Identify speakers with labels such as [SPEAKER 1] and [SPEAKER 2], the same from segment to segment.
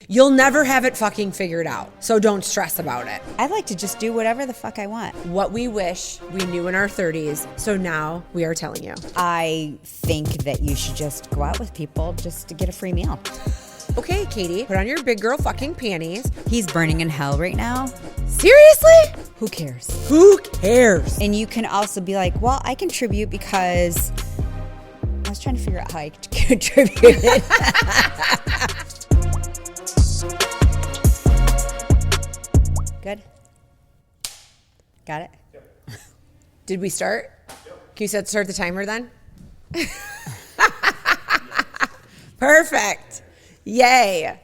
[SPEAKER 1] You'll never have it fucking figured out. So don't stress about it.
[SPEAKER 2] I like to just do whatever the fuck I want.
[SPEAKER 1] What we wish we knew in our 30s. So now we are telling you.
[SPEAKER 2] I think that you should just go out with people just to get a free meal.
[SPEAKER 1] Okay, Katie, put on your big girl fucking panties.
[SPEAKER 2] He's burning in hell right now.
[SPEAKER 1] Seriously?
[SPEAKER 2] Who cares?
[SPEAKER 1] Who cares?
[SPEAKER 2] And you can also be like, well, I contribute because I was trying to figure out how I contributed. Good? Got it?
[SPEAKER 1] Yep. Did we start? Yep. Can you start the timer then? Perfect. Yay.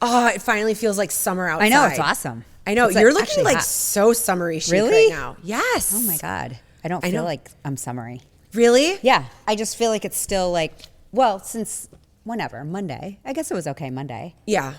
[SPEAKER 1] Oh, it finally feels like summer outside.
[SPEAKER 2] I know, it's awesome.
[SPEAKER 1] I know.
[SPEAKER 2] It's
[SPEAKER 1] You're looking like
[SPEAKER 2] hot.
[SPEAKER 1] so summery chic
[SPEAKER 2] Really?
[SPEAKER 1] right now. Yes.
[SPEAKER 2] Oh my God. I don't feel like I'm summery.
[SPEAKER 1] Really?
[SPEAKER 2] Yeah. I just feel like it's still like, well, since whenever, Monday. I guess it was okay Monday.
[SPEAKER 1] Yeah.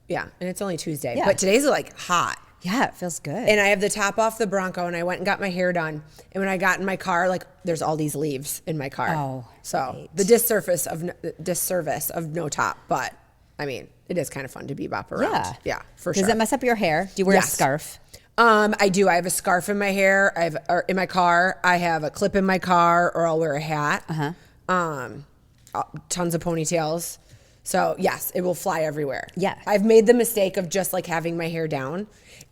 [SPEAKER 1] Yeah. And it's only Tuesday.
[SPEAKER 2] Yeah.
[SPEAKER 1] But today's like hot.
[SPEAKER 2] Yeah, it feels good.
[SPEAKER 1] And I have the top off the Bronco and I went and got my hair done. And when I got in my car, like there's all these leaves in my car.
[SPEAKER 2] Oh,
[SPEAKER 1] so
[SPEAKER 2] right.
[SPEAKER 1] the disservice of no top. But I mean, it is kind of fun to bebop around.
[SPEAKER 2] Yeah.
[SPEAKER 1] Yeah, for sure.
[SPEAKER 2] Does it mess up your hair? Do you wear a scarf?
[SPEAKER 1] I do. I have a scarf in my hair. Or in my car. I have a clip in my car, or I'll wear a hat. Tons of ponytails. So yes, it will fly everywhere.
[SPEAKER 2] Yeah.
[SPEAKER 1] I've made the mistake of just like having my hair down,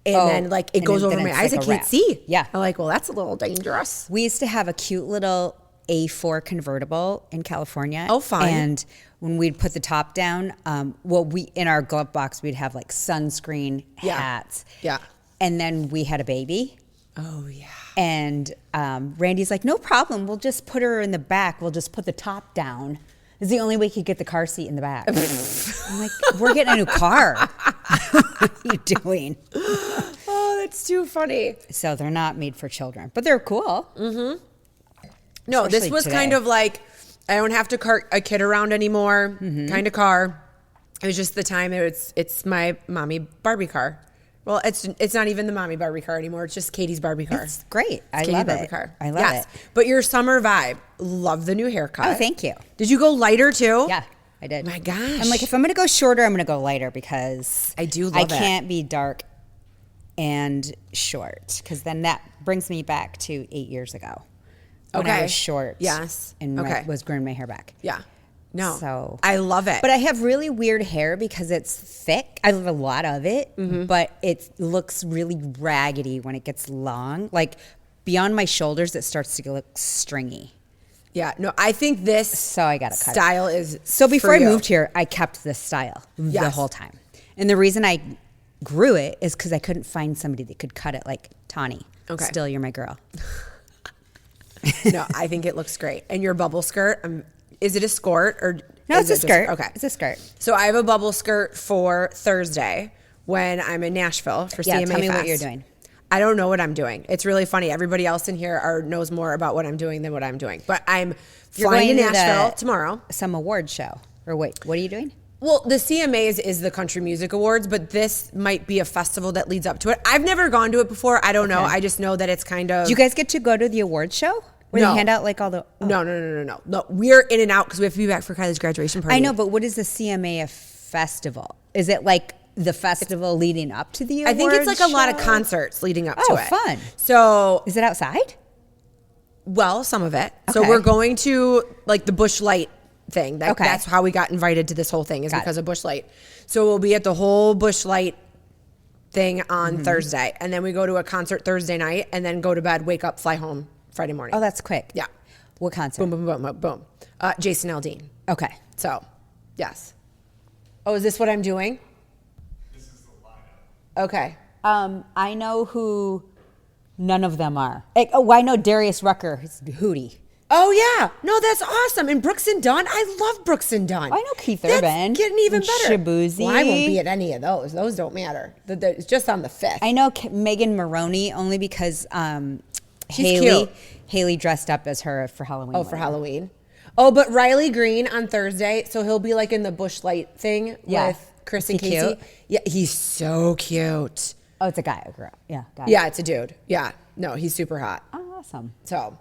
[SPEAKER 1] and then like it goes over my eyes. I can't see.
[SPEAKER 2] Yeah.
[SPEAKER 1] I'm like, well, that's a little dangerous.
[SPEAKER 2] We used to have a cute little A4 convertible in California.
[SPEAKER 1] Oh, fun.
[SPEAKER 2] And when we'd put the top down, we in our glove box we'd have like sunscreen, hats.
[SPEAKER 1] Yeah.
[SPEAKER 2] And then we had a baby.
[SPEAKER 1] Oh yeah.
[SPEAKER 2] And Randy's like, no problem. We'll just put her in the back. We'll just put the top down. It's the only way he could get the car seat in the back. I'm like, we're getting a new car. What are you doing?
[SPEAKER 1] Oh, that's too funny.
[SPEAKER 2] So they're not made for children, but they're cool.
[SPEAKER 1] Mm-hmm. No,
[SPEAKER 2] Especially
[SPEAKER 1] this was
[SPEAKER 2] today.
[SPEAKER 1] kind of like, I don't have to cart a kid around anymore kind of car. It was just the time it's my mommy Barbie car. Well, it's not even the mommy Barbie car anymore. It's just Katie's Barbie car.
[SPEAKER 2] It's great. I
[SPEAKER 1] Katie's
[SPEAKER 2] love
[SPEAKER 1] Barbie
[SPEAKER 2] it.
[SPEAKER 1] car.
[SPEAKER 2] I love it.
[SPEAKER 1] But your summer vibe. Love the new haircut.
[SPEAKER 2] Oh, thank you.
[SPEAKER 1] Did you go lighter too?
[SPEAKER 2] Yeah, I did.
[SPEAKER 1] My gosh.
[SPEAKER 2] I'm like, if I'm going to go shorter, I'm going to go lighter because
[SPEAKER 1] I do love
[SPEAKER 2] I
[SPEAKER 1] it.
[SPEAKER 2] can't be dark and short because then that brings me back to 8 years ago when I was short.
[SPEAKER 1] Yes.
[SPEAKER 2] And was growing my hair back.
[SPEAKER 1] Yeah. No.
[SPEAKER 2] So
[SPEAKER 1] I love it.
[SPEAKER 2] But I have really weird hair because it's thick. I have a lot of it, but it looks really raggedy when it gets long. Like beyond my shoulders, it starts to look stringy.
[SPEAKER 1] Yeah. No, I think this
[SPEAKER 2] So I got to cut
[SPEAKER 1] style is
[SPEAKER 2] So before
[SPEAKER 1] for
[SPEAKER 2] I
[SPEAKER 1] you.
[SPEAKER 2] moved here, I kept this style the
[SPEAKER 1] Yes.
[SPEAKER 2] whole time. And the reason I grew it is because I couldn't find somebody that could cut it like Tawny.
[SPEAKER 1] Okay.
[SPEAKER 2] Still, you're my girl.
[SPEAKER 1] No, I think it looks great. And your bubble skirt, is it a skirt or
[SPEAKER 2] No,
[SPEAKER 1] is
[SPEAKER 2] it's a
[SPEAKER 1] it just-
[SPEAKER 2] skirt.
[SPEAKER 1] Okay.
[SPEAKER 2] It's a skirt.
[SPEAKER 1] So I have a bubble skirt for Thursday when I'm in Nashville for
[SPEAKER 2] Yeah,
[SPEAKER 1] CMA
[SPEAKER 2] tell me
[SPEAKER 1] Fest.
[SPEAKER 2] what you're doing.
[SPEAKER 1] I don't know what I'm doing. It's really funny. Everybody else in here knows more about what I'm doing than what I'm doing. But I'm flying to
[SPEAKER 2] going to
[SPEAKER 1] Nashville tomorrow.
[SPEAKER 2] Some award show. Or wait, what are you doing?
[SPEAKER 1] Well, the CMAs is the Country Music Awards, but this might be a festival that leads up to it. I've never gone to it before. I don't know. I just know that it's kind of...
[SPEAKER 2] Do you guys get to go to the award show? Where
[SPEAKER 1] No.
[SPEAKER 2] they hand out like all the... Oh.
[SPEAKER 1] No. We're in and out because we have to be back for Kylie's graduation party.
[SPEAKER 2] I know, but what is the CMA festival? Is it like the festival leading up to the award
[SPEAKER 1] I think it's like a lot of
[SPEAKER 2] show?
[SPEAKER 1] concerts leading up to
[SPEAKER 2] Oh,
[SPEAKER 1] it.
[SPEAKER 2] fun.
[SPEAKER 1] So,
[SPEAKER 2] Is it outside?
[SPEAKER 1] well, some of it. So
[SPEAKER 2] Okay.
[SPEAKER 1] we're going to like the Busch Light thing.
[SPEAKER 2] Okay.
[SPEAKER 1] That's how we got invited to this whole thing is
[SPEAKER 2] Got it.
[SPEAKER 1] because of Busch Light. So we'll be at the whole Busch Light thing on Thursday. And then we go to a concert Thursday night and then go to bed, wake up, fly home Friday morning.
[SPEAKER 2] Oh, that's quick.
[SPEAKER 1] Yeah.
[SPEAKER 2] What concert?
[SPEAKER 1] Boom, boom, boom, boom, boom. Jason Aldean.
[SPEAKER 2] Okay.
[SPEAKER 1] So, yes. Oh, is this what I'm doing?
[SPEAKER 3] This is the lineup.
[SPEAKER 1] Okay.
[SPEAKER 2] I know who none of them are. I know Darius Rucker. He's Hootie.
[SPEAKER 1] Oh, yeah. No, that's awesome. And Brooks and Dunn. I love Brooks and Dunn.
[SPEAKER 2] I know Keith
[SPEAKER 1] That's
[SPEAKER 2] Urban.
[SPEAKER 1] getting even
[SPEAKER 2] And
[SPEAKER 1] better.
[SPEAKER 2] Shabuzi.
[SPEAKER 1] Well, I won't be at any of those. Those don't matter. It's just on the 5th.
[SPEAKER 2] I know Megan Maroney only because
[SPEAKER 1] She's cute.
[SPEAKER 2] Haley dressed up as her for Halloween.
[SPEAKER 1] Oh, for Halloween. Oh, but Riley Green on Thursday. So he'll be like in the Busch Light thing
[SPEAKER 2] Yeah.
[SPEAKER 1] with Chris
[SPEAKER 2] Is
[SPEAKER 1] and
[SPEAKER 2] he
[SPEAKER 1] Casey.
[SPEAKER 2] cute?
[SPEAKER 1] Yeah, he's so cute.
[SPEAKER 2] Oh, it's a guy, a girl. Yeah, guy.
[SPEAKER 1] Yeah, it's a dude. Yeah. No, he's super hot.
[SPEAKER 2] Oh, awesome.
[SPEAKER 1] So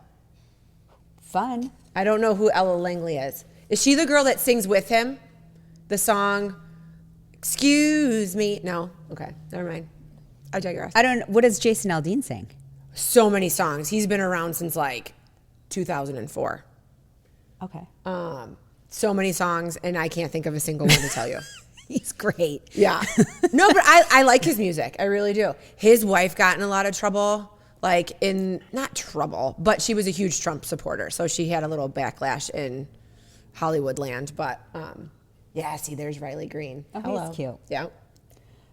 [SPEAKER 2] Fun.
[SPEAKER 1] I don't know who Ella Langley is. Is she the girl that sings with him? The song Excuse me. No. Okay. Never mind. I digress.
[SPEAKER 2] What does Jason Aldean sing?
[SPEAKER 1] So many songs. He's been around since like 2004.
[SPEAKER 2] Okay.
[SPEAKER 1] So many songs, and I can't think of a single one to tell you.
[SPEAKER 2] He's great.
[SPEAKER 1] Yeah. No, but I like his music. I really do. His wife got in a lot of trouble, not trouble, but she was a huge Trump supporter. So she had a little backlash in Hollywood land. But yeah, see, there's Riley Green.
[SPEAKER 2] Oh,
[SPEAKER 1] Hello.
[SPEAKER 2] he's cute.
[SPEAKER 1] Yeah.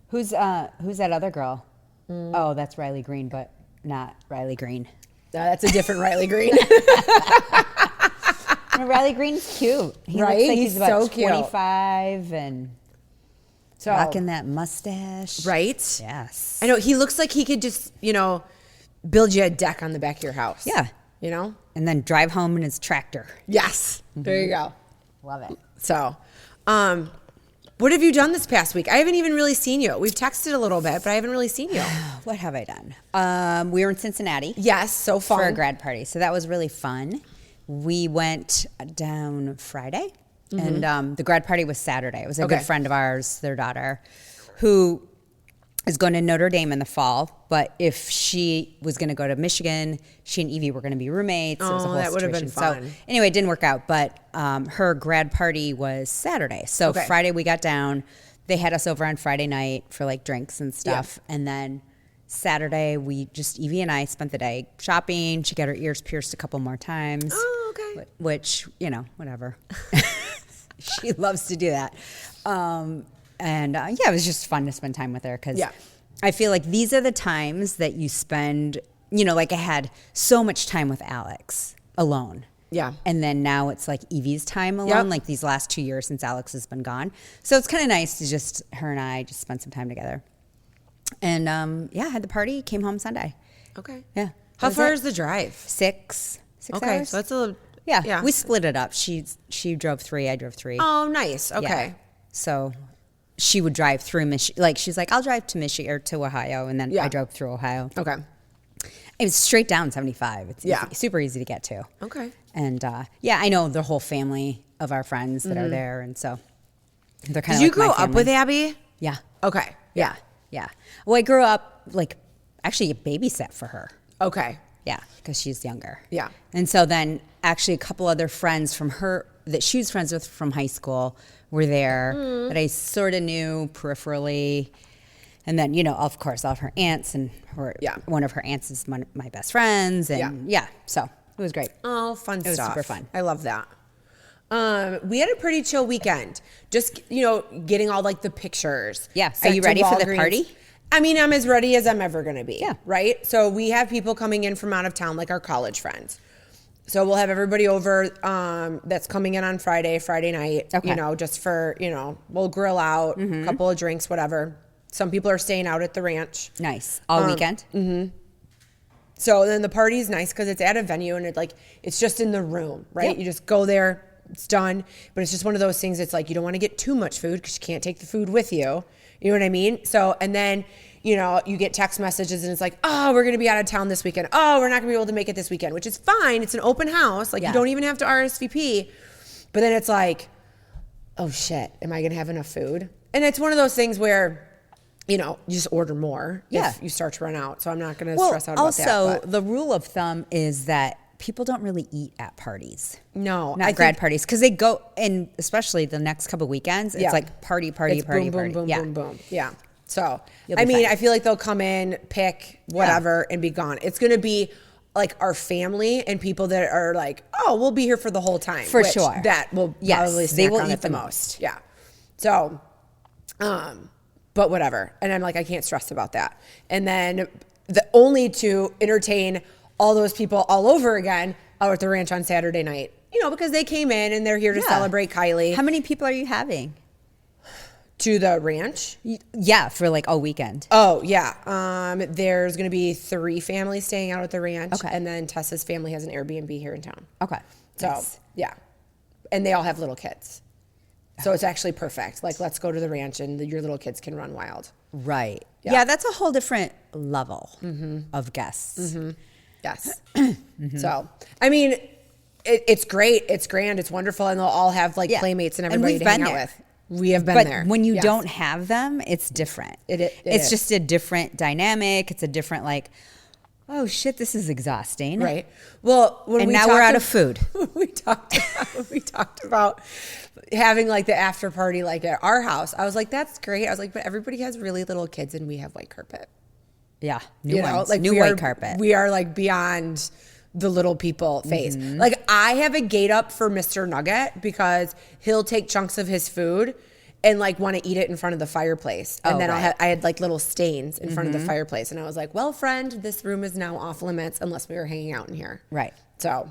[SPEAKER 2] Who's that other girl? Oh, that's Riley Green, but not Riley Green.
[SPEAKER 1] That's a different Riley Green.
[SPEAKER 2] No, Riley Green's cute. He
[SPEAKER 1] Right?
[SPEAKER 2] looks like
[SPEAKER 1] He's
[SPEAKER 2] he's about
[SPEAKER 1] so cute.
[SPEAKER 2] 25 and
[SPEAKER 1] So,
[SPEAKER 2] rocking that mustache.
[SPEAKER 1] right?
[SPEAKER 2] Yes.
[SPEAKER 1] I know. He looks like he could just, build you a deck on the back of your house.
[SPEAKER 2] Yeah.
[SPEAKER 1] You know?
[SPEAKER 2] And then drive home in his tractor.
[SPEAKER 1] Yes. There you go.
[SPEAKER 2] Love it.
[SPEAKER 1] So, what have you done this past week? I haven't even really seen you. We've texted a little bit, but I haven't really seen you.
[SPEAKER 2] What have I done? We were in Cincinnati
[SPEAKER 1] Yes, so fun.
[SPEAKER 2] for a grad party. So that was really fun. We went down Friday, and the grad party was Saturday. It was a
[SPEAKER 1] Okay.
[SPEAKER 2] good friend of ours, their daughter, who is going to Notre Dame in the fall. But if she was going to go to Michigan, she and Evie were going to be roommates. It was a
[SPEAKER 1] Oh,
[SPEAKER 2] whole
[SPEAKER 1] that would have
[SPEAKER 2] situation.
[SPEAKER 1] been fun.
[SPEAKER 2] So anyway, it didn't work out. But her grad party was Saturday. So
[SPEAKER 1] Okay.
[SPEAKER 2] Friday we got down. They had us over on Friday night for like drinks and stuff. And then Saturday, Evie and I spent the day shopping. She got her ears pierced a couple more times.
[SPEAKER 1] Oh, okay.
[SPEAKER 2] Which, whatever. She loves to do that. It was just fun to spend time with her because
[SPEAKER 1] Yeah.
[SPEAKER 2] I feel like these are the times that you spend, like I had so much time with Alex alone.
[SPEAKER 1] Yeah.
[SPEAKER 2] And then now it's like Evie's time alone,
[SPEAKER 1] Yep.
[SPEAKER 2] like these last 2 years since Alex has been gone. So it's kind of nice to her and I just spend some time together. And had the party, came home Sunday.
[SPEAKER 1] Okay.
[SPEAKER 2] Yeah.
[SPEAKER 1] How
[SPEAKER 2] Was
[SPEAKER 1] far
[SPEAKER 2] it
[SPEAKER 1] is the drive?
[SPEAKER 2] six
[SPEAKER 1] Okay,
[SPEAKER 2] hours?
[SPEAKER 1] so that's a little.
[SPEAKER 2] Yeah, we split it up. She drove 3, I drove 3.
[SPEAKER 1] Oh, nice. Okay.
[SPEAKER 2] Yeah. So she would drive through Michigan. Like she's like, I'll drive to Michigan or to Ohio, and then
[SPEAKER 1] Yeah.
[SPEAKER 2] I drove through Ohio.
[SPEAKER 1] Okay.
[SPEAKER 2] It was straight down 75. It's
[SPEAKER 1] Yeah.
[SPEAKER 2] super easy to get to.
[SPEAKER 1] Okay.
[SPEAKER 2] And I know the whole family of our friends that are there, and so they're kind
[SPEAKER 1] Did
[SPEAKER 2] of.
[SPEAKER 1] you grow up with Abby?
[SPEAKER 2] Yeah.
[SPEAKER 1] Okay.
[SPEAKER 2] Yeah. Yeah. Well, I grew up actually babysat for her.
[SPEAKER 1] Okay.
[SPEAKER 2] Yeah, because she's younger.
[SPEAKER 1] Yeah.
[SPEAKER 2] And so then actually a couple other friends from her that she was friends with from high school were there that I sort of knew peripherally. And then, of course, all of her aunts and one of her aunts is my best friends. And so it was great.
[SPEAKER 1] Oh, fun stuff.
[SPEAKER 2] It was super fun.
[SPEAKER 1] I love that. We had a pretty chill weekend. Just, getting all the pictures.
[SPEAKER 2] Yeah. Are
[SPEAKER 1] sent
[SPEAKER 2] you
[SPEAKER 1] to
[SPEAKER 2] ready for the
[SPEAKER 1] Walgreens.
[SPEAKER 2] party?
[SPEAKER 1] I mean, I'm as ready as I'm ever going to be.
[SPEAKER 2] Yeah.
[SPEAKER 1] Right? So we have people coming in from out of town, like our college friends. So we'll have everybody over that's coming in on Friday night,
[SPEAKER 2] Okay.
[SPEAKER 1] just for, we'll grill out, a couple of drinks, whatever. Some people are staying out at the ranch.
[SPEAKER 2] Nice. All weekend?
[SPEAKER 1] So then the party's nice because it's at a venue and it's just in the room, right?
[SPEAKER 2] Yep.
[SPEAKER 1] You just go there, it's done. But it's just one of those things. It's like you don't want to get too much food because you can't take the food with you. You know what I mean? So, and then, you get text messages and it's like, oh, we're going to be out of town this weekend. Oh, we're not going to be able to make it this weekend, which is fine. It's an open house. You don't even have to RSVP. But then it's like, oh shit, am I going to have enough food? And it's one of those things where, you just order more if you start to run out. So I'm not going to stress out about that.
[SPEAKER 2] Also, the rule of thumb is that people don't really eat at parties.
[SPEAKER 1] No,
[SPEAKER 2] Not grad parties, because they go, and especially the next couple weekends, it's like party,
[SPEAKER 1] It's
[SPEAKER 2] party,
[SPEAKER 1] boom,
[SPEAKER 2] party.
[SPEAKER 1] boom,
[SPEAKER 2] Yeah.
[SPEAKER 1] boom, boom. Yeah. So,
[SPEAKER 2] You'll be
[SPEAKER 1] I mean,
[SPEAKER 2] fine.
[SPEAKER 1] I feel like they'll come in, pick whatever, and be gone. It's going to be our family and people that are like, oh, we'll be here for the whole time.
[SPEAKER 2] For
[SPEAKER 1] which
[SPEAKER 2] sure.
[SPEAKER 1] That will
[SPEAKER 2] Yes,
[SPEAKER 1] probably
[SPEAKER 2] they
[SPEAKER 1] snack
[SPEAKER 2] will
[SPEAKER 1] on
[SPEAKER 2] eat
[SPEAKER 1] it the
[SPEAKER 2] the
[SPEAKER 1] most. Yeah. So, but whatever. And I'm like, I can't stress about that. And then only to entertain all those people all over again out at the ranch on Saturday night, because they came in and they're here to celebrate Kylie.
[SPEAKER 2] How many people are you having?
[SPEAKER 1] To the ranch?
[SPEAKER 2] Yeah, for all weekend.
[SPEAKER 1] Oh, yeah. There's going to be 3 families staying out at the ranch.
[SPEAKER 2] Okay.
[SPEAKER 1] And then Tessa's family has an Airbnb here in town.
[SPEAKER 2] Okay.
[SPEAKER 1] So,
[SPEAKER 2] Nice.
[SPEAKER 1] yeah. And they all have little kids. So it's actually perfect. Let's go to the ranch and your little kids can run wild.
[SPEAKER 2] Right.
[SPEAKER 1] Yeah.
[SPEAKER 2] Yeah, that's a whole different level of guests.
[SPEAKER 1] Yes. So, I mean, it's great. It's grand. It's wonderful. And they'll all have playmates and everybody
[SPEAKER 2] we've
[SPEAKER 1] to hang
[SPEAKER 2] been
[SPEAKER 1] out
[SPEAKER 2] there.
[SPEAKER 1] with. We have been
[SPEAKER 2] but
[SPEAKER 1] there.
[SPEAKER 2] when you
[SPEAKER 1] Yes.
[SPEAKER 2] don't have them, it's different.
[SPEAKER 1] It
[SPEAKER 2] it's
[SPEAKER 1] is.
[SPEAKER 2] just a different dynamic. It's a different like, oh shit, this is exhausting.
[SPEAKER 1] Right. Well,
[SPEAKER 2] And now we're out of food.
[SPEAKER 1] we talked about having like the after party like at our house. I was like, that's great. I was like, but everybody has really little kids and we have white carpet.
[SPEAKER 2] Yeah, new ones,
[SPEAKER 1] like
[SPEAKER 2] new white carpet.
[SPEAKER 1] We are like beyond the little people phase.
[SPEAKER 2] Mm-hmm.
[SPEAKER 1] Like I have a gate up for Mr. Nugget because he'll take chunks of his food and like want to eat it in front of the fireplace. And then
[SPEAKER 2] right.
[SPEAKER 1] I had like little stains in front of the fireplace. And I was like, well, friend, this room is now off limits unless we were hanging out in here.
[SPEAKER 2] Right.
[SPEAKER 1] So,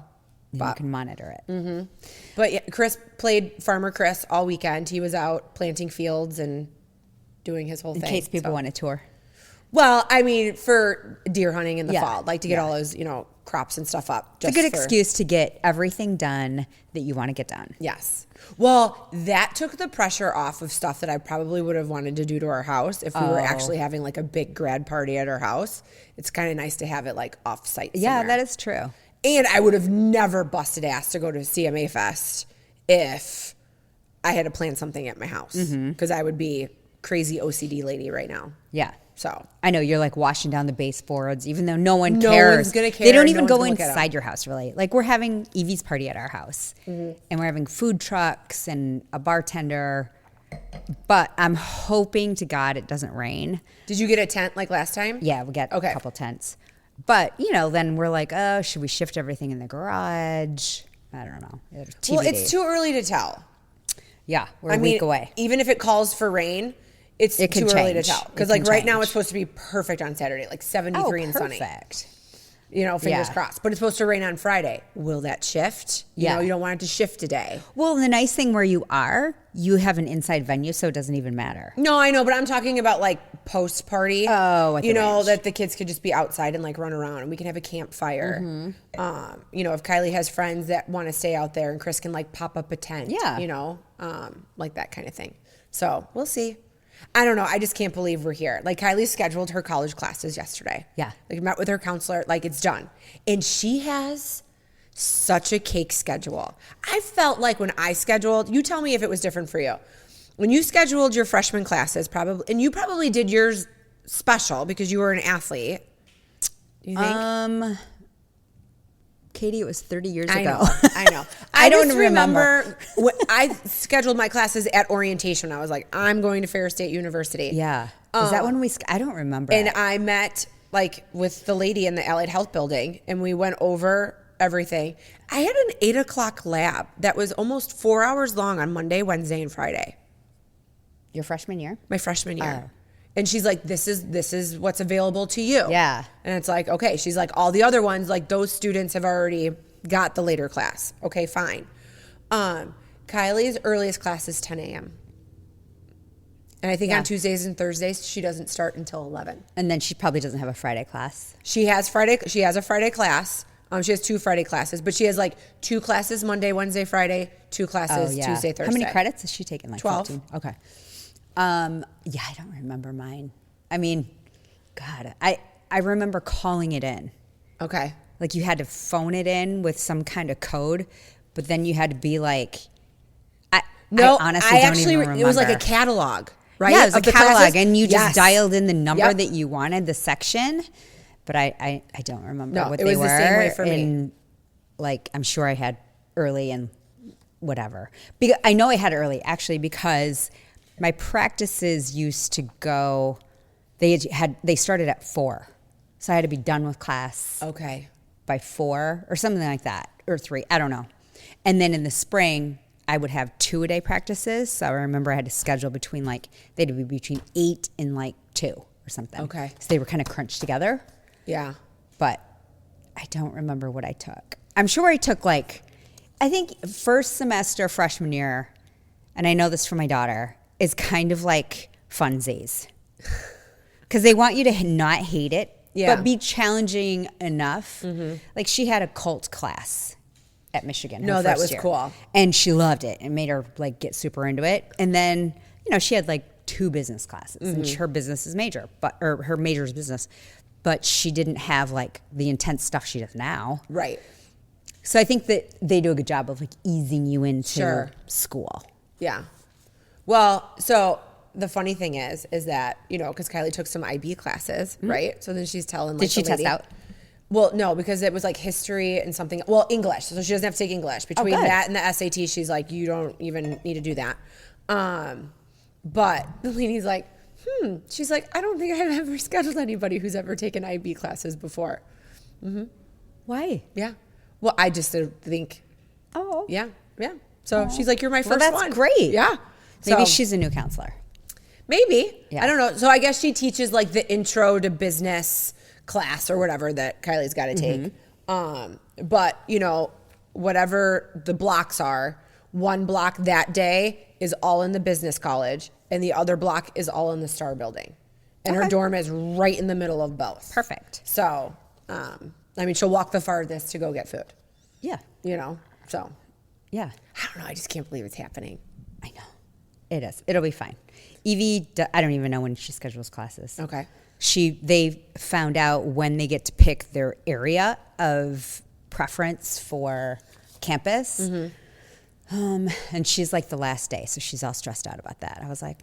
[SPEAKER 2] You can monitor it.
[SPEAKER 1] but yeah, Chris played Farmer Chris all weekend. He was out planting fields and doing his whole
[SPEAKER 2] In
[SPEAKER 1] thing.
[SPEAKER 2] case people
[SPEAKER 1] So-
[SPEAKER 2] want a tour.
[SPEAKER 1] Well, I mean, for deer hunting in the
[SPEAKER 2] Yeah.
[SPEAKER 1] fall, like to get all those, crops and stuff up.
[SPEAKER 2] It's a good excuse to get everything done that you want to get done.
[SPEAKER 1] Yes. Well, that took the pressure off of stuff that I probably would have wanted to do to our house if we were actually having like a big grad party at our house. It's kind of nice to have it like off site.
[SPEAKER 2] Yeah, that is true.
[SPEAKER 1] And I would have never busted ass to go to CMA Fest if I had to plan something at my house because I would be crazy OCD lady right now.
[SPEAKER 2] Yeah.
[SPEAKER 1] So
[SPEAKER 2] I know you're like washing down the baseboards, even though no one
[SPEAKER 1] No
[SPEAKER 2] cares.
[SPEAKER 1] one's gonna care.
[SPEAKER 2] They don't
[SPEAKER 1] No
[SPEAKER 2] even
[SPEAKER 1] one's
[SPEAKER 2] go
[SPEAKER 1] gonna look at 'em.
[SPEAKER 2] inside your house, really. Like we're having Evie's party at our house, and we're having food trucks and a bartender. But I'm hoping to God it doesn't rain.
[SPEAKER 1] did you get a tent like last time?
[SPEAKER 2] Yeah, we got a couple tents. But then we're like, oh, should we shift everything in the garage? I don't know.
[SPEAKER 1] Well, it's too early to tell.
[SPEAKER 2] Yeah, we're a week away.
[SPEAKER 1] Even if it calls for rain, it's
[SPEAKER 2] It can
[SPEAKER 1] too early to
[SPEAKER 2] change.
[SPEAKER 1] tell. Because
[SPEAKER 2] It can
[SPEAKER 1] like right now
[SPEAKER 2] change.
[SPEAKER 1] it's supposed to be perfect on Saturday, like 73 and sunny.
[SPEAKER 2] Perfect.
[SPEAKER 1] Fingers
[SPEAKER 2] Yeah.
[SPEAKER 1] crossed. But it's supposed to rain on Friday. Will that shift?
[SPEAKER 2] Yeah.
[SPEAKER 1] You don't want it to shift today.
[SPEAKER 2] Well, the nice thing where you are, you have an inside venue, so it doesn't even matter.
[SPEAKER 1] No, I know, but I'm talking about like post party.
[SPEAKER 2] Oh, at the ranch.
[SPEAKER 1] that the kids could just be outside and like run around and we can have a campfire. If Kylie has friends that want to stay out there and Chris can like pop up a tent.
[SPEAKER 2] Yeah.
[SPEAKER 1] Like that kind of thing. So we'll see. I don't know. I just can't believe we're here. Like Kylie scheduled her college classes yesterday.
[SPEAKER 2] Yeah.
[SPEAKER 1] Like met with her counselor. Like it's done. And she has such a cake schedule. I felt like when I scheduled, you tell me if it was different for you. When you scheduled your freshman classes, and you probably did yours special because you were an athlete. Do you think?
[SPEAKER 2] Katie, it was 30 years
[SPEAKER 1] I
[SPEAKER 2] ago.
[SPEAKER 1] know. I know. I
[SPEAKER 2] don't
[SPEAKER 1] just remember when I scheduled my classes at orientation. I was like, I'm going to Fair State University.
[SPEAKER 2] Yeah. Is that when I don't remember.
[SPEAKER 1] And
[SPEAKER 2] it.
[SPEAKER 1] I met like with the lady in the Allied Health building and we went over everything. I had an 8:00 lab that was almost 4 hours long on Monday, Wednesday, and Friday.
[SPEAKER 2] Your freshman year?
[SPEAKER 1] My freshman year.
[SPEAKER 2] Oh.
[SPEAKER 1] And she's like, this is what's available to you.
[SPEAKER 2] Yeah.
[SPEAKER 1] And it's like, okay. She's like, all the other ones, like those students have already got the later class. Okay, fine. Kylie's earliest class is 10 a.m. And I think
[SPEAKER 2] Yeah.
[SPEAKER 1] on Tuesdays and Thursdays, she doesn't start until 11.
[SPEAKER 2] And then she probably doesn't have a Friday class.
[SPEAKER 1] She has a Friday class. She has 2 Friday classes, but she has like 2 classes Monday, Wednesday, Friday, 2 classes Tuesday, Thursday.
[SPEAKER 2] How many credits is she taking? Like
[SPEAKER 1] 12.
[SPEAKER 2] 14? Okay. Yeah, I don't remember mine. I mean, God, I remember calling it in.
[SPEAKER 1] Okay.
[SPEAKER 2] Like you had to phone it in with some kind of code, but then you had to be like, I honestly don't even remember.
[SPEAKER 1] It was like a catalog, right?
[SPEAKER 2] Yeah, it was a
[SPEAKER 1] Of the
[SPEAKER 2] catalog,
[SPEAKER 1] classes?
[SPEAKER 2] and you just
[SPEAKER 1] Yes.
[SPEAKER 2] dialed in the number
[SPEAKER 1] Yep.
[SPEAKER 2] that you wanted, the section. But I don't remember
[SPEAKER 1] No,
[SPEAKER 2] what
[SPEAKER 1] it
[SPEAKER 2] they
[SPEAKER 1] was
[SPEAKER 2] were.
[SPEAKER 1] the same way for me.
[SPEAKER 2] And like, I'm sure I had early and whatever. Because I know I had early actually because my practices used to go. They started at 4, so I had to be done with class
[SPEAKER 1] Okay.
[SPEAKER 2] by 4 or something like that, or 3. I don't know. And then in the spring, I would have 2-a-day practices. So I remember I had to schedule between they'd be between 8 and 2 or something.
[SPEAKER 1] Okay.
[SPEAKER 2] So they were kind of crunched together.
[SPEAKER 1] Yeah.
[SPEAKER 2] But I don't remember what I took. I'm sure I took I think first semester freshman year, and I know this from my daughter, is kind of like funsies. Because they want you to not hate it,
[SPEAKER 1] Yeah.
[SPEAKER 2] but be challenging enough. Like she had a cult class at Michigan. her
[SPEAKER 1] No, that
[SPEAKER 2] first
[SPEAKER 1] was
[SPEAKER 2] year.
[SPEAKER 1] cool.
[SPEAKER 2] And she loved it and made her get super into it. And then, she had 2 business classes and her business is major, or her major is business. But she didn't have the intense stuff she does now.
[SPEAKER 1] Right.
[SPEAKER 2] So I think that they do a good job of easing you into
[SPEAKER 1] Sure.
[SPEAKER 2] school.
[SPEAKER 1] Yeah. Well, so the funny thing is that, because Kylie took some IB classes, right? So then she's telling, like,
[SPEAKER 2] Did she
[SPEAKER 1] the
[SPEAKER 2] test
[SPEAKER 1] lady-
[SPEAKER 2] out?
[SPEAKER 1] Well, no, because it was like history and something. Well, English. So she doesn't have to take English. Between
[SPEAKER 2] good.
[SPEAKER 1] that and the SAT, she's like, you don't even need to do that. But the lady's like, She's like, I don't think I've ever scheduled anybody who's ever taken IB classes before.
[SPEAKER 2] Why?
[SPEAKER 1] Yeah. Well, I just think,
[SPEAKER 2] Oh.
[SPEAKER 1] yeah. So she's like, you're my first
[SPEAKER 2] that's
[SPEAKER 1] one.
[SPEAKER 2] great.
[SPEAKER 1] Yeah.
[SPEAKER 2] Maybe
[SPEAKER 1] So-
[SPEAKER 2] she's a new counselor.
[SPEAKER 1] Maybe.
[SPEAKER 2] Yeah.
[SPEAKER 1] I don't know. So I guess she teaches like the intro to business class or whatever that Kylie's got to take. But, whatever the blocks are, one block that day is all in the business college and the other block is all in the Star Building. And her
[SPEAKER 2] Okay.
[SPEAKER 1] dorm is right in the middle of both.
[SPEAKER 2] Perfect.
[SPEAKER 1] So, she'll walk the farthest to go get food,
[SPEAKER 2] Yeah.
[SPEAKER 1] So
[SPEAKER 2] Yeah.
[SPEAKER 1] I don't know. I just can't believe it's happening.
[SPEAKER 2] I know. It is. It'll be fine. Evie, I don't even know when she schedules classes.
[SPEAKER 1] Okay.
[SPEAKER 2] They found out when they get to pick their area of preference for campus. And she's like the last day, so she's all stressed out about that. I was like,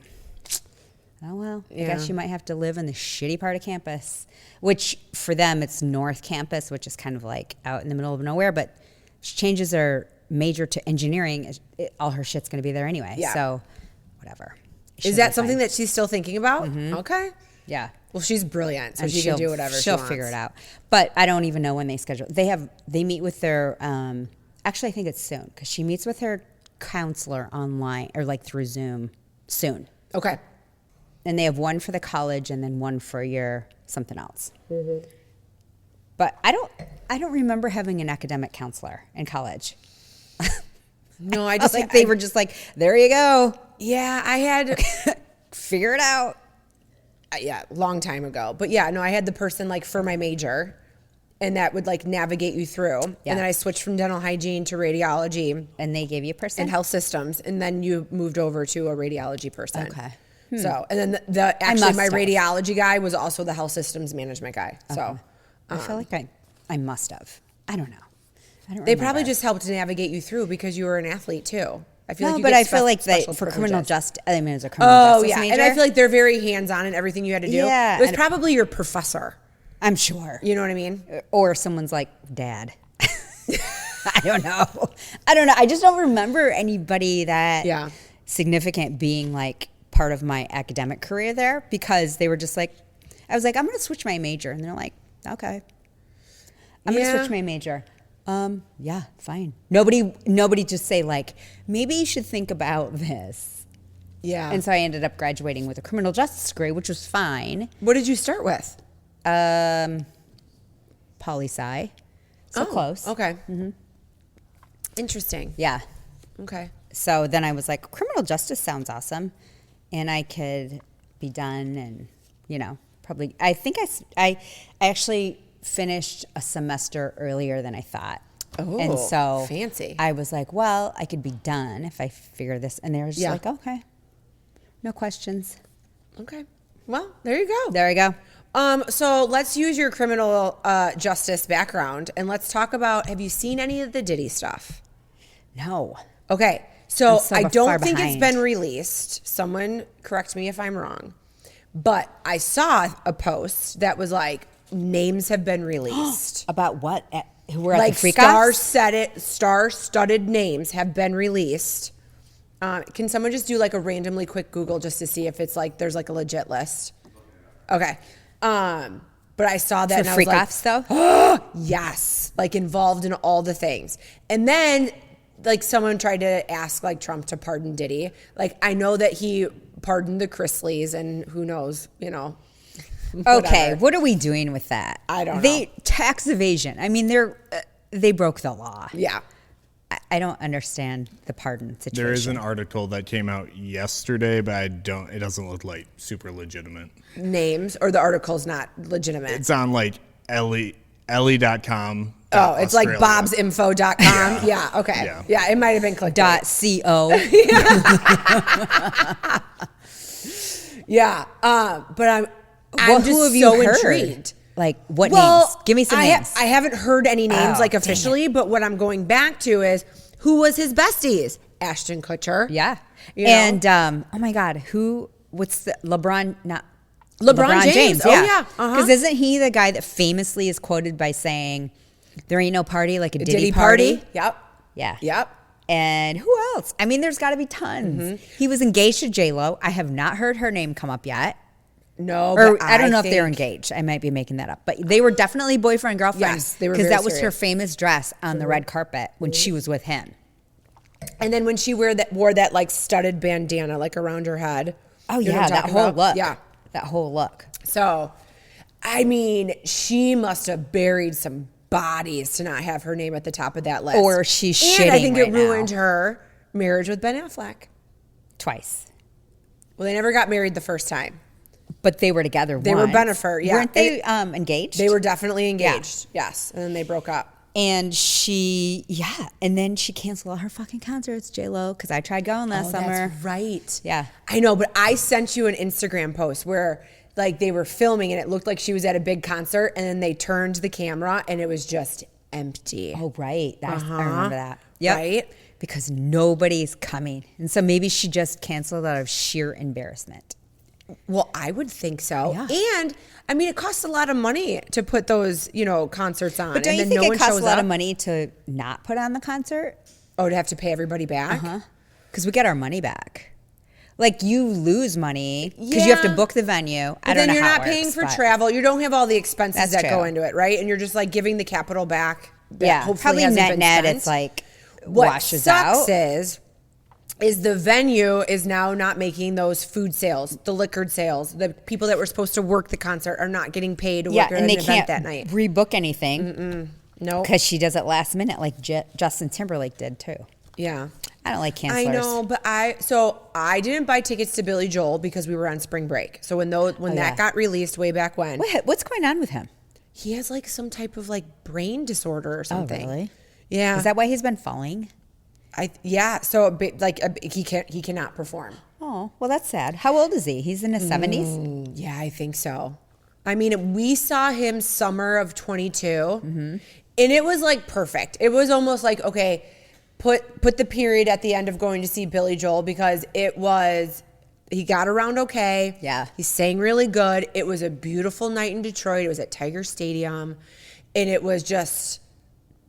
[SPEAKER 2] oh, well, I guess you might have to live in the shitty part of campus, which for them, it's North Campus, which is kind of like out in the middle of nowhere. But she changes her major to engineering. All her shit's going to be there anyway.
[SPEAKER 1] Yeah.
[SPEAKER 2] So whatever.
[SPEAKER 1] Is that something that she's still thinking about? Okay.
[SPEAKER 2] Yeah.
[SPEAKER 1] Well, she's brilliant, so
[SPEAKER 2] And
[SPEAKER 1] she can do whatever she
[SPEAKER 2] she'll
[SPEAKER 1] wants.
[SPEAKER 2] figure it out. But I don't even know when they schedule. They meet with their actually I think it's soon because she meets with her counselor online or like through Zoom soon.
[SPEAKER 1] Okay.
[SPEAKER 2] And they have one for the college and then one for your something else. But I don't remember having an academic counselor in college.
[SPEAKER 1] No, I
[SPEAKER 2] I
[SPEAKER 1] just
[SPEAKER 2] like they were just like, there you go,
[SPEAKER 1] Yeah, I had
[SPEAKER 2] figure it out.
[SPEAKER 1] Long time ago. But yeah, no, I had the person like for my major and that would like navigate you through.
[SPEAKER 2] Yeah.
[SPEAKER 1] And then I switched from dental hygiene to radiology
[SPEAKER 2] And they gave you a person.
[SPEAKER 1] and health systems and then you moved over to a radiology person.
[SPEAKER 2] Okay.
[SPEAKER 1] So, and then the actually
[SPEAKER 2] must
[SPEAKER 1] my
[SPEAKER 2] have.
[SPEAKER 1] radiology guy was also the health systems management guy. So,
[SPEAKER 2] I feel like I must have. I don't know. I don't
[SPEAKER 1] they probably
[SPEAKER 2] remember.
[SPEAKER 1] just helped navigate you through because you were an athlete too. I feel
[SPEAKER 2] No,
[SPEAKER 1] like you
[SPEAKER 2] but
[SPEAKER 1] get
[SPEAKER 2] I feel like
[SPEAKER 1] special
[SPEAKER 2] for criminal
[SPEAKER 1] privileges.
[SPEAKER 2] justice, I mean, it's a criminal
[SPEAKER 1] Oh
[SPEAKER 2] justice
[SPEAKER 1] yeah,
[SPEAKER 2] major.
[SPEAKER 1] and I feel like they're very hands-on in everything you had to do.
[SPEAKER 2] Yeah,
[SPEAKER 1] It was
[SPEAKER 2] and-
[SPEAKER 1] probably your professor.
[SPEAKER 2] I'm sure.
[SPEAKER 1] You know what I mean?
[SPEAKER 2] Or someone's like, Dad. I don't know. I just don't remember anybody that significant being like part of my academic career there because they were just like, I was like, I'm going to switch my major. And they're like, okay. I'm going to switch my major. Yeah, fine. Nobody just say like, maybe you should think about this.
[SPEAKER 1] Yeah.
[SPEAKER 2] And so I ended up graduating with a criminal justice degree, which was fine.
[SPEAKER 1] What did you start with?
[SPEAKER 2] Poli-sci. So close.
[SPEAKER 1] Okay. Interesting.
[SPEAKER 2] Yeah.
[SPEAKER 1] Okay.
[SPEAKER 2] So then I was like, criminal justice sounds awesome. And I could be done and, probably, I think I actually finished a semester earlier than I thought.
[SPEAKER 1] Oh,
[SPEAKER 2] and so
[SPEAKER 1] fancy.
[SPEAKER 2] I was like, well, I could be done if I figure this. And they were just
[SPEAKER 1] Yeah.
[SPEAKER 2] like, okay, no questions.
[SPEAKER 1] Okay. Well, there you go.
[SPEAKER 2] There we go.
[SPEAKER 1] So let's use your criminal justice background and let's talk about, have you seen any of the Diddy stuff?
[SPEAKER 2] No.
[SPEAKER 1] Okay. So
[SPEAKER 2] I'm so
[SPEAKER 1] I
[SPEAKER 2] far
[SPEAKER 1] don't think it's
[SPEAKER 2] behind.
[SPEAKER 1] been released. Someone correct me if I'm wrong. But I saw a post that was like, names have been released.
[SPEAKER 2] About what? Who were at
[SPEAKER 1] Like
[SPEAKER 2] the freak-offs?
[SPEAKER 1] star-studded names have been released. Can someone just do like a randomly quick Google just to see if it's like, there's like a legit list? Okay. But I saw that
[SPEAKER 2] For
[SPEAKER 1] and I was like,
[SPEAKER 2] freak-offs though?
[SPEAKER 1] yes, like involved in all the things. And then like someone tried to ask like Trump to pardon Diddy. Like I know that he pardoned the Chrisleys and who knows,
[SPEAKER 2] Okay,
[SPEAKER 1] whatever.
[SPEAKER 2] what are we doing with that?
[SPEAKER 1] I don't know.
[SPEAKER 2] Tax evasion. I mean, they broke the law.
[SPEAKER 1] Yeah.
[SPEAKER 2] I don't understand the pardon situation.
[SPEAKER 3] There is an article that came out yesterday, but it doesn't look like super legitimate.
[SPEAKER 1] Names or the article's not legitimate.
[SPEAKER 3] It's on like Ellie.com.
[SPEAKER 1] Oh, it's like bobsinfo.com. Yeah, okay. Yeah, it might have been clickbait.
[SPEAKER 2] .co.
[SPEAKER 1] Yeah, but I'm
[SPEAKER 2] Well,
[SPEAKER 1] just
[SPEAKER 2] who have you
[SPEAKER 1] so
[SPEAKER 2] heard?
[SPEAKER 1] intrigued.
[SPEAKER 2] Like, what names? Give me some names.
[SPEAKER 1] I haven't heard any names
[SPEAKER 2] Oh,
[SPEAKER 1] like
[SPEAKER 2] dang
[SPEAKER 1] officially, but what I'm going back to is who was his besties? Ashton Kutcher.
[SPEAKER 2] Yeah.
[SPEAKER 1] You know?
[SPEAKER 2] And oh my God, what's the LeBron? Not
[SPEAKER 1] LeBron James. Oh, yeah.
[SPEAKER 2] Because isn't he the guy that famously is quoted by saying, "There ain't no party like a Diddy
[SPEAKER 1] party."
[SPEAKER 2] party"?
[SPEAKER 1] Yep.
[SPEAKER 2] Yeah.
[SPEAKER 1] Yep.
[SPEAKER 2] And who else? I mean, there's got to be tons. He was engaged to J-Lo. I have not heard her name come up yet.
[SPEAKER 1] No,
[SPEAKER 2] Or
[SPEAKER 1] but
[SPEAKER 2] I don't know if they're
[SPEAKER 1] think-
[SPEAKER 2] engaged. I might be making that up. But they were definitely boyfriend, girlfriend.
[SPEAKER 1] Yes, they were
[SPEAKER 2] because
[SPEAKER 1] very
[SPEAKER 2] that was her
[SPEAKER 1] serious.
[SPEAKER 2] famous dress on the red carpet when she was with him.
[SPEAKER 1] And then when she wore that like studded bandana like around her head.
[SPEAKER 2] Oh,
[SPEAKER 1] You know
[SPEAKER 2] yeah,
[SPEAKER 1] what I'm
[SPEAKER 2] that
[SPEAKER 1] talking
[SPEAKER 2] whole
[SPEAKER 1] about?
[SPEAKER 2] look.
[SPEAKER 1] Yeah.
[SPEAKER 2] That whole look.
[SPEAKER 1] So, I mean, she must have buried some bodies to not have her name at the top of that list.
[SPEAKER 2] Or she's
[SPEAKER 1] And I
[SPEAKER 2] shitting
[SPEAKER 1] think
[SPEAKER 2] right
[SPEAKER 1] it ruined
[SPEAKER 2] now.
[SPEAKER 1] her marriage with Ben Affleck.
[SPEAKER 2] Twice.
[SPEAKER 1] Well, they never got married the first time.
[SPEAKER 2] But they were together
[SPEAKER 1] They were
[SPEAKER 2] once.
[SPEAKER 1] Bennifer, yeah.
[SPEAKER 2] Weren't they engaged?
[SPEAKER 1] They were definitely engaged. Yes. And then they broke up.
[SPEAKER 2] And and then she canceled all her fucking concerts, J-Lo, because I tried going last summer.
[SPEAKER 1] That's right.
[SPEAKER 2] Yeah.
[SPEAKER 1] I know, but I sent you an Instagram post where like they were filming and it looked like she was at a big concert and then they turned the camera and it was just empty.
[SPEAKER 2] Oh, right. I remember that. Yep.
[SPEAKER 1] Right?
[SPEAKER 2] Because nobody's coming. And so maybe she just canceled out of sheer embarrassment.
[SPEAKER 1] Well, I would think so.
[SPEAKER 2] Yeah.
[SPEAKER 1] And I mean, it costs a lot of money to put those, concerts on.
[SPEAKER 2] But don't
[SPEAKER 1] and
[SPEAKER 2] you
[SPEAKER 1] then
[SPEAKER 2] think
[SPEAKER 1] no
[SPEAKER 2] it
[SPEAKER 1] one
[SPEAKER 2] costs
[SPEAKER 1] shows
[SPEAKER 2] a lot
[SPEAKER 1] up.
[SPEAKER 2] of money to not put on the concert?
[SPEAKER 1] Oh, to have to pay everybody back?
[SPEAKER 2] Because we get our money back. Like you lose money because you have to
[SPEAKER 1] Yeah.
[SPEAKER 2] book the venue.
[SPEAKER 1] But
[SPEAKER 2] I don't
[SPEAKER 1] then
[SPEAKER 2] know
[SPEAKER 1] you're
[SPEAKER 2] how
[SPEAKER 1] not
[SPEAKER 2] it
[SPEAKER 1] paying
[SPEAKER 2] works,
[SPEAKER 1] for
[SPEAKER 2] but-
[SPEAKER 1] travel. You don't have all the expenses
[SPEAKER 2] That's
[SPEAKER 1] that
[SPEAKER 2] true.
[SPEAKER 1] go into it, right? And you're just like giving the capital back. That
[SPEAKER 2] Yeah,
[SPEAKER 1] hopefully
[SPEAKER 2] probably
[SPEAKER 1] hasn't
[SPEAKER 2] net
[SPEAKER 1] been
[SPEAKER 2] net.
[SPEAKER 1] spent.
[SPEAKER 2] It's like
[SPEAKER 1] What
[SPEAKER 2] washes
[SPEAKER 1] sucks
[SPEAKER 2] out.
[SPEAKER 1] is the venue is now not making those food sales, the liquored sales. The people that were supposed to work the concert are not getting paid to
[SPEAKER 2] Yeah,
[SPEAKER 1] work at
[SPEAKER 2] and
[SPEAKER 1] an
[SPEAKER 2] they
[SPEAKER 1] event
[SPEAKER 2] can't
[SPEAKER 1] that night.
[SPEAKER 2] rebook anything
[SPEAKER 1] No.
[SPEAKER 2] because she does it last minute, like Justin Timberlake did too.
[SPEAKER 1] Yeah.
[SPEAKER 2] I don't like cancelers.
[SPEAKER 1] I know, but I didn't buy tickets to Billy Joel because we were on spring break. So when that
[SPEAKER 2] yeah.
[SPEAKER 1] got released way back when,
[SPEAKER 2] What's going on with him?
[SPEAKER 1] he has like some type of like brain disorder or something.
[SPEAKER 2] Oh, really?
[SPEAKER 1] Yeah.
[SPEAKER 2] Is that why he's been falling?
[SPEAKER 1] So he cannot perform.
[SPEAKER 2] Oh, well, that's sad. How old is he? He's in his 70s?
[SPEAKER 1] Yeah, I think so. I mean, we saw him summer of 22, and it was like perfect. It was almost like, okay, put the period at the end of going to see Billy Joel because he got around okay.
[SPEAKER 2] Yeah.
[SPEAKER 1] He sang really good. It was a beautiful night in Detroit. It was at Tiger Stadium, and it was just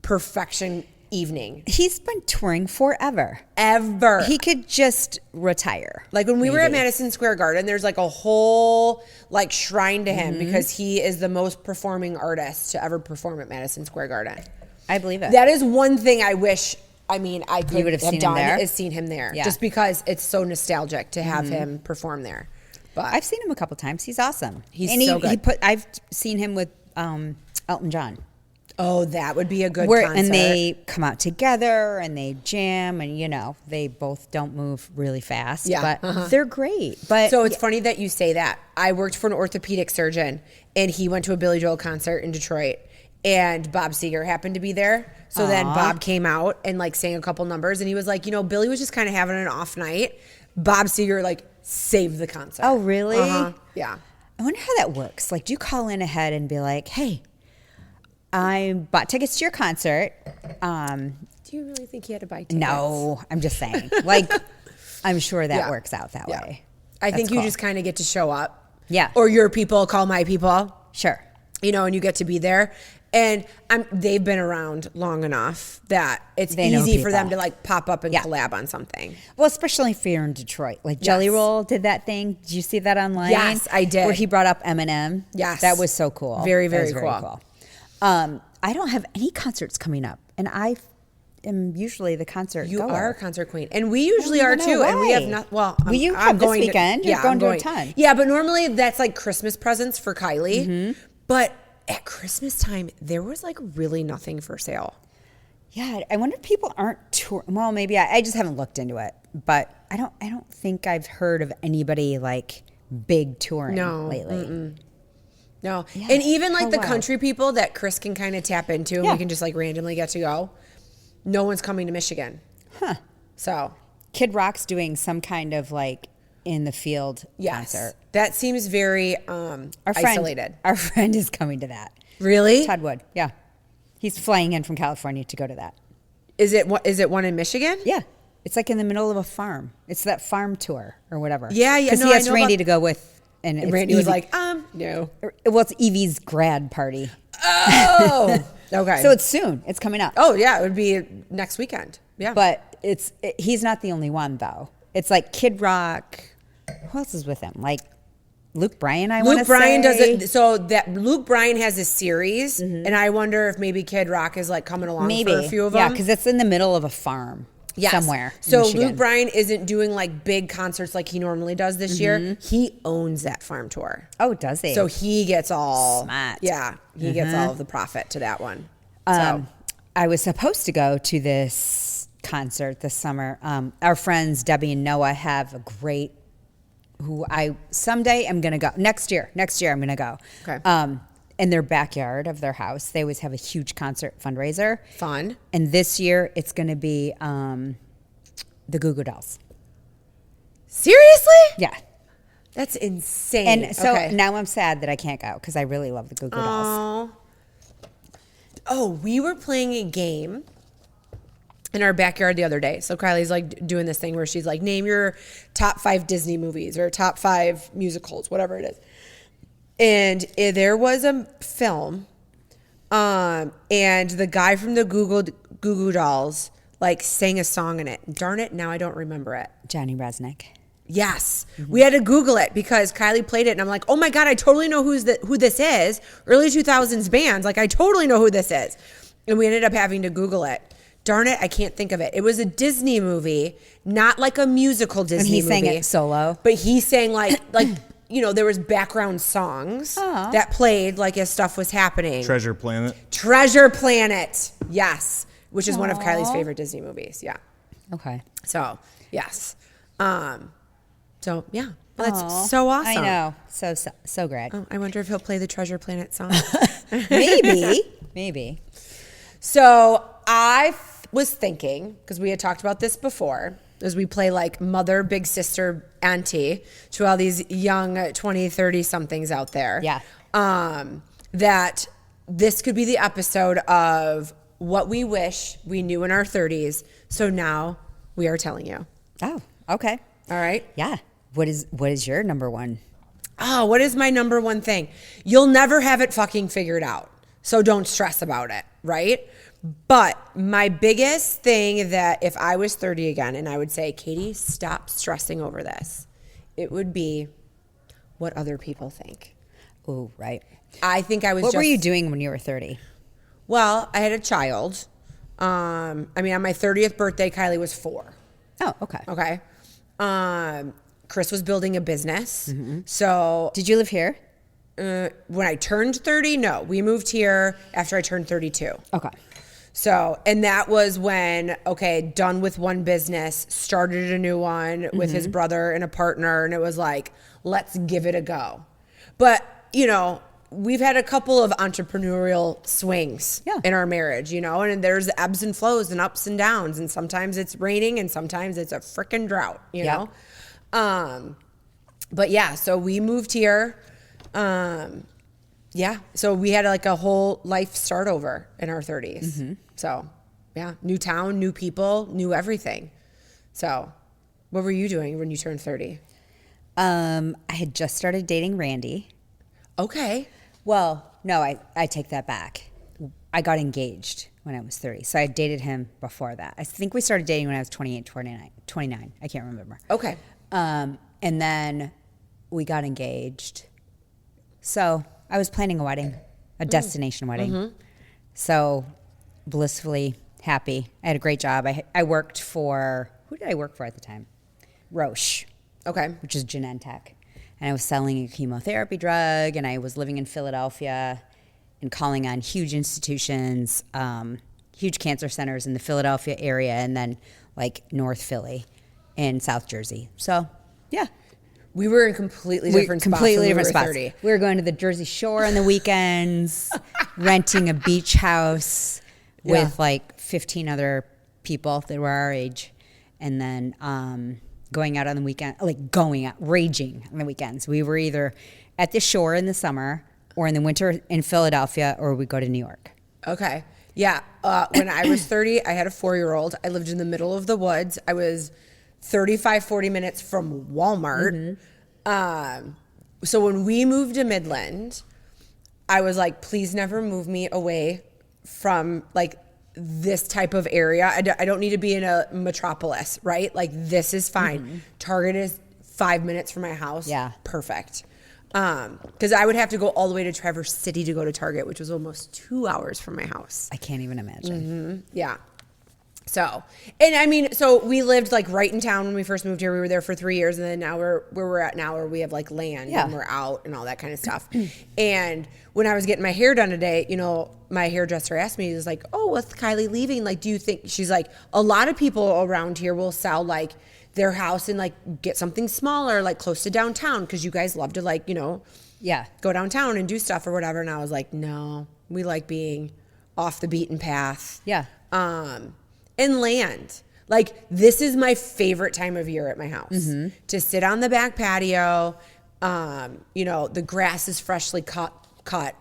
[SPEAKER 1] perfection evening.
[SPEAKER 2] He's been touring forever.
[SPEAKER 1] Ever.
[SPEAKER 2] He could just retire.
[SPEAKER 1] Like when we were at
[SPEAKER 2] maybe.
[SPEAKER 1] Madison Square Garden, there's like a whole like shrine to him because he is the most performing artist to ever perform at Madison Square Garden.
[SPEAKER 2] I believe it.
[SPEAKER 1] That is one thing I wish. I mean, I could
[SPEAKER 2] would have seen him
[SPEAKER 1] done
[SPEAKER 2] there?
[SPEAKER 1] is seen him there,
[SPEAKER 2] Yeah.
[SPEAKER 1] just because it's so nostalgic to have him perform there. But
[SPEAKER 2] I've seen him a couple times. He's awesome.
[SPEAKER 1] He's
[SPEAKER 2] and
[SPEAKER 1] so good.
[SPEAKER 2] I've seen him with Elton John.
[SPEAKER 1] oh, that would be a good concert.
[SPEAKER 2] And they come out together and they jam and, they both don't move really fast.
[SPEAKER 1] Yeah,
[SPEAKER 2] But they're great. But
[SPEAKER 1] So it's funny that you say that. I worked for an orthopedic surgeon, and he went to a Billy Joel concert in Detroit, and Bob Seger happened to be there. So then Bob came out and like sang a couple numbers, and he was like, Billy was just kind of having an off night. Bob Seger like saved the concert.
[SPEAKER 2] Oh, really?
[SPEAKER 1] Yeah.
[SPEAKER 2] I wonder how that works. Like, do you call in ahead and be like, hey, I bought tickets to your concert.
[SPEAKER 1] Do you really think he had to buy tickets?
[SPEAKER 2] No, I'm just saying. Like, I'm sure that
[SPEAKER 1] Yeah.
[SPEAKER 2] works out that
[SPEAKER 1] Yeah.
[SPEAKER 2] way.
[SPEAKER 1] I
[SPEAKER 2] That's
[SPEAKER 1] think you
[SPEAKER 2] cool.
[SPEAKER 1] just kind of get to show up.
[SPEAKER 2] Yeah.
[SPEAKER 1] Or your people call my people.
[SPEAKER 2] Sure.
[SPEAKER 1] And you get to be there. And they've been around long enough that it's
[SPEAKER 2] They know
[SPEAKER 1] easy for them to
[SPEAKER 2] people.
[SPEAKER 1] like pop up and
[SPEAKER 2] Yeah.
[SPEAKER 1] collab on something.
[SPEAKER 2] Well, especially if you're in Detroit. Like Jelly
[SPEAKER 1] Yes.
[SPEAKER 2] Roll did that thing. Did you see that online?
[SPEAKER 1] Yes, I did.
[SPEAKER 2] Where he brought up Eminem.
[SPEAKER 1] Yes.
[SPEAKER 2] That was so cool.
[SPEAKER 1] Very,
[SPEAKER 2] That was
[SPEAKER 1] very cool.
[SPEAKER 2] I don't have any concerts coming up. And I am usually the concert
[SPEAKER 1] You
[SPEAKER 2] goer.
[SPEAKER 1] are a concert queen, and we usually are
[SPEAKER 2] even
[SPEAKER 1] too.
[SPEAKER 2] know
[SPEAKER 1] And we have
[SPEAKER 2] why.
[SPEAKER 1] not. Well,
[SPEAKER 2] Will you come this weekend? You're
[SPEAKER 1] yeah,
[SPEAKER 2] going
[SPEAKER 1] I'm
[SPEAKER 2] to a
[SPEAKER 1] going
[SPEAKER 2] ton.
[SPEAKER 1] Yeah, but normally that's like Christmas presents for Kylie.
[SPEAKER 2] Mm-hmm.
[SPEAKER 1] But at Christmas time, there was like really nothing for sale.
[SPEAKER 2] Yeah, I wonder if people aren't touring. Well, maybe I just haven't looked into it, but I don't think I've heard of anybody like big touring lately.
[SPEAKER 1] No,
[SPEAKER 2] Yeah.
[SPEAKER 1] and even like
[SPEAKER 2] Oh,
[SPEAKER 1] the
[SPEAKER 2] wow.
[SPEAKER 1] country people that Chris can kind of tap into, and
[SPEAKER 2] Yeah.
[SPEAKER 1] we can just like randomly get to go. No one's coming to Michigan.
[SPEAKER 2] Huh.
[SPEAKER 1] So
[SPEAKER 2] Kid Rock's doing some kind of like in the field
[SPEAKER 1] yes,
[SPEAKER 2] concert.
[SPEAKER 1] that seems very isolated.
[SPEAKER 2] Our friend is coming to that.
[SPEAKER 1] Really?
[SPEAKER 2] Todd Wood. Yeah, he's flying in from California to go to that.
[SPEAKER 1] Is it one in Michigan?
[SPEAKER 2] Yeah. It's like in the middle of a farm. It's that farm tour or whatever.
[SPEAKER 1] Yeah, yeah.
[SPEAKER 2] Because
[SPEAKER 1] No,
[SPEAKER 2] he
[SPEAKER 1] I
[SPEAKER 2] asked
[SPEAKER 1] know
[SPEAKER 2] Randy
[SPEAKER 1] about-
[SPEAKER 2] to go with, and
[SPEAKER 1] And
[SPEAKER 2] it's
[SPEAKER 1] Randy was
[SPEAKER 2] Evie.
[SPEAKER 1] like, no.
[SPEAKER 2] Well, it's Evie's grad party.
[SPEAKER 1] Oh, okay.
[SPEAKER 2] So it's soon. It's coming up.
[SPEAKER 1] Oh yeah, it would be next weekend. Yeah.
[SPEAKER 2] But he's not the only one though. It's like Kid Rock. Who else is with him? Like Luke Bryan.
[SPEAKER 1] Luke Bryan does it. So that Luke Bryan has a series, and I wonder if maybe Kid Rock is like coming along for a few of them.
[SPEAKER 2] Yeah, because it's in the middle of a farm.
[SPEAKER 1] Yes.
[SPEAKER 2] Somewhere. in
[SPEAKER 1] So
[SPEAKER 2] Michigan.
[SPEAKER 1] Luke Bryan isn't doing like big concerts like he normally does this year. He owns that farm tour.
[SPEAKER 2] Oh, does he?
[SPEAKER 1] So he gets all
[SPEAKER 2] Smart.
[SPEAKER 1] Yeah, he gets all of the profit to that one.
[SPEAKER 2] I was supposed to go to this concert this summer. Our friends Debbie and Noah have a great. Who I someday am gonna go next year. Next year I'm gonna go.
[SPEAKER 1] Okay.
[SPEAKER 2] In their backyard of their house, they always have a huge concert fundraiser.
[SPEAKER 1] Fun.
[SPEAKER 2] And this year it's gonna be the Goo Goo Dolls.
[SPEAKER 1] Seriously?
[SPEAKER 2] Yeah.
[SPEAKER 1] That's insane.
[SPEAKER 2] And so
[SPEAKER 1] okay.
[SPEAKER 2] now I'm sad that I can't go because I really love the Goo Goo Dolls.
[SPEAKER 1] Oh, we were playing a game in our backyard the other day. So Kylie's like doing this thing where she's like, name your top 5 Disney movies or top 5 musicals, whatever it is. And there was a film, and the guy from the Goo Goo Dolls like sang a song in it. Darn it, now I don't remember it.
[SPEAKER 2] Johnny Resnick.
[SPEAKER 1] Yes. We had to Google it because Kylie played it and I'm like, oh my God, I totally know who this is. Early 2000s bands. Like I totally know who this is. And we ended up having to Google it. Darn it, I can't think of it. It was a Disney movie, not like a musical Disney movie.
[SPEAKER 2] And he sang it solo.
[SPEAKER 1] But he sang like there was background songs that played like as stuff was happening.
[SPEAKER 3] Treasure Planet.
[SPEAKER 1] Treasure Planet. Yes. Which is one of Kylie's favorite Disney movies. Yeah.
[SPEAKER 2] Okay.
[SPEAKER 1] So, yes. So, yeah. Well, that's so awesome.
[SPEAKER 2] I know. So great.
[SPEAKER 1] Oh, I wonder if he'll play the Treasure Planet song.
[SPEAKER 2] Maybe.
[SPEAKER 1] So, I was thinking, because we had talked about this before, as we play like mother, big sister, auntie to all these young 20, 30 somethings out there.
[SPEAKER 2] Yeah.
[SPEAKER 1] That this could be the episode of what we wish we knew in our 30s. So now we are telling you.
[SPEAKER 2] Oh, okay.
[SPEAKER 1] All right.
[SPEAKER 2] Yeah. What is your number one?
[SPEAKER 1] Oh, what is my number one thing? You'll never have it fucking figured out. So don't stress about it, right? But my biggest thing that if I was 30 again and I would say, Katie, stop stressing over this, it would be what other people think.
[SPEAKER 2] Oh, right.
[SPEAKER 1] I think I was
[SPEAKER 2] What were you doing when you were 30?
[SPEAKER 1] Well, I had a child. On my 30th birthday, Kylie was 4.
[SPEAKER 2] Oh, okay.
[SPEAKER 1] Okay. Chris was building a business. So
[SPEAKER 2] Did you live here?
[SPEAKER 1] when I turned 30, no, we moved here after I turned 32.
[SPEAKER 2] Okay.
[SPEAKER 1] So, and that was when, done with one business, started a new one with his brother and a partner. And it was like, let's give it a go. But, we've had a couple of entrepreneurial swings in our marriage, and there's ebbs and flows and ups and downs. And sometimes it's raining and sometimes it's a freaking drought, you know? But yeah, so we moved here. So we had like a whole life start over in our 30s. So yeah, new town, new people, new everything. So what were you doing when you turned 30?
[SPEAKER 2] I had just started dating Randy.
[SPEAKER 1] Okay.
[SPEAKER 2] Well, no, I take that back. I got engaged when I was 30. So I dated him before that. I think we started dating when I was 28, 29. I can't remember.
[SPEAKER 1] Okay.
[SPEAKER 2] And then we got engaged. So I was planning a wedding, a destination wedding. So blissfully happy. I had a great job. I worked for, who did I work for at the time? Roche.
[SPEAKER 1] Okay.
[SPEAKER 2] Which is Genentech. And I was selling a chemotherapy drug, and I was living in Philadelphia and calling on huge institutions, huge cancer centers in the Philadelphia area, and then like North Philly and South Jersey. So, yeah.
[SPEAKER 1] We were in completely different spots.
[SPEAKER 2] Completely
[SPEAKER 1] when
[SPEAKER 2] different
[SPEAKER 1] we were
[SPEAKER 2] spots.
[SPEAKER 1] 30.
[SPEAKER 2] We were going to the Jersey Shore on the weekends, renting a beach house with like 15 other people that were our age, and then going out on the weekend, raging on the weekends. We were either at the shore in the summer or in the winter in Philadelphia, or we go to New York.
[SPEAKER 1] Okay. Yeah. When I was 30, I had a 4-year-old. I lived in the middle of the woods. I was 40 minutes from Walmart. So when we moved to Midland, I was like, please never move me away from like this type of area. I don't need to be in a metropolis, right? Like this is fine. Target is 5 minutes from my house.
[SPEAKER 2] Yeah.
[SPEAKER 1] Perfect. Because I would have to go all the way to Traverse City to go to Target, which was almost 2 hours from my house.
[SPEAKER 2] I can't even imagine.
[SPEAKER 1] Yeah. So, and I mean, so we lived like right in town when we first moved here. We were there for 3 years, and then now where we're at now, where we have like land and we're out and all that kind of stuff. And when I was getting my hair done today, you know, my hairdresser asked me, he was like, "Oh, with Kylie leaving, like, do you think?" She's like, "A lot of people around here will sell like their house and like get something smaller, like close to downtown, because you guys love to like, you know, go downtown and do stuff or whatever." And I was like, "No, we like being off the beaten path."
[SPEAKER 2] Yeah.
[SPEAKER 1] And land. Like, this is my favorite time of year at my house. To sit on the back patio. You know, the grass is freshly cut.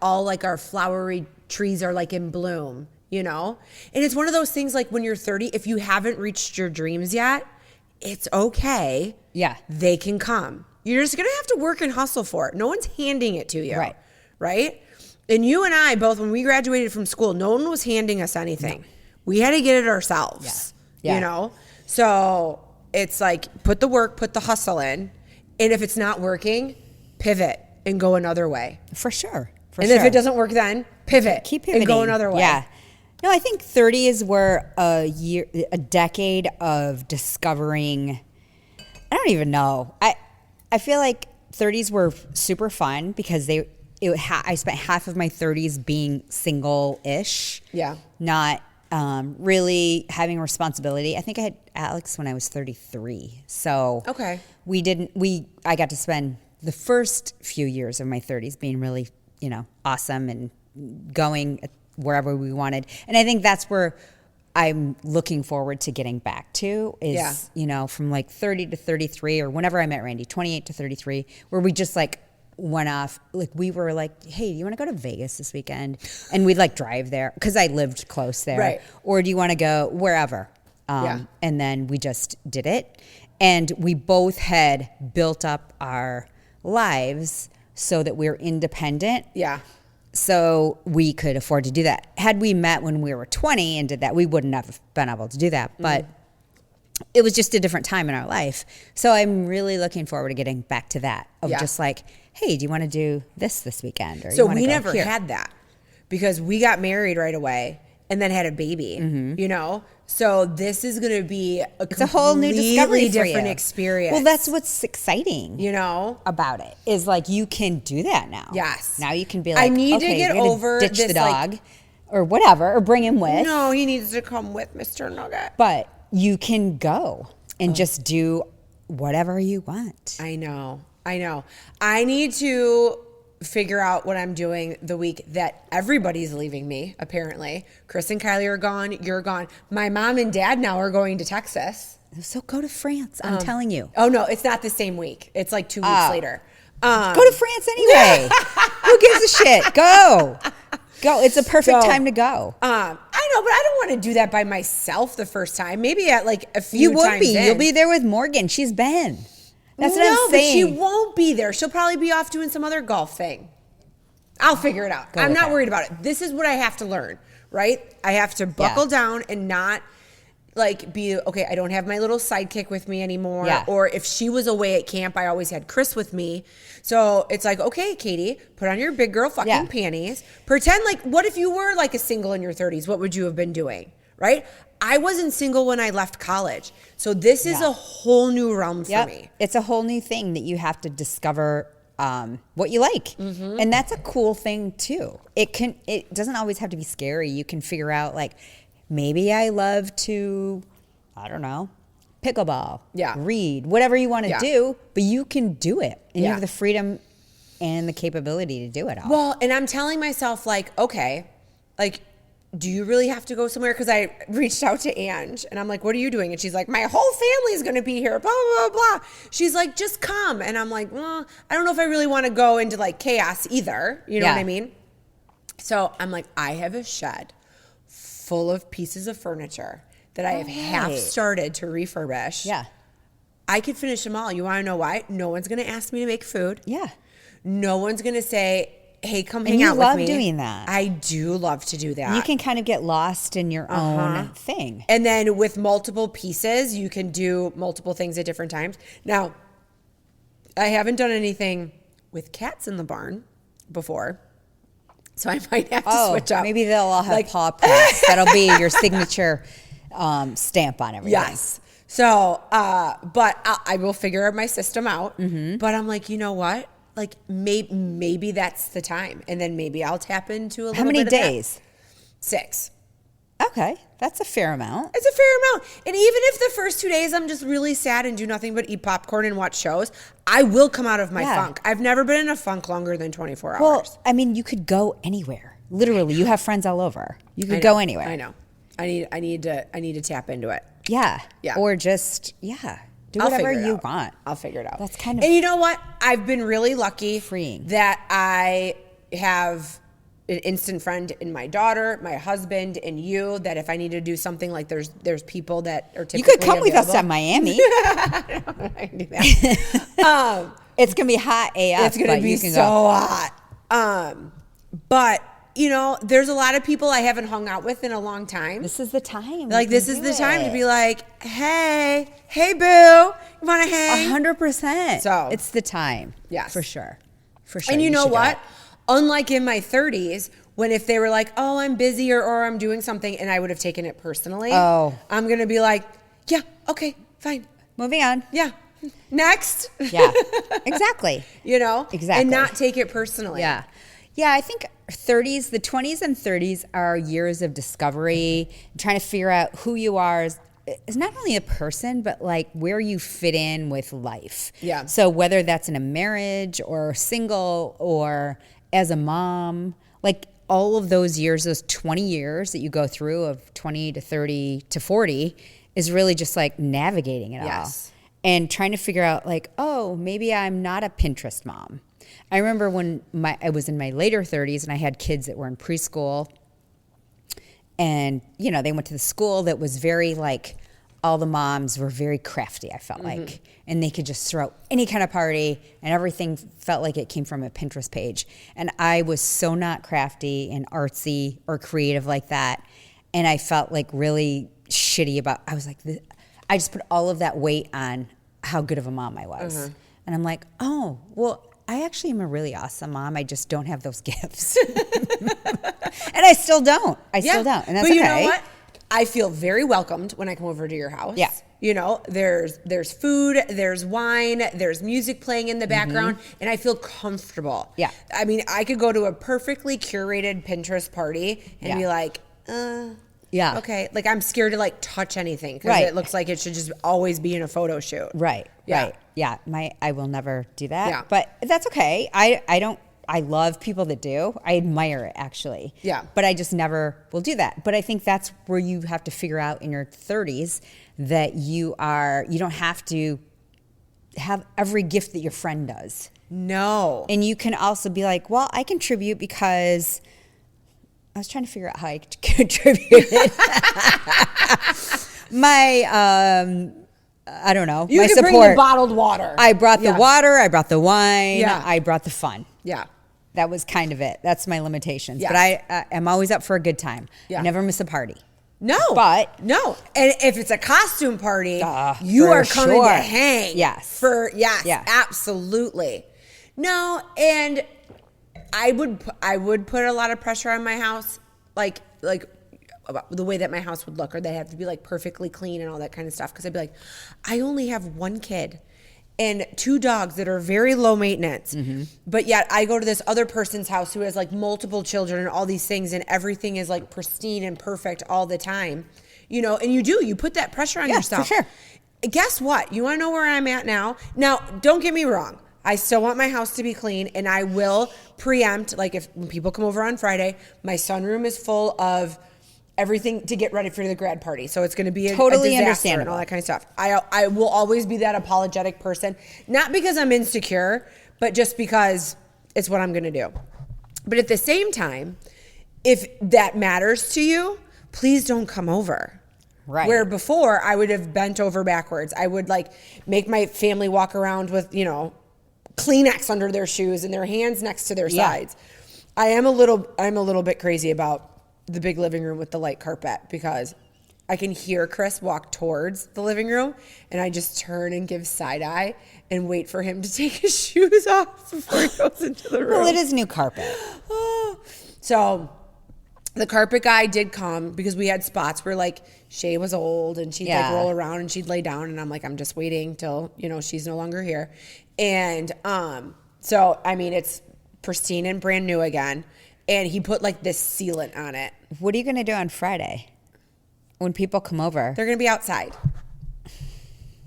[SPEAKER 1] All like our flowery trees are like in bloom, you know? And it's one of those things like when you're 30, if you haven't reached your dreams yet, it's okay.
[SPEAKER 2] Yeah.
[SPEAKER 1] They can come. You're just going to have to work and hustle for it. No one's handing it to you.
[SPEAKER 2] Right.
[SPEAKER 1] Right? And you and I both, when we graduated from school, no one was handing us anything. No. We had to get it ourselves.
[SPEAKER 2] Yeah.
[SPEAKER 1] You know? So it's like, put the work, put the hustle in. And if it's not working, pivot and go another way.
[SPEAKER 2] For sure.
[SPEAKER 1] If it doesn't work then, pivot.
[SPEAKER 2] Keep pivoting.
[SPEAKER 1] And go another way.
[SPEAKER 2] Yeah. No, I think 30 is where a decade of discovering. I don't even know. I feel like 30s were super fun because I spent half of my 30s being single-ish.
[SPEAKER 1] Yeah.
[SPEAKER 2] Not really having responsibility. I think I had Alex when I was 33. So
[SPEAKER 1] okay.
[SPEAKER 2] I got to spend the first few years of my 30s being really, you know, awesome and going wherever we wanted. And I think that's where I'm looking forward to getting back to is, you know, from like 30 to 33 or whenever I met Randy, 28 to 33, where we just like went off. Like we were like, hey, do you want to go to Vegas this weekend? And we'd like drive there because I lived close there.
[SPEAKER 1] Right.
[SPEAKER 2] Or do you want to go wherever? And then we just did it. And we both had built up our lives so that we're independent.
[SPEAKER 1] Yeah.
[SPEAKER 2] So we could afford to do that. Had we met when we were 20 and did that, we wouldn't have been able to do that. But it was just a different time in our life. So I'm really looking forward to getting back to that of just like, hey, do you want to do this weekend? Or
[SPEAKER 1] so we never had that because we got married right away and then had a baby, you know? So this is going to be
[SPEAKER 2] it's a whole new discovery
[SPEAKER 1] different experience.
[SPEAKER 2] Well, that's what's exciting,
[SPEAKER 1] you know,
[SPEAKER 2] about it is like you can do that now.
[SPEAKER 1] Yes.
[SPEAKER 2] Now you can be like,
[SPEAKER 1] I need
[SPEAKER 2] okay,
[SPEAKER 1] to get over
[SPEAKER 2] ditch
[SPEAKER 1] this,
[SPEAKER 2] the dog,
[SPEAKER 1] like,
[SPEAKER 2] or whatever, or bring him with.
[SPEAKER 1] No, he needs to come with Mr. Nugget.
[SPEAKER 2] But you can go and just do whatever you want.
[SPEAKER 1] I know. I need to figure out what I'm doing the week that everybody's leaving me, apparently. Chris and Kylie are gone. You're gone. My mom and dad now are going to Texas.
[SPEAKER 2] So go to France. I'm telling you.
[SPEAKER 1] Oh, no, it's not the same week. It's like 2 weeks later.
[SPEAKER 2] Go to France anyway. Who gives a shit? Go. It's a perfect time to go.
[SPEAKER 1] I know, but I don't want to do that by myself the first time. Maybe at like a few
[SPEAKER 2] You would
[SPEAKER 1] times
[SPEAKER 2] be.
[SPEAKER 1] in.
[SPEAKER 2] You'll be there with Morgan. She's been. That's what I'm saying.
[SPEAKER 1] But she won't be there. She'll probably be off doing some other golf thing. I'll figure it out. I'm not worried about it. This is what I have to learn, right? I have to buckle down and not like be, okay, I don't have my little sidekick with me anymore.
[SPEAKER 2] Yeah.
[SPEAKER 1] Or if she was away at camp, I always had Chris with me. So it's like, okay, Katie, put on your big girl fucking panties. Pretend like, what if you were like a single in your 30s? What would you have been doing, right? I wasn't single when I left college. So this is a whole new realm for me.
[SPEAKER 2] It's a whole new thing that you have to discover what you like. And that's a cool thing too. It doesn't always have to be scary. You can figure out like, maybe I love to, I don't know, pickleball, read, whatever you want to do, but you can do it. And you have the freedom and the capability to do it all.
[SPEAKER 1] Well, and I'm telling myself like, okay, like, do you really have to go somewhere? Because I reached out to Ange and I'm like, what are you doing? And she's like, my whole family is going to be here, blah, blah, blah, blah. She's like, just come. And I'm like, well, I don't know if I really want to go into like chaos either. You know what I mean? So I'm like, I have a shed full of pieces of furniture that I have half started to refurbish.
[SPEAKER 2] Yeah.
[SPEAKER 1] I could finish them all. You want to know why? No one's going to ask me to make food.
[SPEAKER 2] Yeah.
[SPEAKER 1] No one's going to say, hey, come
[SPEAKER 2] And
[SPEAKER 1] hang
[SPEAKER 2] you
[SPEAKER 1] out with
[SPEAKER 2] love
[SPEAKER 1] me.
[SPEAKER 2] doing that.
[SPEAKER 1] I do love to do that.
[SPEAKER 2] You can kind of get lost in your own thing.
[SPEAKER 1] And then with multiple pieces, you can do multiple things at different times. Now, I haven't done anything with cats in the barn before, so I might have to switch up.
[SPEAKER 2] Maybe they'll all have paw prints. That'll be your signature stamp on everything.
[SPEAKER 1] Yes. So, but I will figure my system out. But I'm like, you know what? Like maybe that's the time, and then maybe I'll tap into a little bit.
[SPEAKER 2] How many
[SPEAKER 1] of
[SPEAKER 2] days?
[SPEAKER 1] That. 6.
[SPEAKER 2] Okay, that's a fair amount.
[SPEAKER 1] It's a fair amount. And even if the first 2 days I'm just really sad and do nothing but eat popcorn and watch shows, I will come out of my funk. I've never been in a funk longer than 24 hours.
[SPEAKER 2] Well, I mean, you could go anywhere. Literally, you have friends all over. You could go anywhere.
[SPEAKER 1] I know. I need to tap into it.
[SPEAKER 2] Yeah.
[SPEAKER 1] Yeah.
[SPEAKER 2] Or just do
[SPEAKER 1] I'll
[SPEAKER 2] whatever
[SPEAKER 1] figure it
[SPEAKER 2] you
[SPEAKER 1] out.
[SPEAKER 2] want.
[SPEAKER 1] I'll figure it out.
[SPEAKER 2] That's kind of
[SPEAKER 1] And you know what? I've been really lucky
[SPEAKER 2] freeing
[SPEAKER 1] that I have an instant friend in my daughter, my husband, and you, that if I need to do something, like there's people that are typically
[SPEAKER 2] You could come with us
[SPEAKER 1] available.
[SPEAKER 2] to Miami.
[SPEAKER 1] I can do that.
[SPEAKER 2] It's gonna be hot AF.
[SPEAKER 1] It's gonna be so hot. But you know, there's a lot of people I haven't hung out with in a long time.
[SPEAKER 2] This is the time.
[SPEAKER 1] Like this is the time to be like, hey boo, you want to hang?
[SPEAKER 2] 100%.
[SPEAKER 1] So
[SPEAKER 2] it's the time.
[SPEAKER 1] Yes,
[SPEAKER 2] for sure. For sure.
[SPEAKER 1] And you know
[SPEAKER 2] should
[SPEAKER 1] what?
[SPEAKER 2] go.
[SPEAKER 1] Unlike in my 30s, when if they were like, oh, I'm busy or I'm doing something, and I would have taken it personally.
[SPEAKER 2] Oh.
[SPEAKER 1] I'm gonna be like, yeah, okay, fine,
[SPEAKER 2] Moving on.
[SPEAKER 1] yeah, next.
[SPEAKER 2] Yeah. Exactly.
[SPEAKER 1] You know,
[SPEAKER 2] Exactly.
[SPEAKER 1] and not take it personally.
[SPEAKER 2] Yeah. Yeah, I think the 20s and 30s are years of discovery, trying to figure out who you are as not only a person, but like where you fit in with life.
[SPEAKER 1] Yeah.
[SPEAKER 2] So whether that's in a marriage or single or as a mom, like all of those years, those 20 years that you go through of 20 to 30 to 40 is really just like navigating it all. And trying to figure out like, oh, maybe I'm not a Pinterest mom. I remember when I was in my later 30s and I had kids that were in preschool, and you know, they went to the school that was very like, all the moms were very crafty, I felt like, and they could just throw any kind of party and everything felt like it came from a Pinterest page. And I was so not crafty and artsy or creative like that, and I felt like really shitty about, I was like, I just put all of that weight on how good of a mom I was. And I'm like, oh, well, I actually am a really awesome mom. I just don't have those gifts. And I still don't. Still don't. And that's
[SPEAKER 1] but you
[SPEAKER 2] okay.
[SPEAKER 1] know what? I feel very welcomed when I come over to your house.
[SPEAKER 2] Yeah.
[SPEAKER 1] You know, there's food, there's wine, there's music playing in the background, and I feel comfortable.
[SPEAKER 2] Yeah.
[SPEAKER 1] I mean, I could go to a perfectly curated Pinterest party and be like,
[SPEAKER 2] yeah.
[SPEAKER 1] okay. Like I'm scared to like touch anything because it looks like it should just always be in a photo shoot.
[SPEAKER 2] Right.
[SPEAKER 1] Yeah.
[SPEAKER 2] Right. Yeah. I will never do that.
[SPEAKER 1] Yeah.
[SPEAKER 2] But that's okay. I love people that do. I admire it actually.
[SPEAKER 1] Yeah.
[SPEAKER 2] But I just never will do that. But I think that's where you have to figure out in your 30s that you don't have to have every gift that your friend does.
[SPEAKER 1] No.
[SPEAKER 2] And you can also be like, well, I contribute because I was trying to figure out how I contributed. I don't know.
[SPEAKER 1] You
[SPEAKER 2] my
[SPEAKER 1] can
[SPEAKER 2] support.
[SPEAKER 1] bring the bottled water.
[SPEAKER 2] I brought the water. I brought the wine.
[SPEAKER 1] Yeah.
[SPEAKER 2] I brought the fun.
[SPEAKER 1] Yeah.
[SPEAKER 2] That was kind of it. That's my limitations.
[SPEAKER 1] Yes.
[SPEAKER 2] But I am always up for a good time.
[SPEAKER 1] Yeah.
[SPEAKER 2] I never miss a party.
[SPEAKER 1] No.
[SPEAKER 2] But
[SPEAKER 1] no. And if it's a costume party, you
[SPEAKER 2] for
[SPEAKER 1] are coming
[SPEAKER 2] sure.
[SPEAKER 1] to hang.
[SPEAKER 2] Yes.
[SPEAKER 1] Yes. Absolutely. No, and I would put a lot of pressure on my house, like about the way that my house would look, or they have to be like perfectly clean and all that kind of stuff. Because I'd be like, I only have one kid and 2 dogs that are very low maintenance, but yet I go to this other person's house who has like multiple children and all these things, and everything is like pristine and perfect all the time, you know. And you put that pressure on yourself.
[SPEAKER 2] For sure.
[SPEAKER 1] Guess what? You want to know where I'm at now? Now, don't get me wrong. I still want my house to be clean, and I will preempt, like when people come over on Friday, my sunroom is full of everything to get ready for the grad party. So it's going to be
[SPEAKER 2] Totally
[SPEAKER 1] a disaster
[SPEAKER 2] understandable.
[SPEAKER 1] and all that kind of stuff. I will always be that apologetic person, not because I'm insecure, but just because it's what I'm going to do. But at the same time, if that matters to you, please don't come over.
[SPEAKER 2] Right.
[SPEAKER 1] Where before I would have bent over backwards. I would like make my family walk around with, Kleenex under their shoes and their hands next to their sides. I'm a little bit crazy about the big living room with the light carpet because I can hear Chris walk towards the living room and I just turn and give side eye and wait for him to take his shoes off before he goes into the room.
[SPEAKER 2] Well, it is new carpet.
[SPEAKER 1] So the carpet guy did come because we had spots where like Shay was old and she'd like roll around and she'd lay down and I'm like, I'm just waiting till, she's no longer here. And so, I mean, it's pristine and brand new again. And he put like this sealant on it.
[SPEAKER 2] What are you going to do on Friday when people come over?
[SPEAKER 1] They're going to be outside.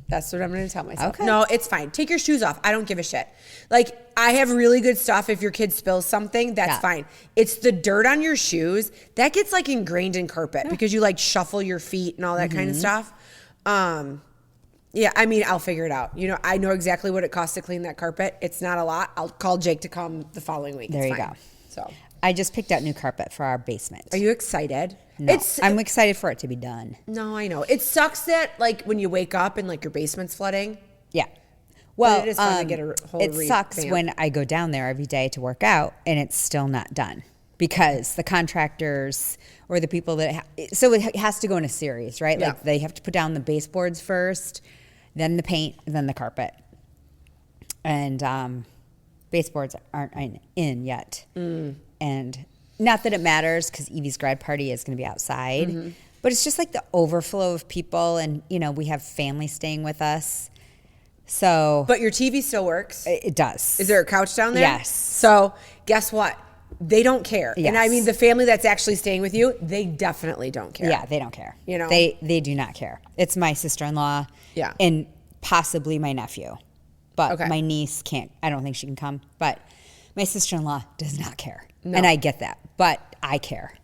[SPEAKER 1] That's what I'm going to tell myself.
[SPEAKER 2] Okay.
[SPEAKER 1] No, it's fine. Take your shoes off. I don't give a shit. Like, I have really good stuff. If your kid spills something, that's fine. It's the dirt on your shoes that gets like ingrained in carpet because you like shuffle your feet and all that kind of stuff. Yeah, I mean, I'll figure it out. I know exactly what it costs to clean that carpet. It's not a lot. I'll call Jake to come the following week.
[SPEAKER 2] There
[SPEAKER 1] it's
[SPEAKER 2] you
[SPEAKER 1] fine.
[SPEAKER 2] go.
[SPEAKER 1] So
[SPEAKER 2] I just picked out new carpet for our basement.
[SPEAKER 1] are you excited?
[SPEAKER 2] No, I'm excited for it to be done.
[SPEAKER 1] No, I know. It sucks that like when you wake up and like your basement's flooding.
[SPEAKER 2] Yeah. Well,
[SPEAKER 1] it is fun to get a whole
[SPEAKER 2] it sucks
[SPEAKER 1] revamp.
[SPEAKER 2] when I go down there every day to work out and it's still not done because the contractors or the people that so it has to go in a series, right?
[SPEAKER 1] Yeah.
[SPEAKER 2] Like they have to put down the baseboards first, then the paint, then the carpet. And baseboards aren't in yet. And not that it matters because Evie's grad party is going to be outside, but it's just like the overflow of people and, we have family staying with us. So,
[SPEAKER 1] But your TV still works.
[SPEAKER 2] it does.
[SPEAKER 1] Is there a couch down there?
[SPEAKER 2] Yes.
[SPEAKER 1] So guess what? They don't care.
[SPEAKER 2] Yes.
[SPEAKER 1] And I mean, the family that's actually staying with you, they definitely don't care.
[SPEAKER 2] Yeah, they don't care. They do not care. It's my sister-in-law.
[SPEAKER 1] Yeah.
[SPEAKER 2] And possibly my nephew. But
[SPEAKER 1] Okay.
[SPEAKER 2] my niece can't. I don't think she can come. But my sister-in-law does not care.
[SPEAKER 1] No.
[SPEAKER 2] And I get that. But I care.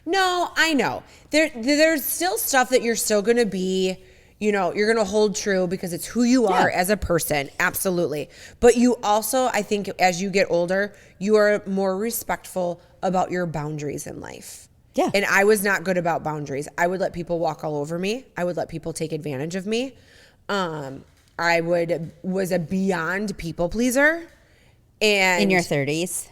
[SPEAKER 1] No, I know. There's still stuff that you're still going to be, you're going to hold true because it's who you are as a person. Absolutely. But you also, I think as you get older, you are more respectful about your boundaries in life.
[SPEAKER 2] Yeah.
[SPEAKER 1] And I was not good about boundaries. I would let people walk all over me. I would let people take advantage of me. I was a beyond people pleaser. And
[SPEAKER 2] In your 30s.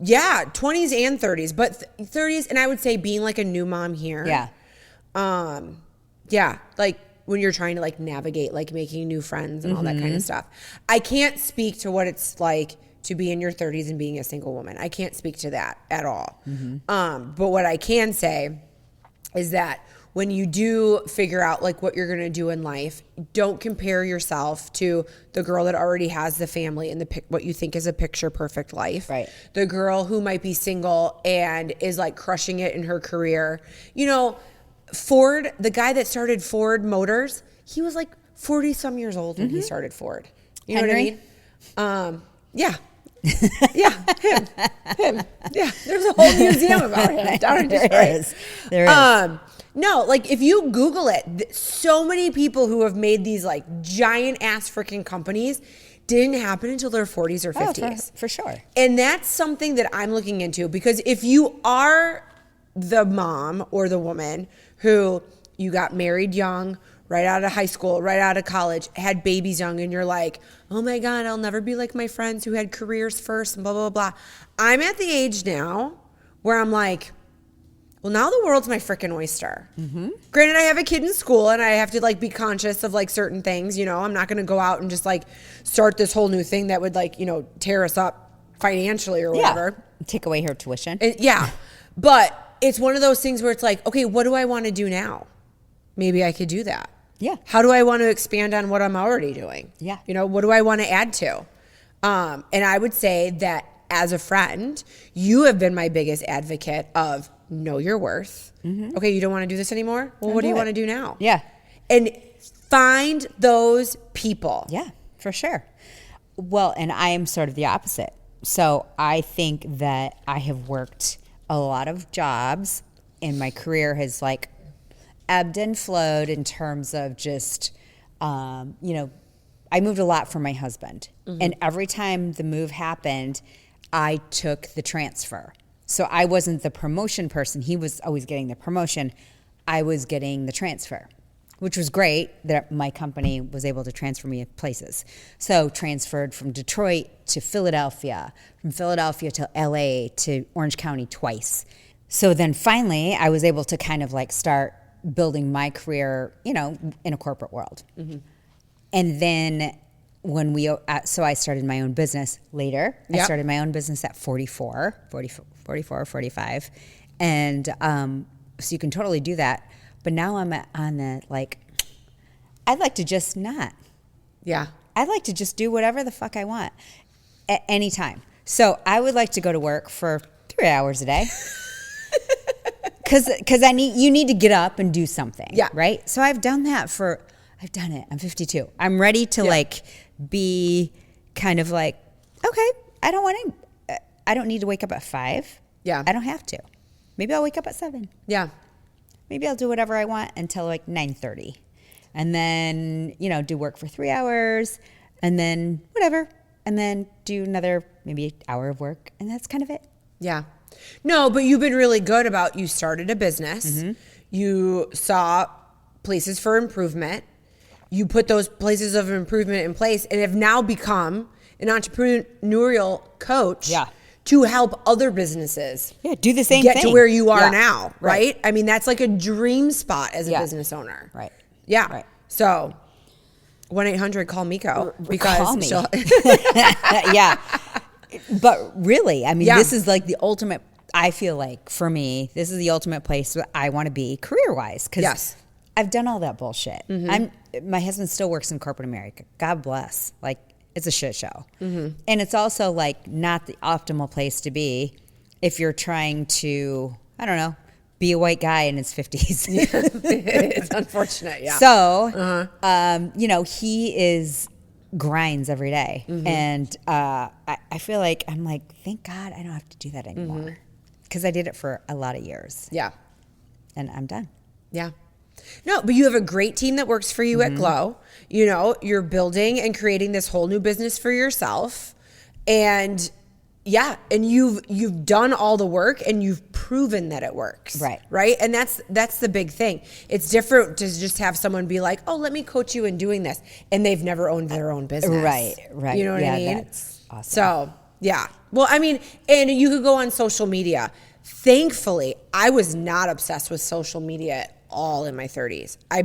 [SPEAKER 1] yeah, 20s and 30s, but 30s, and I would say being like a new mom here.
[SPEAKER 2] Yeah.
[SPEAKER 1] Yeah, like when you're trying to like navigate like making new friends and all that kind of stuff. I can't speak to what it's like to be in your 30s and being a single woman. I can't speak to that at all. But what I can say is that when you do figure out like what you're going to do in life, don't compare yourself to the girl that already has the family and what you think is a picture perfect life.
[SPEAKER 2] Right.
[SPEAKER 1] The girl who might be single and is like crushing it in her career. Ford, the guy that started Ford Motors, he was like 40 some years old when he started Ford. You know
[SPEAKER 2] Henry?
[SPEAKER 1] what I mean? Yeah. Yeah, him. Yeah, there's a whole museum about him down in Detroit.
[SPEAKER 2] There is.
[SPEAKER 1] No, like if you Google it, so many people who have made these like giant ass freaking companies didn't happen until their 40s or 50s.
[SPEAKER 2] For sure.
[SPEAKER 1] And that's something that I'm looking into because if you are the mom or the woman who you got married young, right out of high school, right out of college, had babies young, and you're like, oh my God, I'll never be like my friends who had careers first and blah, blah, blah. I'm at the age now where I'm like, well, now the world's my freaking oyster. Granted, I have a kid in school and I have to like be conscious of like certain things. I'm not going to go out and just like start this whole new thing that would like, tear us up financially or whatever.
[SPEAKER 2] Take away her tuition.
[SPEAKER 1] Yeah. But it's one of those things where it's like, okay, what do I want to do now? Maybe I could do that.
[SPEAKER 2] Yeah.
[SPEAKER 1] How do I want to expand on what I'm already doing?
[SPEAKER 2] Yeah.
[SPEAKER 1] What do I want to add to? And I would say that as a friend, you have been my biggest advocate of know your worth. Okay, you don't want to do this anymore? Well, what do you want to do now?
[SPEAKER 2] Yeah.
[SPEAKER 1] And find those people.
[SPEAKER 2] Yeah, for sure. Well, and I am sort of the opposite. So I think that I have worked a lot of jobs and my career has like ebbed and flowed in terms of just, I moved a lot for my husband. And every time the move happened, I took the transfer. So I wasn't the promotion person. He was always getting the promotion. I was getting the transfer, which was great that my company was able to transfer me places. So transferred from Detroit to Philadelphia, from Philadelphia to LA to Orange County twice. So then finally I was able to kind of like start building my career, you know, in a corporate world. Mm-hmm. And then so I started my own business later. Yep. I started my own business at 44, 45. And so you can totally do that. But now I'm on the, like, I'd like to just not.
[SPEAKER 1] Yeah.
[SPEAKER 2] I'd like to just do whatever the fuck I want at any time. So I would like to go to work for 3 hours a day. Because you need to get up and do something. Yeah. Right? So I've done it. I'm 52. I'm ready to like be kind of like, okay, I don't need to wake up at 5. Yeah. I don't have to. Maybe I'll wake up at 7. Yeah. Maybe I'll do whatever I want until like 9:30. And then, you know, do work for 3 hours and then whatever. And then do another maybe hour of work. And that's kind of it.
[SPEAKER 1] Yeah. No, but you've been really good about, you started a business. Mm-hmm. You saw places for improvement. You put those places of improvement in place and have now become an entrepreneurial coach to help other businesses
[SPEAKER 2] do the same thing.
[SPEAKER 1] Get to where you are now, right? I mean, that's like a dream spot as a business owner.
[SPEAKER 2] Right.
[SPEAKER 1] Yeah.
[SPEAKER 2] Right.
[SPEAKER 1] So 1-800-CALL Meko because
[SPEAKER 2] call me. Yeah. But really, I mean, this is like the ultimate, I feel like for me, this is the ultimate place that I want to be career-wise. Because I've done all that bullshit. Mm-hmm. My husband still works in corporate America. God bless. Like, it's a shit show. Mm-hmm. And it's also like not the optimal place to be if you're trying to, I don't know, be a white guy in his 50s.
[SPEAKER 1] It's unfortunate, yeah.
[SPEAKER 2] So, you know, he grinds every day. Mm-hmm. And I feel like, I'm like, thank God I don't have to do that anymore. Because I did it for a lot of years. Yeah. And I'm done.
[SPEAKER 1] Yeah. No, but you have a great team that works for you at Glow. You know, you're building and creating this whole new business for yourself. And and you've done all the work and you've proven that it works. Right. Right? And that's the big thing. It's different to just have someone be like, "Oh, let me coach you in doing this." And they've never owned their own business.
[SPEAKER 2] Right.
[SPEAKER 1] You know what I mean?
[SPEAKER 2] That's awesome.
[SPEAKER 1] So, yeah. Well, I mean, and you could go on social media. Thankfully, I was not obsessed with social media at all in my 30s. I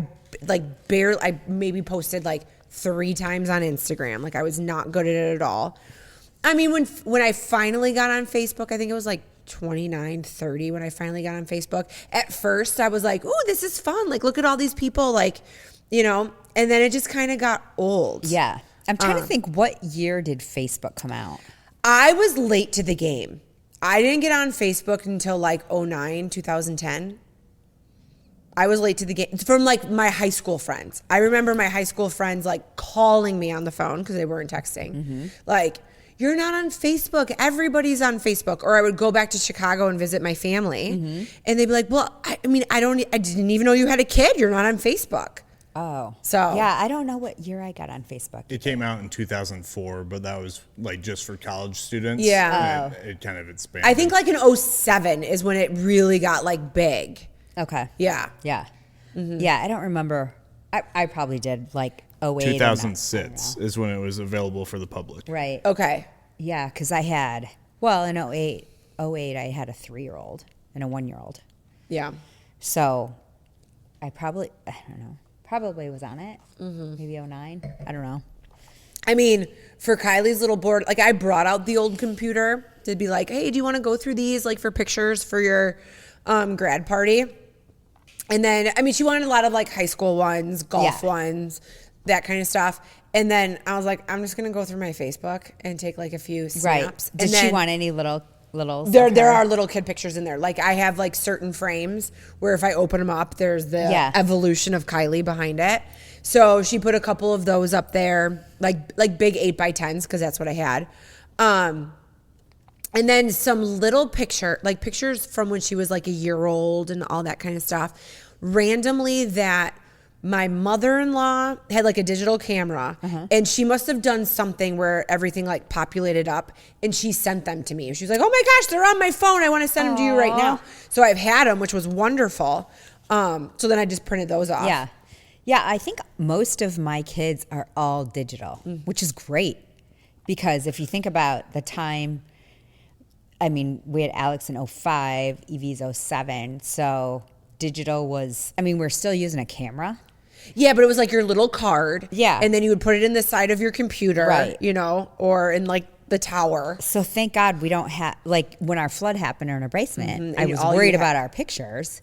[SPEAKER 1] maybe posted like 3 times on Instagram. Like, I was not good at it at all. I mean, when I finally got on Facebook, I think it was like 29, 30 when I finally got on Facebook. At first, I was like, "Ooh, this is fun. Like, look at all these people." Like, you know, and then it just kind of got old.
[SPEAKER 2] Yeah. I'm trying to think, what year did Facebook come out?
[SPEAKER 1] I was late to the game. I didn't get on Facebook until like 2010. I was late to the game from like my high school friends. I remember my high school friends like calling me on the phone because they weren't texting. Mm-hmm. Like, "You're not on Facebook. Everybody's on Facebook." Or I would go back to Chicago and visit my family, and they'd be like, "Well, I didn't even know you had a kid. You're not on Facebook."
[SPEAKER 2] Oh.
[SPEAKER 1] So
[SPEAKER 2] yeah, I don't know what year I got on Facebook.
[SPEAKER 3] It came out in 2004, but that was like just for college students.
[SPEAKER 1] Yeah.
[SPEAKER 3] It kind of expanded.
[SPEAKER 1] I think like in 2007 is when it really got like big.
[SPEAKER 2] Okay.
[SPEAKER 1] Yeah.
[SPEAKER 2] Yeah. Mm-hmm. Yeah, I don't remember. I probably did like 2008.
[SPEAKER 3] 2006 is when it was available for the public.
[SPEAKER 2] Right.
[SPEAKER 1] Okay.
[SPEAKER 2] Yeah, because I had, well, in 2008, I had a 3-year-old and a 1-year-old.
[SPEAKER 1] Yeah.
[SPEAKER 2] So I don't know, probably was on it. Mm-hmm. Maybe 2009. I don't know.
[SPEAKER 1] I mean, for Kylie's little board, like I brought out the old computer to be like, "Hey, do you want to go through these like for pictures for your grad party?" And then, I mean, she wanted a lot of like high school ones, golf ones, that kind of stuff. And then I was like, I'm just going to go through my Facebook and take like a few snaps.
[SPEAKER 2] Right. Did she want any little?
[SPEAKER 1] There are little kid pictures in there. Like I have like certain frames where if I open them up, there's the evolution of Kylie behind it. So she put a couple of those up there, like big 8x10s, because that's what I had. And then some little pictures from when she was like a year old and all that kind of stuff. Randomly that my mother-in-law had like a digital camera, and she must have done something where everything like populated up, and she sent them to me. She was like, oh my gosh, they're on my phone. I want to send them to you right now. So I've had them, which was wonderful. So then I just printed those off.
[SPEAKER 2] Yeah. Yeah, I think most of my kids are all digital, which is great. Because if you think about the time, I mean, we had Alex in 05, Evie's 07. So digital was, I mean, we're still using a camera.
[SPEAKER 1] Yeah, but it was like your little card.
[SPEAKER 2] Yeah.
[SPEAKER 1] And then you would put it in the side of your computer,
[SPEAKER 2] Right.
[SPEAKER 1] you know, or in like the tower.
[SPEAKER 2] So thank God we don't have, like when our flood happened in our basement, I
[SPEAKER 1] And
[SPEAKER 2] was
[SPEAKER 1] all you
[SPEAKER 2] worried
[SPEAKER 1] had-
[SPEAKER 2] about our pictures.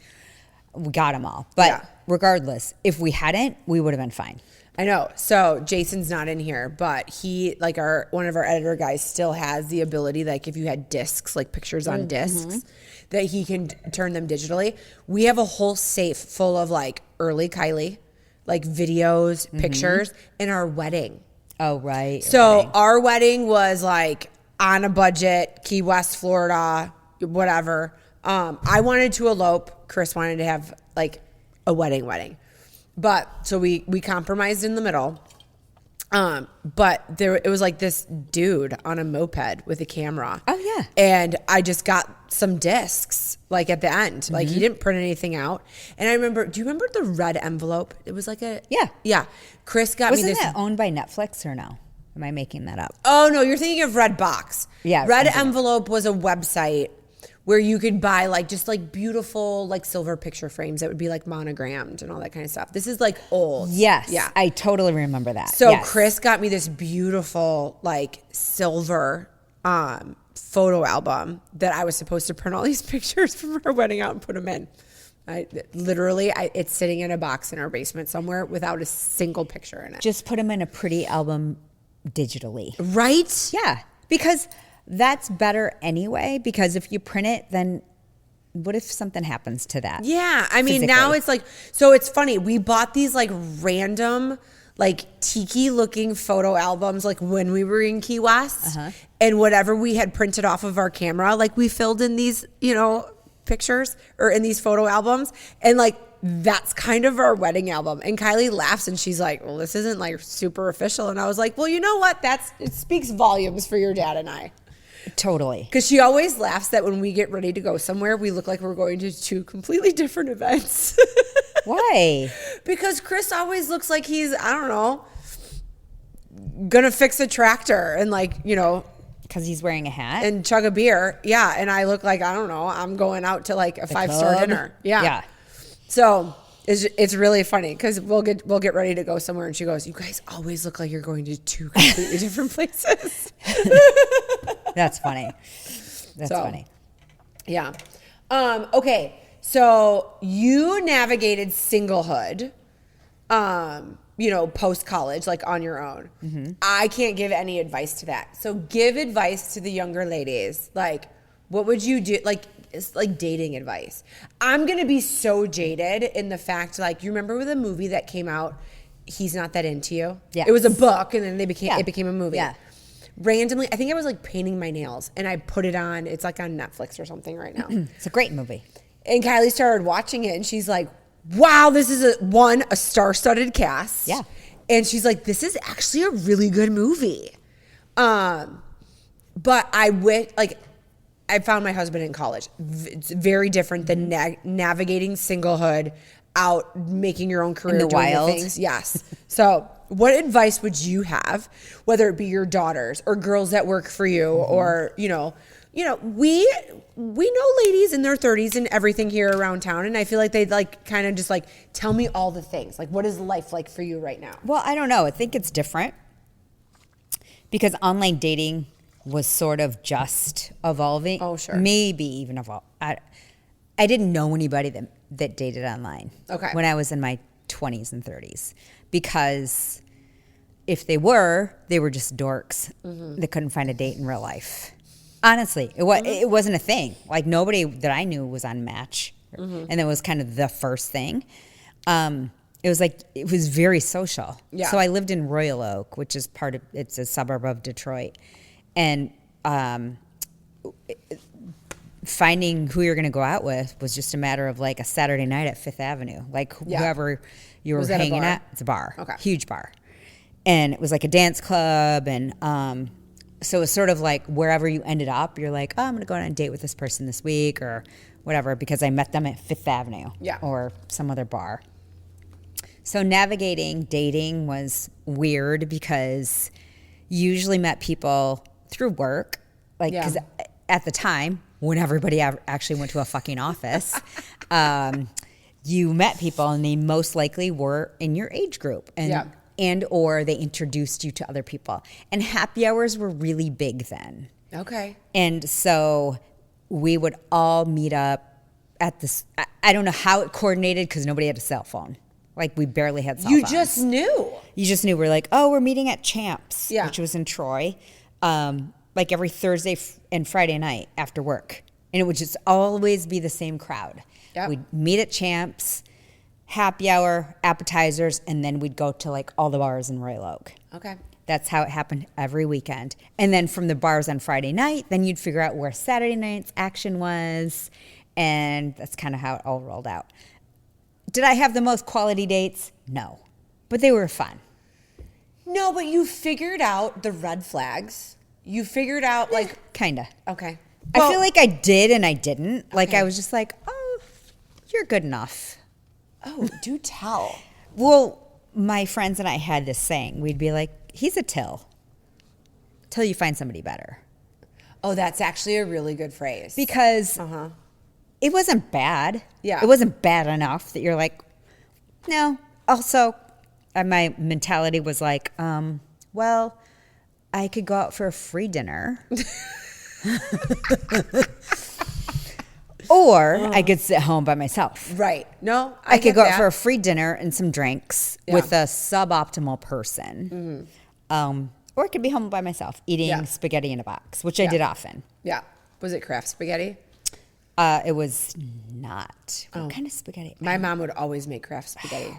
[SPEAKER 2] We got them all. But
[SPEAKER 1] Yeah.
[SPEAKER 2] regardless, if we hadn't, we would have been fine.
[SPEAKER 1] I know. So Jason's not in here, but he, like one of our editor guys, still has the ability, like if you had discs, like pictures on discs, that he can turn them digitally. We have a whole safe full of like early Kylie, like videos, pictures, and our wedding.
[SPEAKER 2] Oh, right.
[SPEAKER 1] So our wedding was like on a budget, Key West, Florida, whatever. I wanted to elope. Chris wanted to have like a wedding. But so we compromised in the middle. But it was like this dude on a moped with a camera.
[SPEAKER 2] Oh, yeah.
[SPEAKER 1] And I just got some discs like at the end. Like he didn't print anything out. And I remember, do you remember the red envelope? It was like a
[SPEAKER 2] Yeah.
[SPEAKER 1] Yeah. Chris got me
[SPEAKER 2] Wasn't
[SPEAKER 1] this.
[SPEAKER 2] that owned by Netflix or no? Am I making that up?
[SPEAKER 1] Oh no, you're thinking of Red Box.
[SPEAKER 2] Yeah,
[SPEAKER 1] Red
[SPEAKER 2] I'm thinking-
[SPEAKER 1] Envelope was a website where you could buy like just like beautiful like silver picture frames that would be like monogrammed and all that kind of stuff. This is like old.
[SPEAKER 2] Yes.
[SPEAKER 1] Yeah.
[SPEAKER 2] I totally remember that.
[SPEAKER 1] So
[SPEAKER 2] Yes.
[SPEAKER 1] Chris got me this beautiful like silver photo album that I was supposed to print all these pictures from our wedding out and put them in. It's sitting in a box in our basement somewhere without a single picture in it.
[SPEAKER 2] Just put them in a pretty album digitally.
[SPEAKER 1] Right?
[SPEAKER 2] Yeah. Because that's better anyway. Because if you print it, then what if something happens to that?
[SPEAKER 1] Yeah, I mean, now
[SPEAKER 2] physically?
[SPEAKER 1] it's like, so it's funny. We bought these like random, like tiki looking photo albums, like when we were in Key West, and whatever we had printed off of our camera, like we filled in these, you know, pictures or in these photo albums, and like that's kind of our wedding album. And Kylie laughs and she's like, "Well, this isn't like super official." And I was like, "Well, you know what? It speaks volumes for your dad and I."
[SPEAKER 2] Totally.
[SPEAKER 1] Because she always laughs that when we get ready to go somewhere, we look like we're going to two completely different events.
[SPEAKER 2] Why?
[SPEAKER 1] Because Chris always looks like he's, I don't know, gonna fix a tractor and like, you know,
[SPEAKER 2] Because he's wearing a hat?
[SPEAKER 1] and chug a beer. Yeah. And I look like, I don't know, I'm going out to like a 5-star
[SPEAKER 2] club?
[SPEAKER 1] dinner. Yeah.
[SPEAKER 2] Yeah.
[SPEAKER 1] So it's really funny because we'll get ready to go somewhere and she goes, "You guys always look like you're going to two completely different places."
[SPEAKER 2] That's funny. That's
[SPEAKER 1] So,
[SPEAKER 2] funny.
[SPEAKER 1] Yeah. Okay. So you navigated singlehood, you know, post college, like on your own. I can't give any advice to that. So give advice to the younger ladies. Like, what would you do? Like, it's like dating advice. I'm going to be so jaded in the fact, like, you remember with a movie that came out, He's Not That Into You?
[SPEAKER 2] Yes.
[SPEAKER 1] It was a book and then it became a movie.
[SPEAKER 2] Yeah.
[SPEAKER 1] Randomly, I think I was like painting my nails and I put it on. It's like on Netflix or something right now.
[SPEAKER 2] It's a great movie.
[SPEAKER 1] And Kylie started watching it and she's like, "Wow, this is a star-studded cast."
[SPEAKER 2] Yeah.
[SPEAKER 1] And she's like, "This is actually a really good movie." But I found my husband in college. It's very different than navigating singlehood, out making your own career,
[SPEAKER 2] In the
[SPEAKER 1] doing
[SPEAKER 2] wild.
[SPEAKER 1] things. Yes. So what advice would you have, whether it be your daughters or girls that work for you, or we know ladies in their 30s and everything here around town, and I feel like they'd like kind of just like tell me all the things. Like, what is life like for you right now?
[SPEAKER 2] Well, I don't know. I think it's different because online dating was sort of just evolving.
[SPEAKER 1] Oh, sure.
[SPEAKER 2] Maybe even evolve. I didn't know anybody that dated online.
[SPEAKER 1] Okay.
[SPEAKER 2] When I was in my 20s and 30s, because if they were just dorks that couldn't find a date in real life. Honestly, it wasn't a thing. Like nobody that I knew was on Match, and it was kind of the first thing. It was very social.
[SPEAKER 1] Yeah.
[SPEAKER 2] So I lived in Royal Oak, which is it's a suburb of Detroit, and finding who you're going to go out with was just a matter of like a Saturday night at Fifth Avenue. Like whoever you were hanging at, it's a bar.
[SPEAKER 1] Okay.
[SPEAKER 2] Huge bar. And it was like a dance club. And so it was sort of like wherever you ended up, you're like, oh, I'm going to go on a date with this person this week or whatever because I met them at Fifth Avenue or some other bar. So navigating dating was weird because you usually met people through work. Like, because at the time, when everybody actually went to a fucking office, you met people and they most likely were in your age group and or they introduced you to other people. And happy hours were really big then.
[SPEAKER 1] Okay.
[SPEAKER 2] And so we would all meet up at this. I don't know how it coordinated because nobody had a cell phone. Like we barely had cell phones.
[SPEAKER 1] You just knew.
[SPEAKER 2] You just knew. We're like, oh, we're meeting at Champs,
[SPEAKER 1] Yeah.
[SPEAKER 2] which was in Troy, like every Thursday and Friday night after work. And it would just always be the same crowd.
[SPEAKER 1] Yep.
[SPEAKER 2] We'd meet at Champs, happy hour, appetizers, and then we'd go to like all the bars in Royal Oak.
[SPEAKER 1] Okay.
[SPEAKER 2] That's how it happened every weekend. And then from the bars on Friday night, then you'd figure out where Saturday night's action was. And that's kind of how it all rolled out. Did I have the most quality dates? No. But they were fun.
[SPEAKER 1] No, but you figured out the red flags. You figured out like
[SPEAKER 2] Kinda.
[SPEAKER 1] okay.
[SPEAKER 2] I feel like I did and I didn't. Like
[SPEAKER 1] Okay.
[SPEAKER 2] I was just like, oh, you're good enough.
[SPEAKER 1] Oh, do tell.
[SPEAKER 2] Well, my friends and I had this saying. We'd be like, he's a till you find somebody better.
[SPEAKER 1] Oh, that's actually a really good phrase.
[SPEAKER 2] Because it wasn't bad.
[SPEAKER 1] Yeah.
[SPEAKER 2] It wasn't bad enough that you're like, no. Also, my mentality was like, well, I could go out for a free dinner. Or I could sit home by myself.
[SPEAKER 1] Right. No,
[SPEAKER 2] I could go out
[SPEAKER 1] that.
[SPEAKER 2] for a free dinner and some drinks with a suboptimal person. Or I could be home by myself eating spaghetti in a box, which I did often.
[SPEAKER 1] Yeah. Was it Kraft spaghetti?
[SPEAKER 2] It was not. What kind of spaghetti?
[SPEAKER 1] My mom would always make Kraft spaghetti.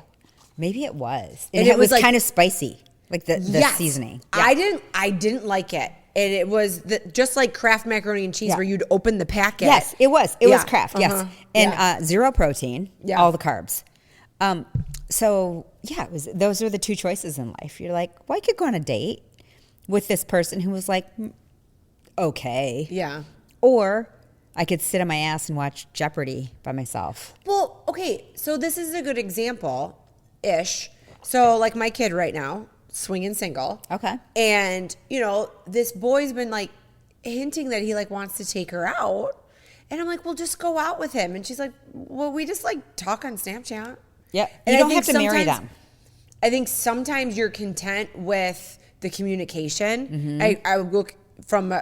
[SPEAKER 2] Maybe it was.
[SPEAKER 1] And
[SPEAKER 2] And it
[SPEAKER 1] it was
[SPEAKER 2] was
[SPEAKER 1] like-
[SPEAKER 2] kind of spicy, like the
[SPEAKER 1] Yes.
[SPEAKER 2] seasoning.
[SPEAKER 1] I didn't like it. And it was just like Kraft macaroni and cheese
[SPEAKER 2] Yeah.
[SPEAKER 1] where you'd open the packet.
[SPEAKER 2] Yes, it was. It was
[SPEAKER 1] Yeah.
[SPEAKER 2] Kraft, yes. And zero protein, all the carbs. So, yeah, those were the two choices in life. You're like, well, I could go on a date with this person who was like, okay.
[SPEAKER 1] Yeah.
[SPEAKER 2] Or I could sit on my ass and watch Jeopardy by myself.
[SPEAKER 1] Well, okay, so this is a good example-ish. So, like my kid right now, swinging single.
[SPEAKER 2] Okay.
[SPEAKER 1] And, this boy's been, like, hinting that he, like, wants to take her out. And I'm like, well, just go out with him. And she's like, well, we just, like, talk on Snapchat.
[SPEAKER 2] Yeah.
[SPEAKER 1] And
[SPEAKER 2] You
[SPEAKER 1] I
[SPEAKER 2] don't
[SPEAKER 1] think
[SPEAKER 2] have to marry
[SPEAKER 1] sometimes-
[SPEAKER 2] them.
[SPEAKER 1] I think sometimes you're content with the communication.
[SPEAKER 2] Mm-hmm.
[SPEAKER 1] I would look from a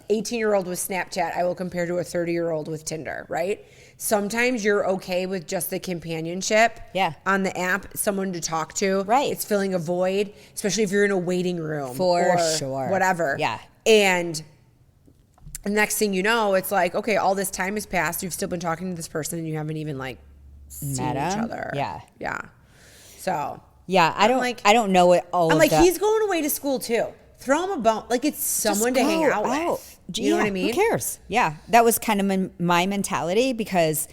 [SPEAKER 1] 18-year-old with Snapchat, I will compare to a 30-year-old with Tinder, right? Sometimes you're okay with just the companionship on the app, someone to talk to.
[SPEAKER 2] Right.
[SPEAKER 1] It's filling a void, especially if you're in a waiting room.
[SPEAKER 2] For
[SPEAKER 1] or
[SPEAKER 2] sure.
[SPEAKER 1] Whatever.
[SPEAKER 2] Yeah.
[SPEAKER 1] And the next thing you know, it's like, okay, all this time has passed. You've still been talking to this person and you haven't even, like, seen
[SPEAKER 2] Met
[SPEAKER 1] each
[SPEAKER 2] him?
[SPEAKER 1] other.
[SPEAKER 2] Yeah.
[SPEAKER 1] Yeah. So...
[SPEAKER 2] Yeah, I don't know what all
[SPEAKER 1] I'm
[SPEAKER 2] of
[SPEAKER 1] like,
[SPEAKER 2] the...
[SPEAKER 1] he's going away to school too. Throw him a bone. Like, it's someone to hang out with. Do you know what I mean?
[SPEAKER 2] Who cares? Yeah, that was kind of my mentality because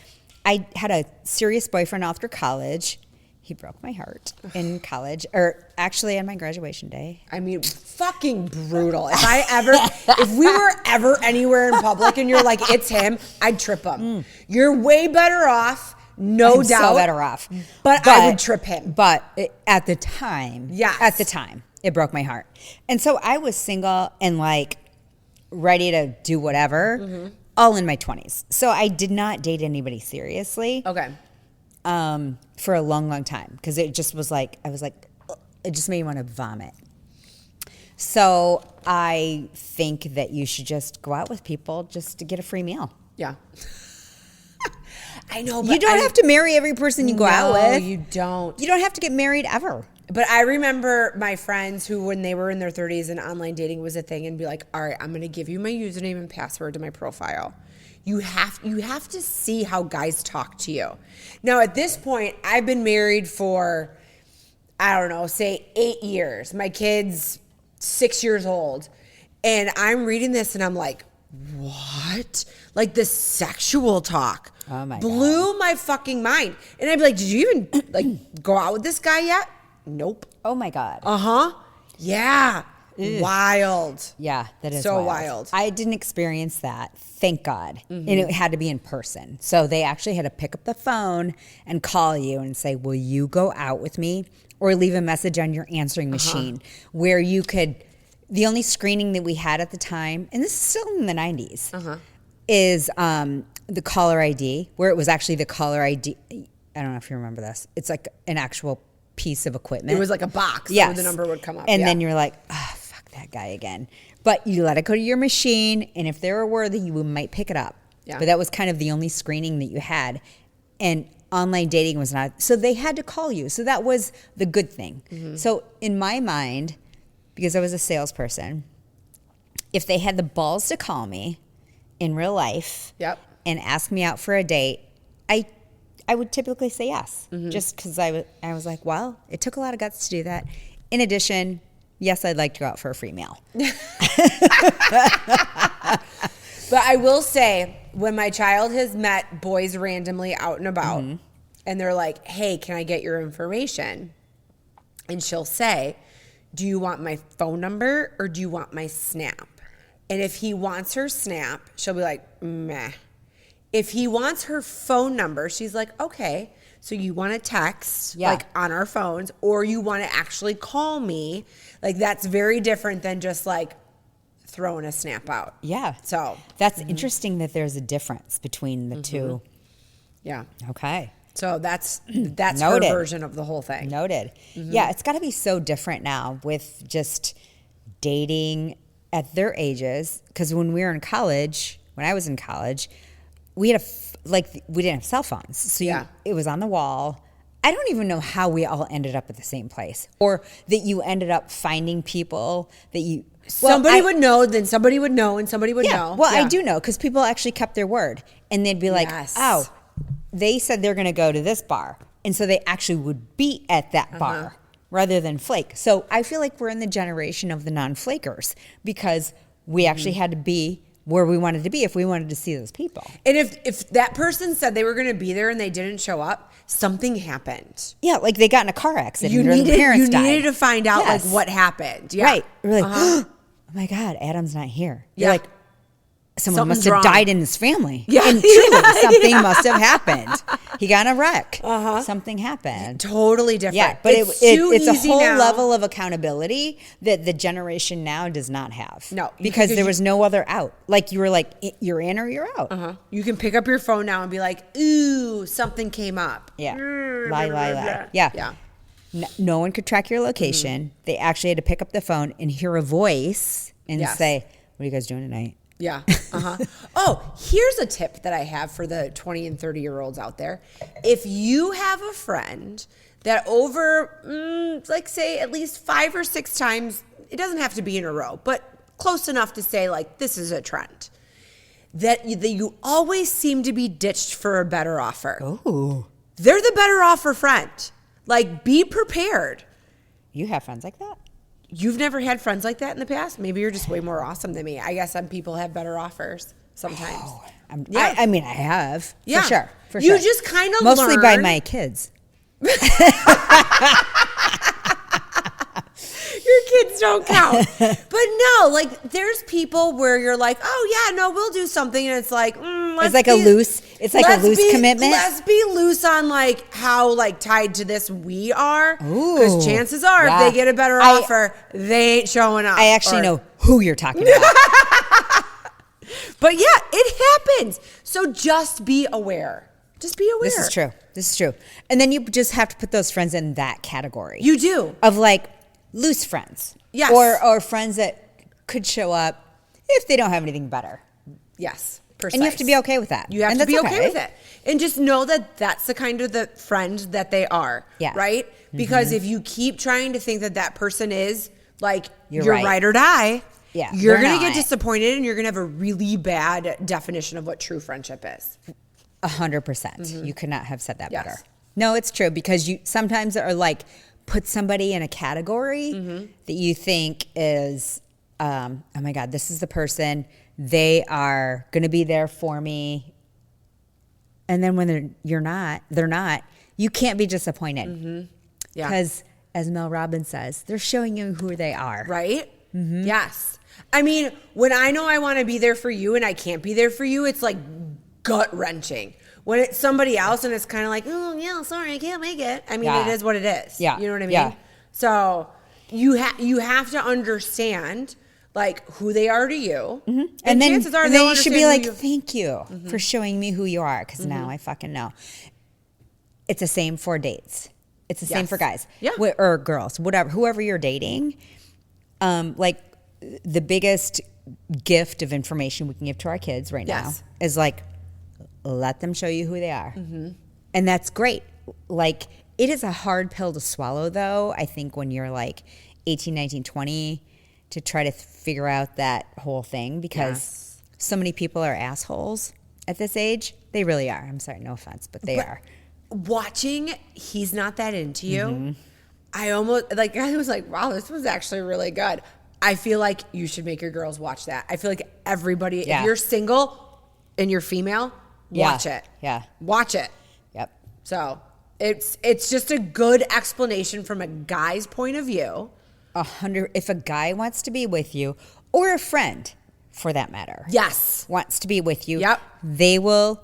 [SPEAKER 2] I had a serious boyfriend after college. He broke my heart in college, or actually on my graduation day.
[SPEAKER 1] I mean, fucking brutal. If we were ever anywhere in public and you're like, it's him, I'd trip him. You're way better off. No
[SPEAKER 2] I'm
[SPEAKER 1] doubt.
[SPEAKER 2] so better off.
[SPEAKER 1] But I would trip him.
[SPEAKER 2] But at the time, it broke my heart. And so I was single and like ready to do whatever, all in my 20s. So I did not date anybody seriously.
[SPEAKER 1] Okay.
[SPEAKER 2] For a long, long time because it just was like, I was like, ugh, it just made me want to vomit. So I think that you should just go out with people just to get a free meal.
[SPEAKER 1] Yeah. I know, but
[SPEAKER 2] You don't have to marry every person you go out with.
[SPEAKER 1] No, you don't.
[SPEAKER 2] You don't have to get married ever.
[SPEAKER 1] But I remember my friends who, when they were in their 30s and online dating was a thing, and be like, all right, I'm going to give you my username and password to my profile. You have to see how guys talk to you. Now, at this point, I've been married for, I don't know, say 8 years. My kid's 6 years old. And I'm reading this and I'm like, what? Like the sexual talk.
[SPEAKER 2] Oh my
[SPEAKER 1] blew my fucking mind. And I'd be like, did you even like go out with this guy yet? Nope.
[SPEAKER 2] Oh my God.
[SPEAKER 1] Yeah. Ugh. Wild.
[SPEAKER 2] Yeah, that is
[SPEAKER 1] so wild.
[SPEAKER 2] I didn't experience that, thank God. And it had to be in person. So they actually had to pick up the phone and call you and say, will you go out with me? Or leave a message on your answering machine where you could, the only screening that we had at the time, and this is still in the 90s, is the caller ID, where it was actually the caller ID. I don't know if you remember this. It's like an actual piece of equipment.
[SPEAKER 1] It was like a box where the number would come up.
[SPEAKER 2] And then you're like, fuck that guy again. But you let it go to your machine, and if they were worthy, you might pick it up. Yeah. But that was kind of the only screening that you had. And online dating was not, so they had to call you. So that was the good thing. So in my mind, because I was a salesperson, if they had the balls to call me in real life and ask me out for a date, I would typically say yes, just because I was like, well, it took a lot of guts to do that. In addition, yes, I'd like to go out for a free meal.
[SPEAKER 1] But I will say, when my child has met boys randomly out and about, and they're like, hey, can I get your information? And she'll say, do you want my phone number or do you want my Snap? And if he wants her Snap, she'll be like, meh. If he wants her phone number, she's like, okay, so you want to text like on our phones, or you want to actually call me. Like, that's very different than just like throwing a Snap out.
[SPEAKER 2] Yeah.
[SPEAKER 1] So
[SPEAKER 2] that's interesting that there's a difference between the two.
[SPEAKER 1] Yeah.
[SPEAKER 2] Okay.
[SPEAKER 1] So that's her version of the whole thing.
[SPEAKER 2] Noted. Yeah, it's got to be so different now with just dating at their ages. Because when we were in college, when I was in college, we had we didn't have cell phones. So it was on the wall. I don't even know how we all ended up at the same place, or that you ended up finding people that you.
[SPEAKER 1] Somebody would know, then somebody would know, and somebody would know.
[SPEAKER 2] Well, I do know, because people actually kept their word, and they'd be like, "Oh, they said they're going to go to this bar," and so they actually would be at that bar rather than flake. So I feel like we're in the generation of the non-flakers, because we actually had to be where we wanted to be if we wanted to see those people.
[SPEAKER 1] And if that person said they were going to be there and they didn't show up, something happened.
[SPEAKER 2] Yeah, like they got in a car accident.
[SPEAKER 1] You
[SPEAKER 2] needed
[SPEAKER 1] to find out like what happened. Yeah.
[SPEAKER 2] Right. You're like, oh my God, Adam's not here. You're like, someone must have died in his family.
[SPEAKER 1] Yeah.
[SPEAKER 2] And truly, something must have happened. He got in a wreck. Something happened.
[SPEAKER 1] Totally different.
[SPEAKER 2] Yeah, but it's a whole level of accountability that the generation now does not have.
[SPEAKER 1] No.
[SPEAKER 2] Because there was no other out. Like, you were like, you're in or you're out.
[SPEAKER 1] You can pick up your phone now and be like, ooh, something came up.
[SPEAKER 2] Yeah. Lie. Yeah. No one could track your location. They actually had to pick up the phone and hear a voice and say, what are you guys doing tonight?
[SPEAKER 1] Yeah. Oh, here's a tip that I have for the 20 and 30-year-olds out there. If you have a friend that over, like, say, at least 5 or 6 times, it doesn't have to be in a row, but close enough to say, like, this is a trend, that you always seem to be ditched for a better offer.
[SPEAKER 2] Oh.
[SPEAKER 1] They're the better offer friend. Like, be prepared.
[SPEAKER 2] You have friends like that?
[SPEAKER 1] You've never had friends like that in the past? Maybe you're just way more awesome than me. I guess some people have better offers sometimes.
[SPEAKER 2] Oh, I mean, I have.
[SPEAKER 1] Yeah.
[SPEAKER 2] For sure.
[SPEAKER 1] You just kind of
[SPEAKER 2] mostly by my kids.
[SPEAKER 1] Your kids don't count. But no, like, there's people where you're like, oh, yeah, no, we'll do something. And it's like,
[SPEAKER 2] it's like a loose commitment.
[SPEAKER 1] Let's be loose on, like, how, like, tied to this we are. Because chances are, if they get a better offer, they ain't showing up.
[SPEAKER 2] I actually know who you're talking about.
[SPEAKER 1] But yeah, it happens. So just be aware. Just be aware.
[SPEAKER 2] This is true. And then you just have to put those friends in that category.
[SPEAKER 1] You do.
[SPEAKER 2] Of, like, loose friends.
[SPEAKER 1] Yes.
[SPEAKER 2] Or friends that could show up if they don't have anything better.
[SPEAKER 1] Yes. Precise.
[SPEAKER 2] And you have to be okay with that.
[SPEAKER 1] You have to be okay with it. And just know that that's the kind of the friend that they are.
[SPEAKER 2] Yeah.
[SPEAKER 1] Right? Because if you keep trying to think that that person is, like, you're
[SPEAKER 2] right.
[SPEAKER 1] ride or die,
[SPEAKER 2] you're
[SPEAKER 1] going to get disappointed, and you're going to have a really bad definition of what true friendship is.
[SPEAKER 2] 100%. You could not have said that better. No, it's true, because you sometimes are like, put somebody in a category that you think is, oh my God, this is the person They are going to be there for me. And then when they're not, you can't be disappointed.
[SPEAKER 1] Mm-hmm. Yeah.
[SPEAKER 2] Because as Mel Robbins says, they're showing you who they are.
[SPEAKER 1] Right? Mm-hmm. Yes. I mean, when I know I want to be there for you and I can't be there for you, it's like gut wrenching. When it's somebody else and it's kind of like, oh, yeah, sorry, I can't make it. I mean, it is what it is.
[SPEAKER 2] Yeah.
[SPEAKER 1] You know what I mean?
[SPEAKER 2] Yeah.
[SPEAKER 1] So you have to understand like who they are to you.
[SPEAKER 2] Mm-hmm.
[SPEAKER 1] And
[SPEAKER 2] then,
[SPEAKER 1] chances are
[SPEAKER 2] and
[SPEAKER 1] they'll
[SPEAKER 2] then you should
[SPEAKER 1] understand
[SPEAKER 2] be
[SPEAKER 1] who
[SPEAKER 2] like,
[SPEAKER 1] you.
[SPEAKER 2] thank you for showing me who you are, because now I fucking know. It's the same for dates. It's the same for guys.
[SPEAKER 1] Yeah.
[SPEAKER 2] Or girls, whatever, whoever you're dating. Like the biggest gift of information we can give to our kids right now is like, let them show you who they are. Mm-hmm. And that's great. Like, it is a hard pill to swallow, though, I think, when you're like 18, 19, 20, to try to figure out that whole thing, because so many people are assholes at this age. They really are. I'm sorry, no offense, but they are.
[SPEAKER 1] Watching He's Not That Into You, I was like, wow, this was actually really good. I feel like you should make your girls watch that. I feel like everybody, if you're single and you're female, watch it.
[SPEAKER 2] Yeah.
[SPEAKER 1] Watch it.
[SPEAKER 2] Yep.
[SPEAKER 1] So it's just a good explanation from a guy's point of view.
[SPEAKER 2] 100. If a guy wants to be with you, or a friend, for that matter,
[SPEAKER 1] Yes.
[SPEAKER 2] wants to be with you,
[SPEAKER 1] Yep.
[SPEAKER 2] they will.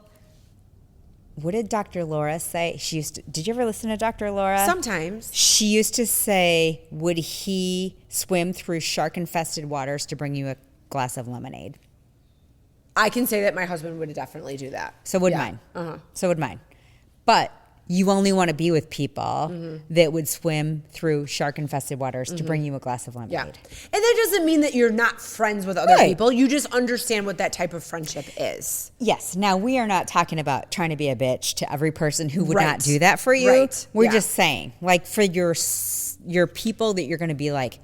[SPEAKER 2] What did Dr. Laura say? She used to. Did you ever listen to Dr. Laura?
[SPEAKER 1] Sometimes.
[SPEAKER 2] She used to say, would he swim through shark-infested waters to bring you a glass of lemonade?
[SPEAKER 1] I can say that my husband would definitely do that.
[SPEAKER 2] So would mine. So would mine. But you only want to be with people that would swim through shark-infested waters to bring you a glass of lemonade.
[SPEAKER 1] Yeah. And that doesn't mean that you're not friends with other people. You just understand what that type of friendship is.
[SPEAKER 2] Yes. Now, we are not talking about trying to be a bitch to every person who would not do that for you.
[SPEAKER 1] Right.
[SPEAKER 2] We're just saying, like, for your people that you're going to be like,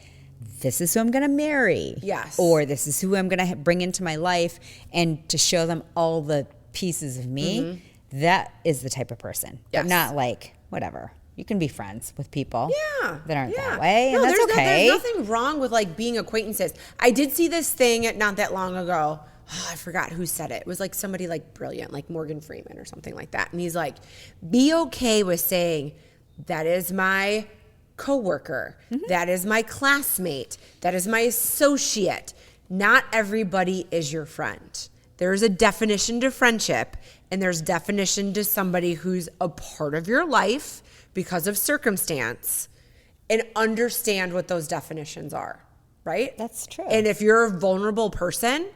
[SPEAKER 2] this is who I'm going to marry.
[SPEAKER 1] Yes.
[SPEAKER 2] Or this is who I'm going to bring into my life, and to show them all the pieces of me. That is the type of person.
[SPEAKER 1] Yes.
[SPEAKER 2] But not like, whatever. You can be friends with people that aren't that
[SPEAKER 1] No,
[SPEAKER 2] way, and that's okay.
[SPEAKER 1] There's nothing wrong with like being acquaintances. I did see this thing not that long ago. Oh, I forgot who said it. It was like somebody like brilliant, like Morgan Freeman or something like that. And he's like, be okay with saying, that is my coworker. That is my classmate. That is my associate. Not everybody is your friend. There is a definition to friendship, and there's definition to somebody who's a part of your life because of circumstance, and understand what those definitions are, right?
[SPEAKER 2] That's true.
[SPEAKER 1] And if you're a vulnerable person,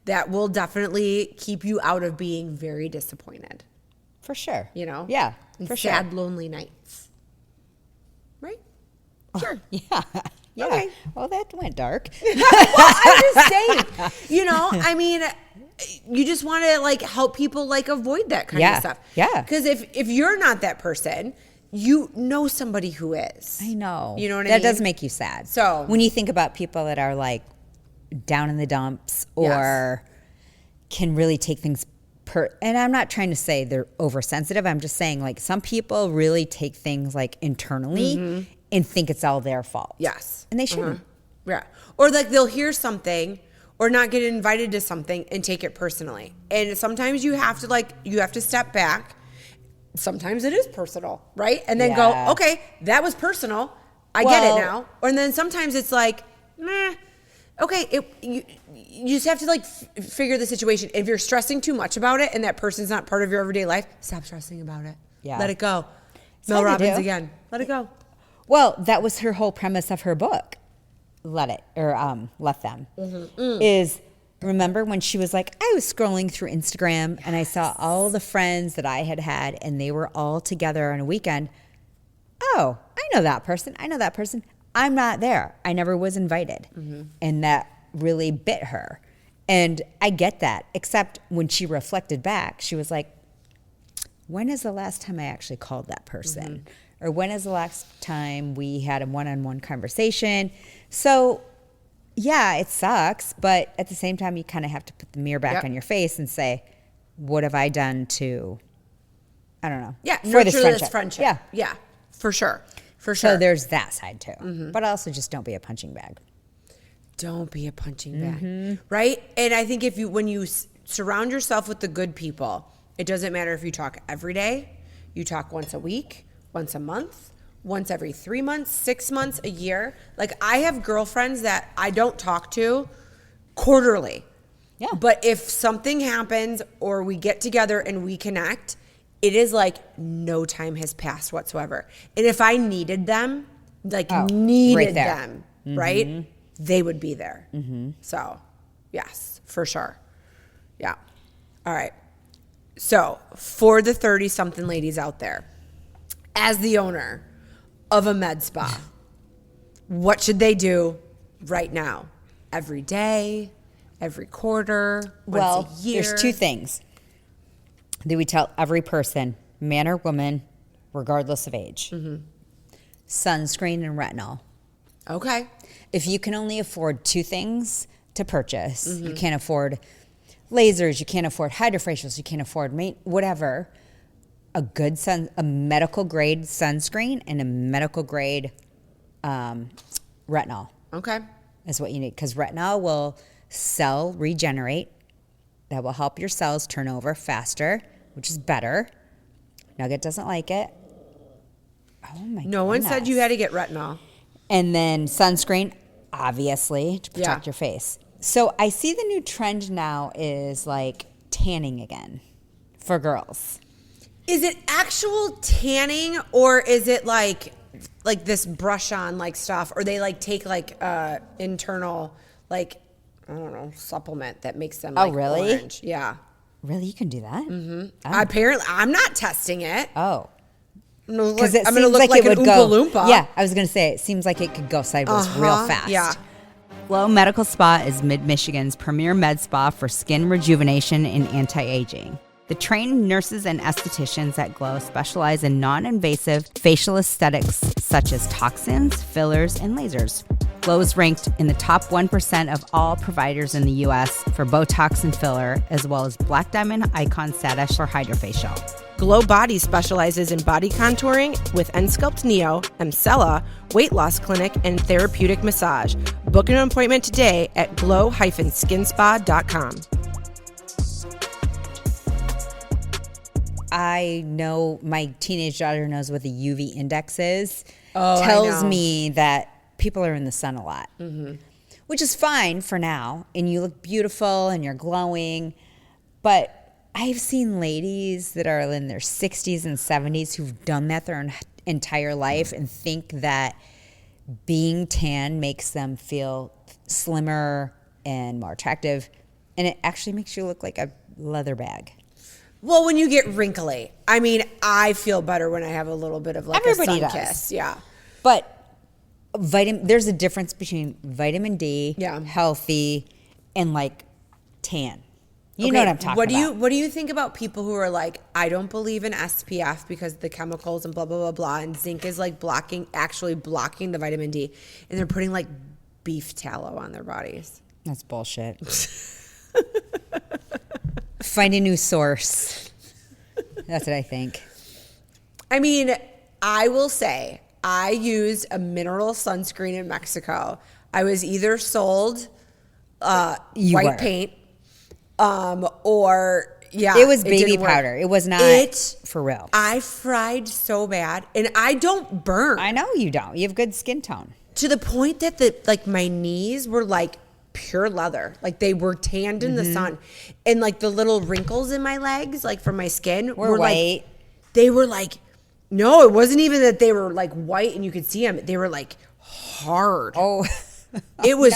[SPEAKER 1] that will definitely keep you out of being very disappointed.
[SPEAKER 2] For sure.
[SPEAKER 1] You know?
[SPEAKER 2] Yeah,
[SPEAKER 1] And
[SPEAKER 2] for
[SPEAKER 1] sad,
[SPEAKER 2] sure.
[SPEAKER 1] lonely nights. Right? Sure.
[SPEAKER 2] Yeah. Yeah.
[SPEAKER 1] Okay.
[SPEAKER 2] Well, that went dark.
[SPEAKER 1] I'm just saying, you know, I mean, you just want to like help people like avoid that kind of stuff.
[SPEAKER 2] Yeah.
[SPEAKER 1] Because if you're not that person, you know somebody who is.
[SPEAKER 2] I know.
[SPEAKER 1] You know what I mean?
[SPEAKER 2] That does make you sad.
[SPEAKER 1] So-
[SPEAKER 2] when you think about people that are like down in the dumps, or can really take things and I'm not trying to say they're oversensitive. I'm just saying, like, some people really take things like internally and think it's all their fault.
[SPEAKER 1] Yes.
[SPEAKER 2] And they shouldn't.
[SPEAKER 1] Yeah. Or like they'll hear something or not get invited to something and take it personally. And sometimes you have to step back. Sometimes it is personal, right? And then go, okay, that was personal. I get it now. And then sometimes it's like, meh. Okay, you just have to like figure the situation. If you're stressing too much about it and that person's not part of your everyday life, stop stressing about it.
[SPEAKER 2] Yeah.
[SPEAKER 1] Let it go.
[SPEAKER 2] It's
[SPEAKER 1] Mel
[SPEAKER 2] hard to
[SPEAKER 1] Robbins
[SPEAKER 2] do.
[SPEAKER 1] again. Let it go.
[SPEAKER 2] Well, that was her whole premise of her book. Let them. Is, remember when she was like, I was scrolling through Instagram and I saw all the friends that I had and they were all together on a weekend. Oh, I know that person. I'm not there. I never was invited. And that really bit her. And I get that, except when she reflected back, she was like, when is the last time I actually called that person? Or when is the last time we had a one-on-one conversation? So, yeah, it sucks, but at the same time, you kind of have to put the mirror back on your face and say, what have I done to, I don't know,
[SPEAKER 1] For this friendship.
[SPEAKER 2] Yeah.
[SPEAKER 1] Yeah, for sure. For sure.
[SPEAKER 2] So there's that side too. But also just don't be a punching bag.
[SPEAKER 1] don't be a punching bag, right? And I think when you surround yourself with the good people, it doesn't matter if you talk every day, you talk once a week, once a month, once every 3 months, 6 months, a year. Like I have girlfriends that I don't talk to quarterly.
[SPEAKER 2] Yeah.
[SPEAKER 1] But if something happens or we get together and we connect, it is like no time has passed whatsoever. And if I needed them, like
[SPEAKER 2] right there.
[SPEAKER 1] them, right? They would be there. So, yes, for sure. Yeah. All right. So, for the 30-something ladies out there, as the owner of a med spa, what should they do right now? Every day? Every quarter? Once a year?
[SPEAKER 2] There's two things that we tell every person, man or woman, regardless of age. Sunscreen and retinol.
[SPEAKER 1] Okay.
[SPEAKER 2] If you can only afford two things to purchase, you can't afford lasers, you can't afford hydrofacials, you can't afford whatever, a medical grade sunscreen and a medical grade retinol
[SPEAKER 1] Okay.
[SPEAKER 2] is what you need, because retinol will cell regenerate. That will help your cells turn over faster, which is better. Nugget doesn't like it. Oh my god.
[SPEAKER 1] No one said you had to get retinol.
[SPEAKER 2] And then sunscreen, obviously, to protect your face. So I see the new trend now is like tanning again for girls.
[SPEAKER 1] Is it actual tanning or is it like this brush on like stuff, or they like take like internal like I don't know supplement that makes them like
[SPEAKER 2] really?
[SPEAKER 1] orange? Yeah.
[SPEAKER 2] Really, you can do that?
[SPEAKER 1] Oh. Apparently, I'm not testing it.
[SPEAKER 2] Oh.
[SPEAKER 1] Because
[SPEAKER 2] it
[SPEAKER 1] I'm going to
[SPEAKER 2] seems
[SPEAKER 1] look like
[SPEAKER 2] it
[SPEAKER 1] an
[SPEAKER 2] would
[SPEAKER 1] Oompa
[SPEAKER 2] go.
[SPEAKER 1] Loompa.
[SPEAKER 2] Yeah, I was going to say, it seems like it could go sideways real fast.
[SPEAKER 1] Yeah.
[SPEAKER 2] Glow Medical Spa is Mid-Michigan's premier med spa for skin rejuvenation and anti-aging. The trained nurses and estheticians at Glow specialize in non-invasive facial aesthetics such as toxins, fillers, and lasers. Glow is ranked in the top 1% of all providers in the U.S. for Botox and filler, as well as Black Diamond Icon status for hydrofacial.
[SPEAKER 4] Glow Body specializes in body contouring with Ensculpt Neo, Emcella, weight loss clinic, and therapeutic massage. Book an appointment today at glow-skinspa.com.
[SPEAKER 2] I know my teenage daughter knows what the UV index is.
[SPEAKER 1] Oh,
[SPEAKER 2] tells
[SPEAKER 1] I know.
[SPEAKER 2] me that people are in the sun a lot, which is fine for now. And you look beautiful and you're glowing. But I've seen ladies that are in their 60s and 70s who've done that their entire life and think that being tan makes them feel slimmer and more attractive. And it actually makes you look like a leather bag.
[SPEAKER 1] Well, when you get wrinkly, I mean, I feel better when I have a little bit of like
[SPEAKER 2] Everybody
[SPEAKER 1] a sun
[SPEAKER 2] does.
[SPEAKER 1] kiss. Yeah.
[SPEAKER 2] But there's a difference between vitamin D,
[SPEAKER 1] Yeah.
[SPEAKER 2] healthy, and like tan. You know what I'm talking about.
[SPEAKER 1] What do you think about people who are like, I don't believe in SPF because the chemicals and blah blah blah blah, and zinc is like actually blocking the vitamin D, and they're putting like beef tallow on their bodies.
[SPEAKER 2] That's bullshit. Find a new source. That's what I think.
[SPEAKER 1] I mean, I will say I used a mineral sunscreen in Mexico. I was either sold
[SPEAKER 2] You
[SPEAKER 1] white
[SPEAKER 2] were.
[SPEAKER 1] paint, or
[SPEAKER 2] It was baby
[SPEAKER 1] didn't work.
[SPEAKER 2] powder. It was not for real.
[SPEAKER 1] I fried so bad, and I don't burn
[SPEAKER 2] I know you don't. You have good skin tone.
[SPEAKER 1] to the point that my knees were like pure leather, like they were tanned in the sun, and like the little wrinkles in my legs, like from my skin,
[SPEAKER 2] Were white.
[SPEAKER 1] Like, they were like, no, it wasn't even that they were like white and you could see them. They were like hard.
[SPEAKER 2] Oh,
[SPEAKER 1] It was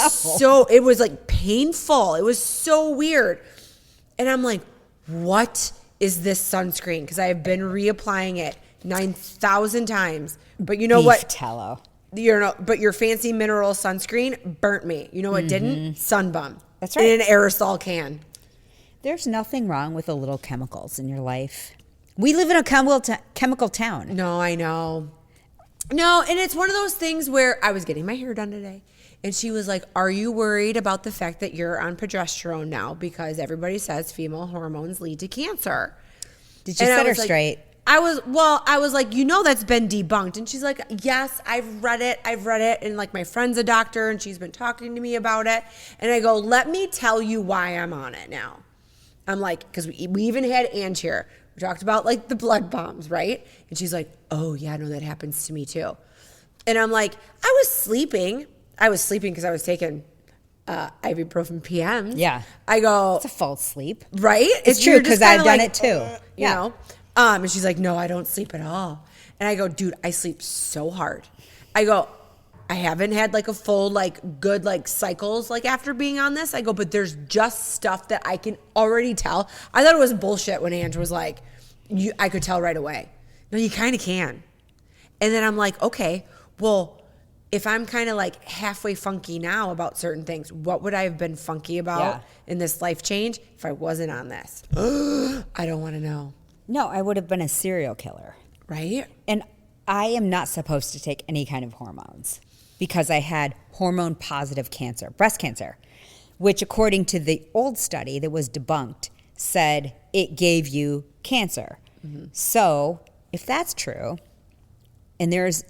[SPEAKER 1] it was like painful. It was so weird. And I'm like, what is this sunscreen? Because I have been reapplying it 9,000 times. But you know
[SPEAKER 2] beef
[SPEAKER 1] what?
[SPEAKER 2] tallow.
[SPEAKER 1] But your fancy mineral sunscreen burnt me. You know what didn't? Sunbum.
[SPEAKER 2] That's right.
[SPEAKER 1] In an aerosol can.
[SPEAKER 2] There's nothing wrong with a little chemicals in your life. We live in a chemical town.
[SPEAKER 1] No, I know. No, and it's one of those things where I was getting my hair done today, and she was like, are you worried about the fact that you're on progesterone now? Because everybody says female hormones lead to cancer.
[SPEAKER 2] Did you
[SPEAKER 1] And I
[SPEAKER 2] set her
[SPEAKER 1] was like,
[SPEAKER 2] straight?
[SPEAKER 1] I was like, that's been debunked. And she's like, yes, I've read it. And like my friend's a doctor and she's been talking to me about it. And I go, let me tell you why I'm on it now. I'm like, because we even had Ange here. We talked about like the blood bombs, right? And she's like, oh yeah, no, that happens to me too. And I'm like, I was sleeping because I was taking ibuprofen PMs.
[SPEAKER 2] Yeah.
[SPEAKER 1] I go,
[SPEAKER 2] It's a false sleep.
[SPEAKER 1] right?
[SPEAKER 2] It's true because I've done it too.
[SPEAKER 1] You know? And she's like, no, I don't sleep at all. And I go, dude, I sleep so hard. I go, I haven't had like a full, like good, like cycles, like after being on this. I go, but there's just stuff that I can already tell. I thought it was bullshit when Andrew was like, I could tell right away. No, you kind of can. And then I'm like, okay, well, if I'm kind of like halfway funky now about certain things, what would I have been funky about in this life change if I wasn't on this? I don't want to know.
[SPEAKER 2] No, I would have been a serial killer.
[SPEAKER 1] Right?
[SPEAKER 2] And I am not supposed to take any kind of hormones because I had hormone positive cancer, breast cancer, which according to the old study that was debunked said it gave you cancer. Mm-hmm. So if that's true, and there's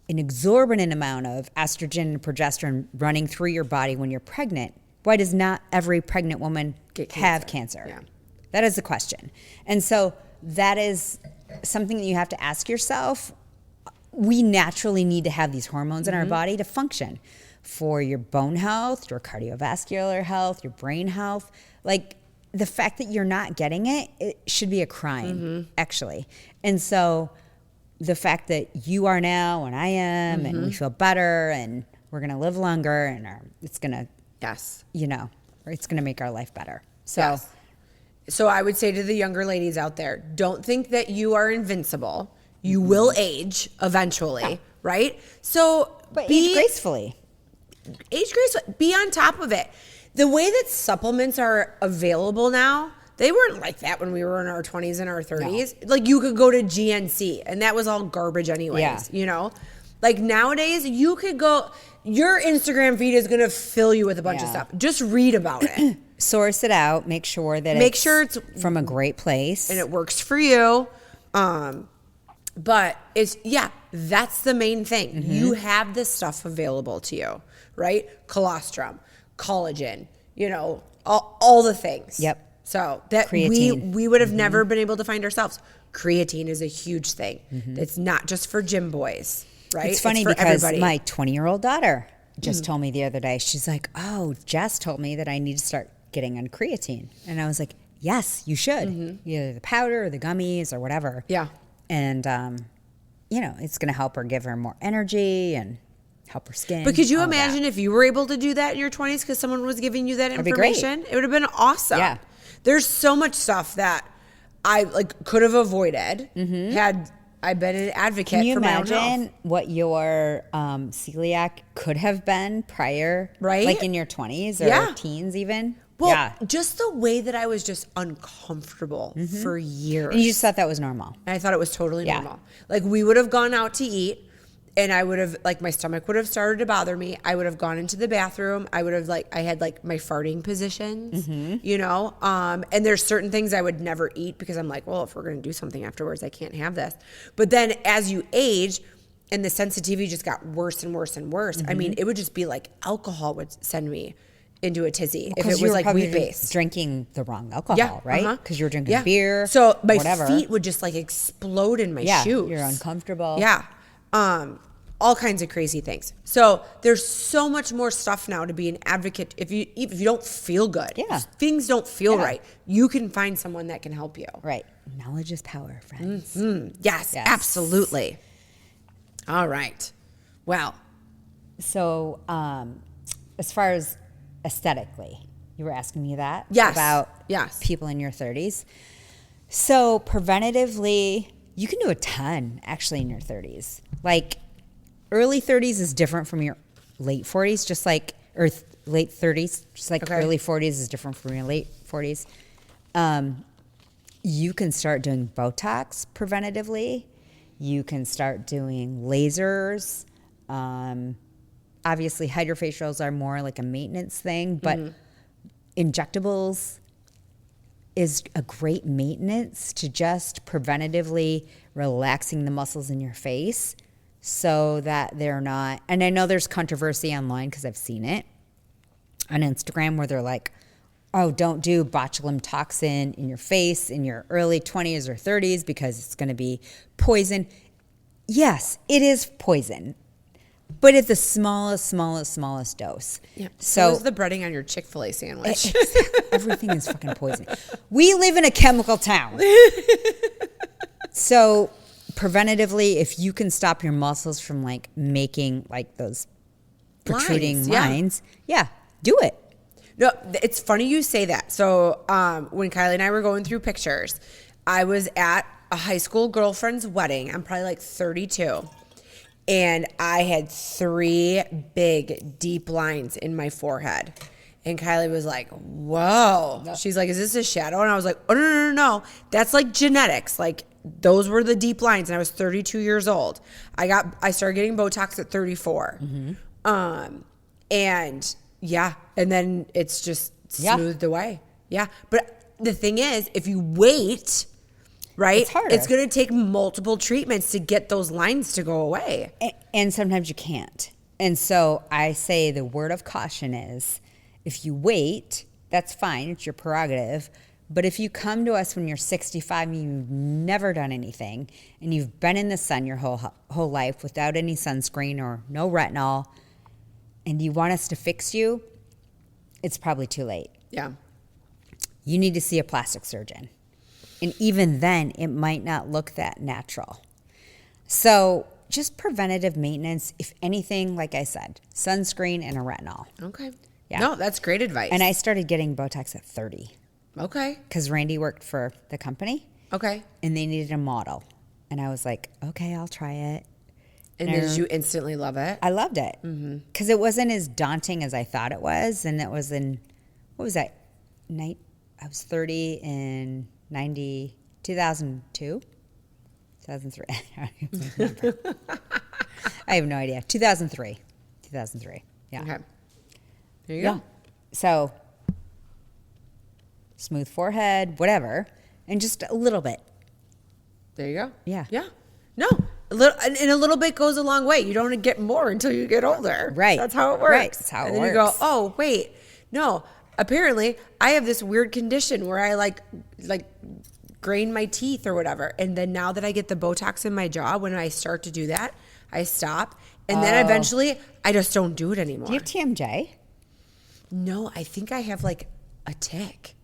[SPEAKER 2] an exorbitant amount of estrogen and progesterone running through your body when you're pregnant, why does not every pregnant woman have cancer?
[SPEAKER 1] Yeah.
[SPEAKER 2] That is the question. And so that is something that you have to ask yourself. We naturally need to have these hormones in our body to function for your bone health, your cardiovascular health, your brain health. Like the fact that you're not getting it, it should be a crime, actually. And so the fact that you are now and I am and we feel better and we're going to live longer and it's going to, it's going to make our life better. So,
[SPEAKER 1] So I would say to the younger ladies out there, don't think that you are invincible. You will age eventually, right? So
[SPEAKER 2] but age gracefully.
[SPEAKER 1] Age gracefully. Be on top of it. The way that supplements are available now, they weren't like that when we were in our 20s and our 30s. No. Like you could go to GNC and that was all garbage anyways, you know? Like nowadays you could go, your Instagram feed is going to fill you with a bunch of stuff. Just read about it.
[SPEAKER 2] Source it out. Make sure it's from a great place.
[SPEAKER 1] And it works for you. But that's the main thing. You have this stuff available to you, right? Colostrum, collagen, all the things.
[SPEAKER 2] Yep.
[SPEAKER 1] So that
[SPEAKER 2] creatine.
[SPEAKER 1] we would have never been able to find ourselves. Creatine is a huge thing. It's not just for gym boys, right?
[SPEAKER 2] It's funny because my 20-year-old daughter just told me the other day, she's like, oh, Jess told me that I need to start getting on creatine. And I was like, yes, you should. Either the powder or the gummies or whatever.
[SPEAKER 1] Yeah.
[SPEAKER 2] And, it's going to help her, give her more energy and help her skin.
[SPEAKER 1] But could you imagine if you were able to do that in your 20s because someone was giving you that information? It would have been awesome. Yeah. There's so much stuff that I could have avoided had I been an advocate for my own health.
[SPEAKER 2] Can you imagine what your celiac could have been prior?
[SPEAKER 1] Right?
[SPEAKER 2] Like in your 20s or teens even?
[SPEAKER 1] Well, just the way that I was just uncomfortable for years.
[SPEAKER 2] And you just thought that was normal.
[SPEAKER 1] And I thought it was totally normal. Like we would have gone out to eat and I would have, my stomach would have started to bother me. I would have gone into the bathroom. I would have I had my farting positions, and there's certain things I would never eat because I'm like, well, if we're going to do something afterwards, I can't have this. But then as you age and the sensitivity just got worse and worse and worse, I mean, it would just be like alcohol would send me into a tizzy if it was wheat based.
[SPEAKER 2] Drinking the wrong alcohol, right? Because you were drinking beer.
[SPEAKER 1] So my feet would just explode in my shoes.
[SPEAKER 2] You're uncomfortable.
[SPEAKER 1] Yeah. All kinds of crazy things. So there's so much more stuff now to be an advocate. If you don't feel good, things don't feel right, you can find someone that can help you.
[SPEAKER 2] Right. Knowledge is power, friends.
[SPEAKER 1] Yes, absolutely. All right. Well.
[SPEAKER 2] So as far as aesthetically, you were asking me that?
[SPEAKER 1] Yes.
[SPEAKER 2] About people in your 30s. So preventatively, you can do a ton actually in your 30s. Early 30s is different from your late 40s, or late 30s, just like early 40s is different from your late 40s. You can start doing Botox preventatively. You can start doing lasers. Obviously, hydrofacials are more like a maintenance thing, but injectables, is a great maintenance to just preventatively relaxing the muscles in your face so that they're not, and I know there's controversy online because I've seen it on Instagram where they're like, oh, don't do botulinum toxin in your face in your early 20s or 30s because it's going to be poison. Yes, it is poison, but at the smallest dose.
[SPEAKER 1] Yeah.
[SPEAKER 2] So
[SPEAKER 1] is the breading on your Chick-fil-A sandwich.
[SPEAKER 2] everything is fucking poison. We live in a chemical town. So preventatively, if you can stop your muscles from like making like those protruding lines, do it.
[SPEAKER 1] No, it's funny you say that. So when Kylie and I were going through pictures, I was at a high school girlfriend's wedding. I'm probably like 32. And I had 3 big, deep lines in my forehead. And Kylie was like, whoa. She's like, is this a shadow? And I was like, oh, no. That's like genetics. Like, those were the deep lines. And I was 32 years old. I started getting Botox at 34. And then it's just smoothed away. Yeah. But the thing is, if you wait, right, it's going to take multiple treatments to get those lines to go away.
[SPEAKER 2] And sometimes you can't. And so I say the word of caution is, if you wait, that's fine. It's your prerogative. But if you come to us when you're 65 and you've never done anything and you've been in the sun your whole life without any sunscreen or no retinol, and you want us to fix you, it's probably too late.
[SPEAKER 1] Yeah.
[SPEAKER 2] You need to see a plastic surgeon. And even then, it might not look that natural. So just preventative maintenance, if anything, like I said, sunscreen and a retinol.
[SPEAKER 1] Okay.
[SPEAKER 2] Yeah.
[SPEAKER 1] No, that's great advice.
[SPEAKER 2] And I started getting Botox at 30.
[SPEAKER 1] Okay.
[SPEAKER 2] Because Randy worked for the company.
[SPEAKER 1] Okay.
[SPEAKER 2] And they needed a model. And I was like, okay, I'll try it.
[SPEAKER 1] And did you instantly love it?
[SPEAKER 2] I loved it. Because it wasn't as daunting as I thought it was. And it was in, what was that? I was 30 in 2002? 2003. I don't even remember. I have no idea. 2003. Yeah.
[SPEAKER 1] Okay. There you go.
[SPEAKER 2] So, smooth forehead, whatever, and just a little bit.
[SPEAKER 1] There you go.
[SPEAKER 2] Yeah.
[SPEAKER 1] Yeah. No. A little bit goes a long way. You don't get more until you get older.
[SPEAKER 2] Right.
[SPEAKER 1] That's how it works.
[SPEAKER 2] Right. That's how it
[SPEAKER 1] and then
[SPEAKER 2] works.
[SPEAKER 1] you go, oh, wait. No. Apparently, I have this weird condition where I like grain my teeth or whatever. And then now that I get the Botox in my jaw, when I start to do that, I stop. And then eventually, I just don't do it anymore.
[SPEAKER 2] Do you have TMJ?
[SPEAKER 1] No, I think I have like a tick.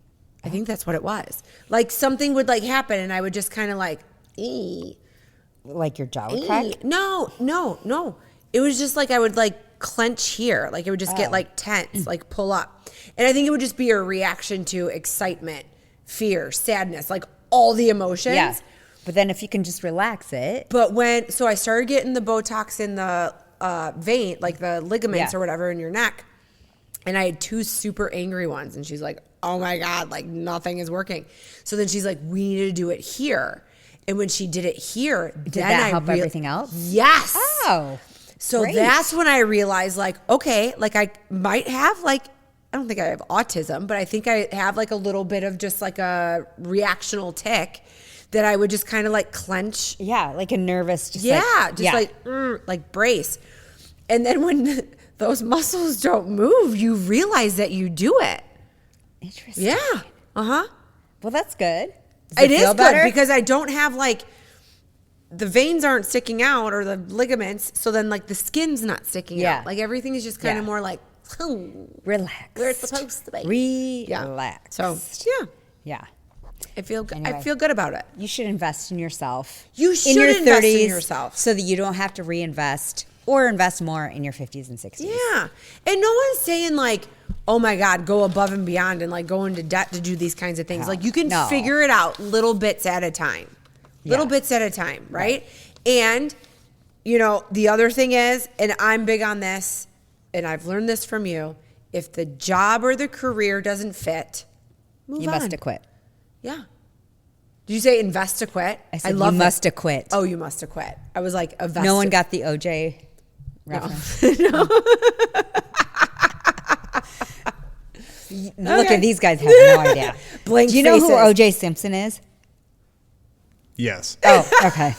[SPEAKER 1] I think that's what it was. Like something would like happen and I would just kind of like, ee.
[SPEAKER 2] Like your jaw would crack?
[SPEAKER 1] No. It was just like I would like clench here. Like it would just get like tense, like pull up. And I think it would just be a reaction to excitement, fear, sadness, like all the emotions.
[SPEAKER 2] Yeah. But then if you can just relax it.
[SPEAKER 1] But so I started getting the Botox in the vein, like the ligaments or whatever in your neck. And I had 2 super angry ones. And she's like, oh my God, like nothing is working. So then she's like, we need to do it here. And when she did it here,
[SPEAKER 2] Did that help everything else?
[SPEAKER 1] Yes.
[SPEAKER 2] Oh.
[SPEAKER 1] So
[SPEAKER 2] great.
[SPEAKER 1] that's when I realized like, okay, like I might have like, I don't think I have autism, but I think I have like a little bit of just like a reactional tick that I would just kind of like clench.
[SPEAKER 2] Yeah, like a nervous.
[SPEAKER 1] Like brace. And then when those muscles don't move, you realize that you do it.
[SPEAKER 2] Interesting.
[SPEAKER 1] Yeah. Uh-huh.
[SPEAKER 2] Well, that's good.
[SPEAKER 1] It is good because I don't have like, the veins aren't sticking out or the ligaments. So then like the skin's not sticking out. Like everything is just kind of more like,
[SPEAKER 2] relax.
[SPEAKER 1] where it's supposed to be.
[SPEAKER 2] Relax.
[SPEAKER 1] So,
[SPEAKER 2] yeah.
[SPEAKER 1] I feel
[SPEAKER 2] Anyway.
[SPEAKER 1] I feel good about it.
[SPEAKER 2] You should invest in yourself.
[SPEAKER 1] You should
[SPEAKER 2] in your
[SPEAKER 1] invest
[SPEAKER 2] 30s
[SPEAKER 1] in yourself.
[SPEAKER 2] so that you don't have to reinvest or invest more in your 50s and 60s.
[SPEAKER 1] Yeah. And no one's saying like, oh my God, go above and beyond and like go into debt to do these kinds of things. Like you can figure it out little bits at a time. Little bits at a time, right? And, you know, the other thing is, and I'm big on this, and I've learned this from you, if the job or the career doesn't fit, move on.
[SPEAKER 2] You must have quit.
[SPEAKER 1] Yeah. Did you say invest to quit?
[SPEAKER 2] I said you must have quit.
[SPEAKER 1] Oh, you must have quit. I was like, invest.
[SPEAKER 2] No one got the OJ reference.
[SPEAKER 1] No.
[SPEAKER 2] Look at these guys have no idea.
[SPEAKER 1] Blank
[SPEAKER 2] Do you know who
[SPEAKER 1] faces.
[SPEAKER 2] O.J. Simpson is?
[SPEAKER 3] Yes.
[SPEAKER 2] Oh, okay.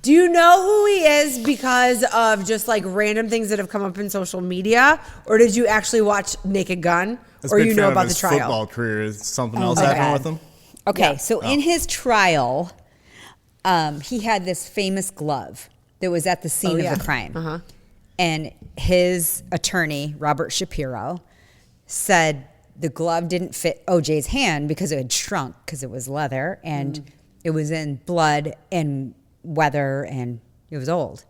[SPEAKER 1] Do you know who he is because of just like random things that have come up in social media, or did you actually watch Naked Gun,
[SPEAKER 3] I was a
[SPEAKER 1] or
[SPEAKER 3] big
[SPEAKER 1] you
[SPEAKER 3] fan
[SPEAKER 1] know
[SPEAKER 3] of
[SPEAKER 1] about the
[SPEAKER 3] his
[SPEAKER 1] trial?
[SPEAKER 3] football career. Is something else
[SPEAKER 2] okay.
[SPEAKER 3] happened with him?
[SPEAKER 2] Okay,
[SPEAKER 1] Yeah.
[SPEAKER 2] so in his trial, he had this famous glove that was at the scene
[SPEAKER 1] yeah.
[SPEAKER 2] of the crime.
[SPEAKER 1] Uh-huh.
[SPEAKER 2] And his attorney, Robert Shapiro, said the glove didn't fit OJ's hand because it had shrunk because it was leather and it was in blood and weather and it was old.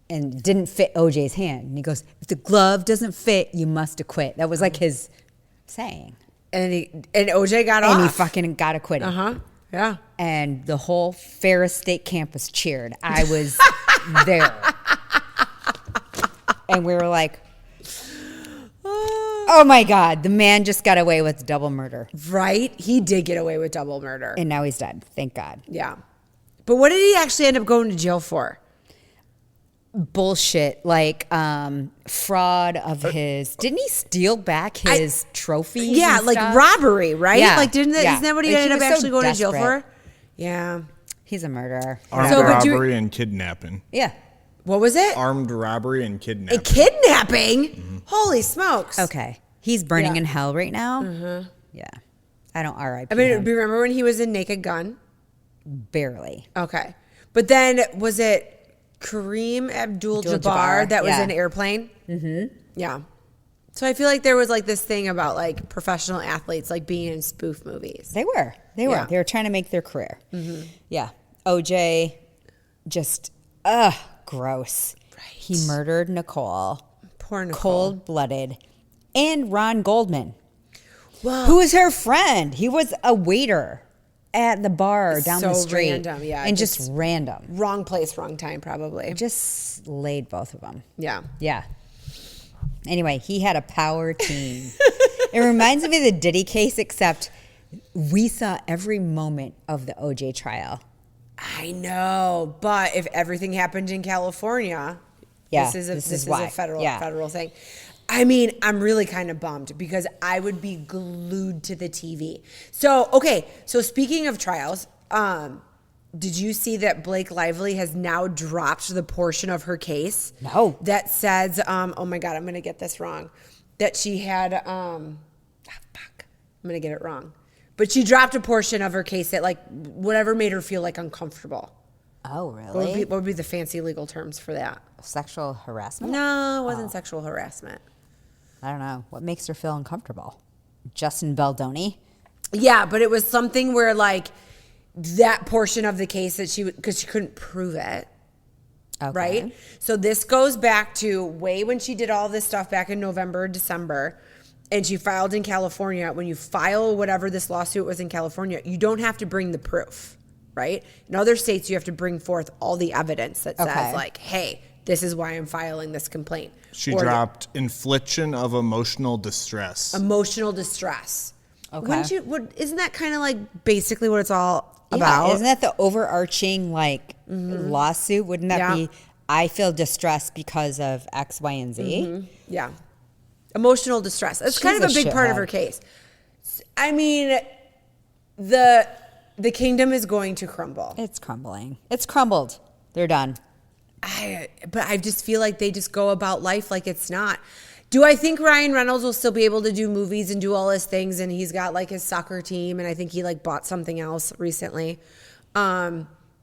[SPEAKER 2] And it didn't fit OJ's hand. And he goes, if the glove doesn't fit, you must acquit. That was like his saying.
[SPEAKER 1] And OJ got off.
[SPEAKER 2] And he fucking got acquitted.
[SPEAKER 1] Yeah.
[SPEAKER 2] And the whole Ferris State campus cheered. I was there. And we were like, oh my God, the man just got away with double murder.
[SPEAKER 1] Right? He did get away with double murder.
[SPEAKER 2] And now he's dead. Thank God.
[SPEAKER 1] Yeah. But what did he actually end up going to jail for?
[SPEAKER 2] Bullshit, like fraud of his. Didn't he steal back his trophies?
[SPEAKER 1] Yeah,
[SPEAKER 2] and
[SPEAKER 1] like
[SPEAKER 2] stuff?
[SPEAKER 1] robbery, right?
[SPEAKER 2] Yeah,
[SPEAKER 1] Like, isn't
[SPEAKER 2] yeah.
[SPEAKER 1] that what he
[SPEAKER 2] Like,
[SPEAKER 1] ended up
[SPEAKER 2] was so
[SPEAKER 1] actually going to jail
[SPEAKER 2] desperate.
[SPEAKER 1] for? Yeah.
[SPEAKER 2] He's a murderer.
[SPEAKER 3] Armed
[SPEAKER 1] So, but
[SPEAKER 3] robbery and kidnapping.
[SPEAKER 2] Yeah.
[SPEAKER 1] What was it?
[SPEAKER 3] Armed robbery and
[SPEAKER 1] A
[SPEAKER 3] kidnapping.
[SPEAKER 1] kidnapping? Holy smokes.
[SPEAKER 2] Okay. He's burning
[SPEAKER 1] Yeah.
[SPEAKER 2] in hell right now. Yeah. I don't R.I.P.
[SPEAKER 1] I mean,
[SPEAKER 2] him.
[SPEAKER 1] remember when he was in Naked Gun?
[SPEAKER 2] Barely.
[SPEAKER 1] Okay. But then was it Kareem Abdul-Jabbar
[SPEAKER 2] Abdul-Jabbar,
[SPEAKER 1] that was
[SPEAKER 2] yeah.
[SPEAKER 1] in Airplane? Mm-hmm. Yeah. So I feel like there was like this thing about like professional athletes like being in spoof movies.
[SPEAKER 2] They were. They were.
[SPEAKER 1] Yeah.
[SPEAKER 2] They were trying to make their career. Yeah. OJ, just, gross.
[SPEAKER 1] Right.
[SPEAKER 2] He murdered Nicole.
[SPEAKER 1] Poor Nicole.
[SPEAKER 2] Cold-blooded. And Ron Goldman,
[SPEAKER 1] Whoa.
[SPEAKER 2] who was her friend. He was a waiter at the bar down the
[SPEAKER 1] So
[SPEAKER 2] street.
[SPEAKER 1] random, yeah,
[SPEAKER 2] And just random.
[SPEAKER 1] Wrong place, wrong time, probably.
[SPEAKER 2] Just laid both of them.
[SPEAKER 1] Yeah.
[SPEAKER 2] Yeah. Anyway, he had a power team. It reminds me of the Diddy case, except we saw every moment of the OJ trial.
[SPEAKER 1] I know, but if everything happened in California,
[SPEAKER 2] Yeah,
[SPEAKER 1] this
[SPEAKER 2] this
[SPEAKER 1] is
[SPEAKER 2] is why.
[SPEAKER 1] a federal
[SPEAKER 2] Yeah.
[SPEAKER 1] federal thing. I mean, I'm really kind of bummed because I would be glued to the TV. So, okay, so speaking of trials, did you see that Blake Lively has now dropped the portion of her case?
[SPEAKER 2] No.
[SPEAKER 1] That says, oh my God, I'm going to get this wrong. That she had, I'm going to get it wrong. But she dropped a portion of her case that, like, whatever made her feel, like, uncomfortable.
[SPEAKER 2] Oh,
[SPEAKER 1] What would be the fancy legal terms for that?
[SPEAKER 2] Sexual harassment?
[SPEAKER 1] No, it wasn't sexual harassment.
[SPEAKER 2] I don't know. What makes her feel uncomfortable? Justin Baldoni?
[SPEAKER 1] Yeah, but it was something where, like, that portion of the case that because she couldn't prove it.
[SPEAKER 2] Okay.
[SPEAKER 1] Right? So this goes back to way when she did all this stuff back in November, December, and she filed in California. When you file whatever this lawsuit was in California, you don't have to bring the proof, right? In other states, you have to bring forth all the evidence that says,
[SPEAKER 2] Okay.
[SPEAKER 1] like, hey, this is why I'm filing this complaint.
[SPEAKER 3] She
[SPEAKER 1] Or
[SPEAKER 3] dropped infliction of emotional distress.
[SPEAKER 1] emotional distress.
[SPEAKER 2] Okay.
[SPEAKER 1] Isn't that kind of like basically what it's all
[SPEAKER 2] Yeah,
[SPEAKER 1] about?
[SPEAKER 2] isn't that the overarching like lawsuit? Wouldn't that
[SPEAKER 1] Yeah.
[SPEAKER 2] be? I feel distressed because of X, Y, and Z.
[SPEAKER 1] Yeah. Emotional distress. That's
[SPEAKER 2] She's
[SPEAKER 1] kind of
[SPEAKER 2] a
[SPEAKER 1] a big part of
[SPEAKER 2] shithead.
[SPEAKER 1] her case. I mean, the kingdom is going to crumble.
[SPEAKER 2] It's crumbling. It's crumbled. They're done.
[SPEAKER 1] But I just feel like they just go about life like it's not. Do I think Ryan Reynolds will still be able to do movies and do all his things? And he's got like his soccer team, and I think he like bought something else recently.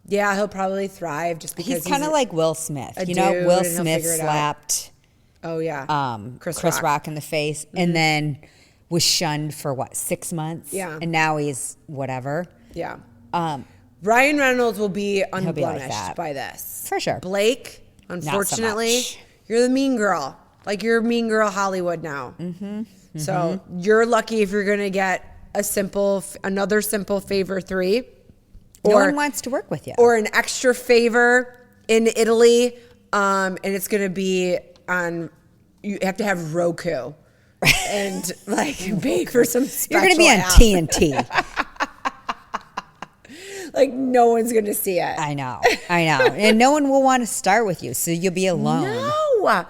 [SPEAKER 1] Yeah, he'll probably thrive just because
[SPEAKER 2] He's kind of like Will Smith.
[SPEAKER 1] a
[SPEAKER 2] You know,
[SPEAKER 1] dude
[SPEAKER 2] Will
[SPEAKER 1] and he'll
[SPEAKER 2] Smith
[SPEAKER 1] figure it out.
[SPEAKER 2] slapped
[SPEAKER 1] oh yeah,
[SPEAKER 2] Chris Rock in the face and then was shunned for 6 months?
[SPEAKER 1] Yeah.
[SPEAKER 2] And now he's whatever.
[SPEAKER 1] yeah. Ryan Reynolds will be unblemished
[SPEAKER 2] that.
[SPEAKER 1] by this.
[SPEAKER 2] For sure.
[SPEAKER 1] Blake, unfortunately,
[SPEAKER 2] much.
[SPEAKER 1] you're the mean girl. Like you're mean girl Hollywood now. So you're lucky if you're gonna get another simple favor 3,
[SPEAKER 2] No one wants to work with you.
[SPEAKER 1] or an extra favor in Italy, and it's gonna be on. You have to have Roku, and like pay for some.
[SPEAKER 2] You're going to be on
[SPEAKER 1] app.
[SPEAKER 2] TNT.
[SPEAKER 1] Like no one's gonna see it.
[SPEAKER 2] I know. And no one will want to start with you, so you'll be alone.
[SPEAKER 1] No.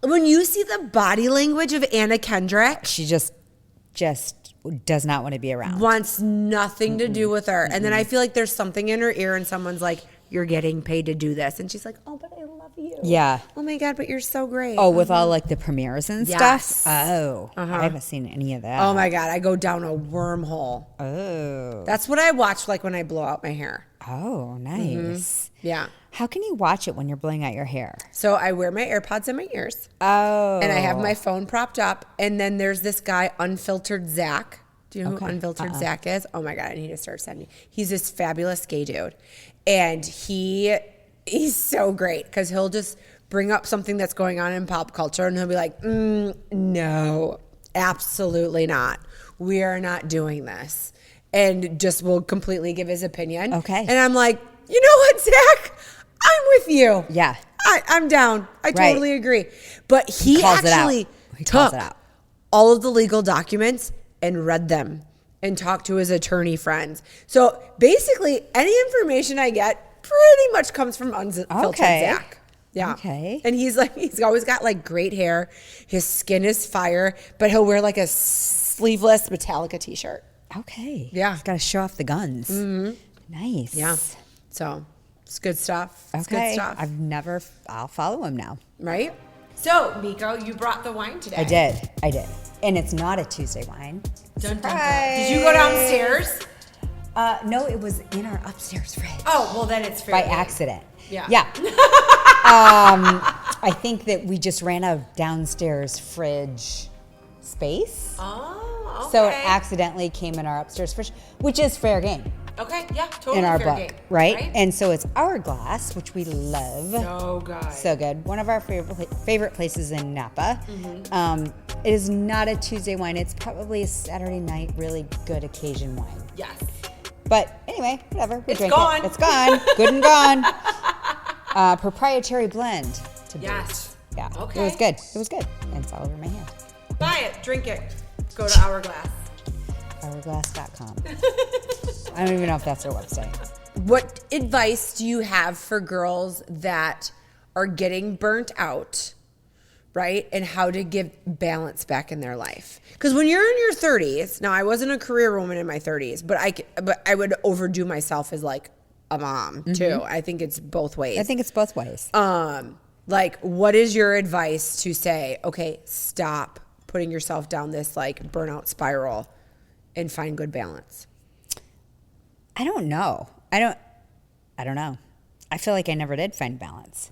[SPEAKER 1] When you see the body language of Anna Kendrick,
[SPEAKER 2] She just just does not want to be around.
[SPEAKER 1] Wants nothing to do with her. And then I feel like there's something in her ear and someone's like, you're getting paid to do this. And she's like, oh, but I love you.
[SPEAKER 2] Yeah.
[SPEAKER 1] Oh my God, but you're so great.
[SPEAKER 2] Oh, with all like the premieres and
[SPEAKER 1] Yes.
[SPEAKER 2] stuff? Oh, I haven't seen any of that.
[SPEAKER 1] Oh my God, I go down a wormhole.
[SPEAKER 2] Oh.
[SPEAKER 1] That's what I watch like when I blow out my hair.
[SPEAKER 2] Oh, nice.
[SPEAKER 1] Yeah.
[SPEAKER 2] How can you watch it when you're blowing out your hair?
[SPEAKER 1] So I wear my AirPods in my ears.
[SPEAKER 2] Oh.
[SPEAKER 1] And I have my phone propped up. And then there's this guy, Unfiltered Zach. Do you know who Unfiltered Zach is? Oh my God, I need to start sending. He's this fabulous gay dude. And he's so great because he'll just bring up something that's going on in pop culture and he'll be like, no, absolutely not. We are not doing this. And just will completely give his opinion.
[SPEAKER 2] Okay.
[SPEAKER 1] And I'm like, you know what, Zach? I'm with you.
[SPEAKER 2] Yeah.
[SPEAKER 1] I'm down. I totally agree. But he
[SPEAKER 2] calls
[SPEAKER 1] actually
[SPEAKER 2] calls
[SPEAKER 1] took
[SPEAKER 2] it out.
[SPEAKER 1] all of the legal documents and read them and talked to his attorney friends. So basically, any information I get pretty much comes from Unfiltered Zach. Yeah.
[SPEAKER 2] Okay.
[SPEAKER 1] And he's always got like great hair. His skin is fire, but he'll wear like a sleeveless Metallica t-shirt.
[SPEAKER 2] Okay.
[SPEAKER 1] Yeah.
[SPEAKER 2] He's got to show off the guns. Mm-hmm. Nice.
[SPEAKER 1] Yeah. So it's good stuff. It's
[SPEAKER 2] Okay.
[SPEAKER 1] good stuff.
[SPEAKER 2] I'll follow him now.
[SPEAKER 1] Right? So, Meko, you brought the wine today.
[SPEAKER 2] I did. And it's not a Tuesday wine.
[SPEAKER 1] Dun, dun, dun. Did you go downstairs?
[SPEAKER 2] No, it was in our upstairs fridge.
[SPEAKER 1] Oh, well, then it's fair
[SPEAKER 2] By
[SPEAKER 1] game.
[SPEAKER 2] accident.
[SPEAKER 1] Yeah.
[SPEAKER 2] Yeah. I think that we just ran out of downstairs fridge space.
[SPEAKER 1] Oh, okay.
[SPEAKER 2] So it accidentally came in our upstairs fridge, which is fair game
[SPEAKER 1] Okay, yeah, totally
[SPEAKER 2] in our
[SPEAKER 1] fair
[SPEAKER 2] book,
[SPEAKER 1] game.
[SPEAKER 2] right? And so it's Hourglass, which we love.
[SPEAKER 1] So good.
[SPEAKER 2] So good. One of our favorite places in Napa. It is not a Tuesday wine. It's probably a Saturday night, really good occasion wine.
[SPEAKER 1] Yes.
[SPEAKER 2] But anyway, whatever. We
[SPEAKER 1] It's
[SPEAKER 2] drink
[SPEAKER 1] gone.
[SPEAKER 2] it. It's gone. Good and gone. Proprietary blend to boot.
[SPEAKER 1] Yes.
[SPEAKER 2] Yeah.
[SPEAKER 1] Okay.
[SPEAKER 2] It was good. It was good. And it's all over my hand.
[SPEAKER 1] Buy it, drink it. Go to Hourglass.
[SPEAKER 2] Hourglass.com. I don't even know if that's their website.
[SPEAKER 1] What advice do you have for girls that are getting burnt out, right? And how to give balance back in their life? Because when you're in your 30s, now I wasn't a career woman in my 30s, but I would overdo myself as like a mom too. I think it's both ways.
[SPEAKER 2] I think it's both ways.
[SPEAKER 1] Like, what is your advice to say, okay, stop putting yourself down this like burnout spiral and find good balance?
[SPEAKER 2] I don't know. I don't know. I feel like I never did find balance.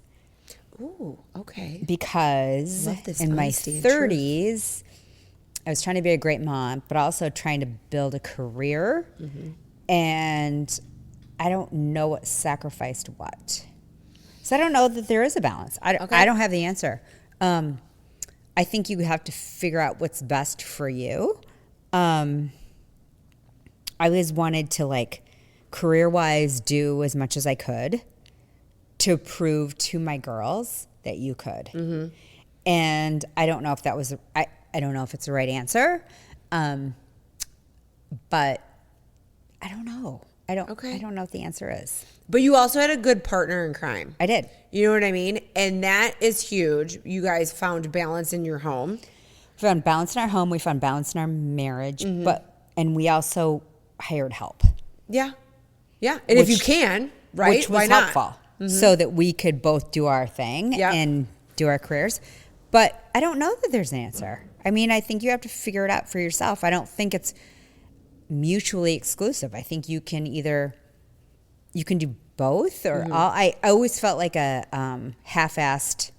[SPEAKER 1] Ooh, okay.
[SPEAKER 2] Because
[SPEAKER 1] Love this
[SPEAKER 2] in my
[SPEAKER 1] honesty and
[SPEAKER 2] 30s, I was trying to be a great mom, but also trying to build a career. And I don't know what sacrificed what. So I don't know that there is a balance. I don't have the answer. I think you have to figure out what's best for you. I always wanted to, like, career-wise do as much as I could to prove to my girls that you could. And I don't know if that was I don't know if it's the right answer. But I don't know. I don't know what the answer is.
[SPEAKER 1] But you also had a good partner in crime.
[SPEAKER 2] I did.
[SPEAKER 1] You know what I mean? And that is huge. You guys found balance in your home.
[SPEAKER 2] We found balance in our home. We found balance in our marriage. And we also hired help.
[SPEAKER 1] Yeah. Yeah. And if you can, right?
[SPEAKER 2] Which was
[SPEAKER 1] Why not?
[SPEAKER 2] helpful. So that we could both do our thing and do our careers. But I don't know that there's an answer. I mean, I think you have to figure it out for yourself. I don't think it's mutually exclusive. I think you can do both or all. I always felt like a half-assed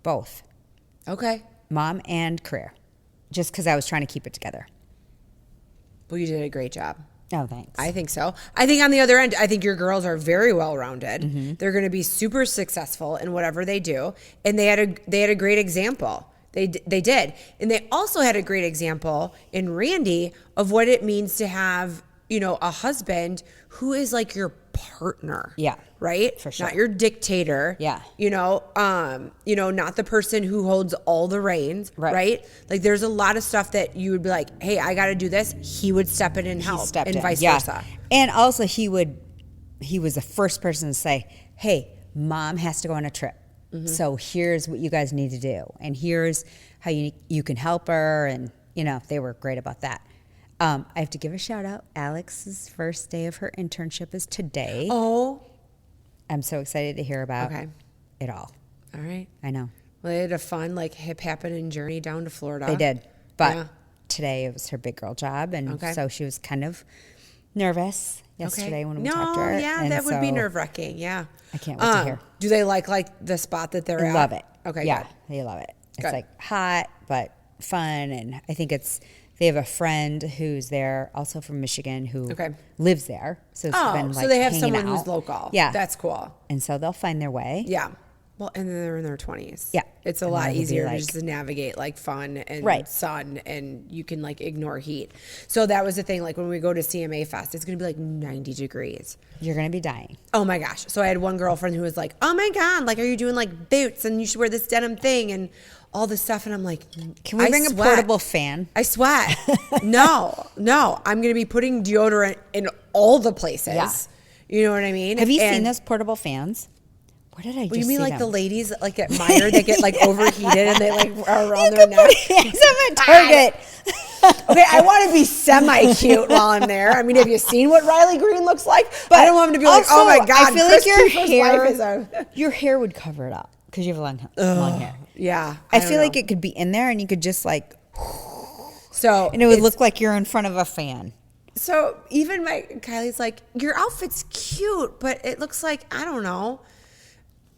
[SPEAKER 2] both.
[SPEAKER 1] Okay.
[SPEAKER 2] Mom and career. Just because I was trying to keep it together.
[SPEAKER 1] Well, you did a great job.
[SPEAKER 2] Oh, thanks.
[SPEAKER 1] I think so. I think on the other end, I think your girls are very well-rounded. They're going to be super successful in whatever they do. And they had a great example. They did. And they also had a great example in Randy of what it means to have, a husband who is like your partner.
[SPEAKER 2] Yeah.
[SPEAKER 1] Right?
[SPEAKER 2] For sure.
[SPEAKER 1] Not your dictator.
[SPEAKER 2] Yeah.
[SPEAKER 1] Not the person who holds all the reins. Right? Like there's a lot of stuff that you would be like, hey, I got to do this. He would step in and help and vice versa.
[SPEAKER 2] And also he was the first person to say, hey, mom has to go on a trip. So here's what you guys need to do. And here's how you can help her. And, they were great about that. I have to give a shout out. Alex's first day of her internship is today.
[SPEAKER 1] Oh.
[SPEAKER 2] I'm so excited to hear about it all.
[SPEAKER 1] All right.
[SPEAKER 2] I know.
[SPEAKER 1] Well, they had a fun, hip happening journey down to Florida.
[SPEAKER 2] They did. But today it was her big girl job. And so she was kind of nervous yesterday when we talked to her.
[SPEAKER 1] Yeah,
[SPEAKER 2] and
[SPEAKER 1] that would be nerve-wracking. Yeah.
[SPEAKER 2] I can't wait to hear.
[SPEAKER 1] Do they like the spot that they're
[SPEAKER 2] They
[SPEAKER 1] at?
[SPEAKER 2] love it.
[SPEAKER 1] Okay,
[SPEAKER 2] yeah,
[SPEAKER 1] good.
[SPEAKER 2] they love it. It's
[SPEAKER 1] Good.
[SPEAKER 2] hot but fun, and I think they have a friend who's there, also from Michigan, who lives there. So it's been
[SPEAKER 1] so they have
[SPEAKER 2] hanging
[SPEAKER 1] someone
[SPEAKER 2] out.
[SPEAKER 1] who's local.
[SPEAKER 2] Yeah,
[SPEAKER 1] That's cool.
[SPEAKER 2] and so they'll find their way.
[SPEAKER 1] Yeah. Well, and then they're in their 20s.
[SPEAKER 2] Yeah.
[SPEAKER 1] It's a
[SPEAKER 2] And
[SPEAKER 1] lot
[SPEAKER 2] that'll be
[SPEAKER 1] easier to just navigate fun and sun, and you can ignore heat. So that was the thing. When we go to CMA Fest, it's going to be 90 degrees.
[SPEAKER 2] You're going to be dying.
[SPEAKER 1] Oh my gosh. So I had one girlfriend who was like, oh my God, are you doing boots and you should wear this denim thing and all this stuff. And I'm like,
[SPEAKER 2] can we bring a portable fan?
[SPEAKER 1] I sweat. No. I'm going to be putting deodorant in all the places.
[SPEAKER 2] Yeah.
[SPEAKER 1] You know what I mean?
[SPEAKER 2] Have you seen those portable fans? What did I just
[SPEAKER 1] you mean
[SPEAKER 2] see
[SPEAKER 1] the
[SPEAKER 2] them?
[SPEAKER 1] ladies at Meijer that get overheated and they are around their neck?
[SPEAKER 2] I'm at Target.
[SPEAKER 1] Okay, I want to be semi-cute while I'm there. I mean, have you seen what Riley Green looks like? But I don't want him to be
[SPEAKER 2] also,
[SPEAKER 1] oh my God,
[SPEAKER 2] I feel
[SPEAKER 1] Chris
[SPEAKER 2] your
[SPEAKER 1] Kiefer's
[SPEAKER 2] hair,
[SPEAKER 1] wife is a...
[SPEAKER 2] your hair would cover it up because you have long hair.
[SPEAKER 1] Yeah.
[SPEAKER 2] I feel like it could be in there and you could just
[SPEAKER 1] so,
[SPEAKER 2] and it would look like you're in front of a fan.
[SPEAKER 1] So even Kylie's like, your outfit's cute, but it looks like, I don't know.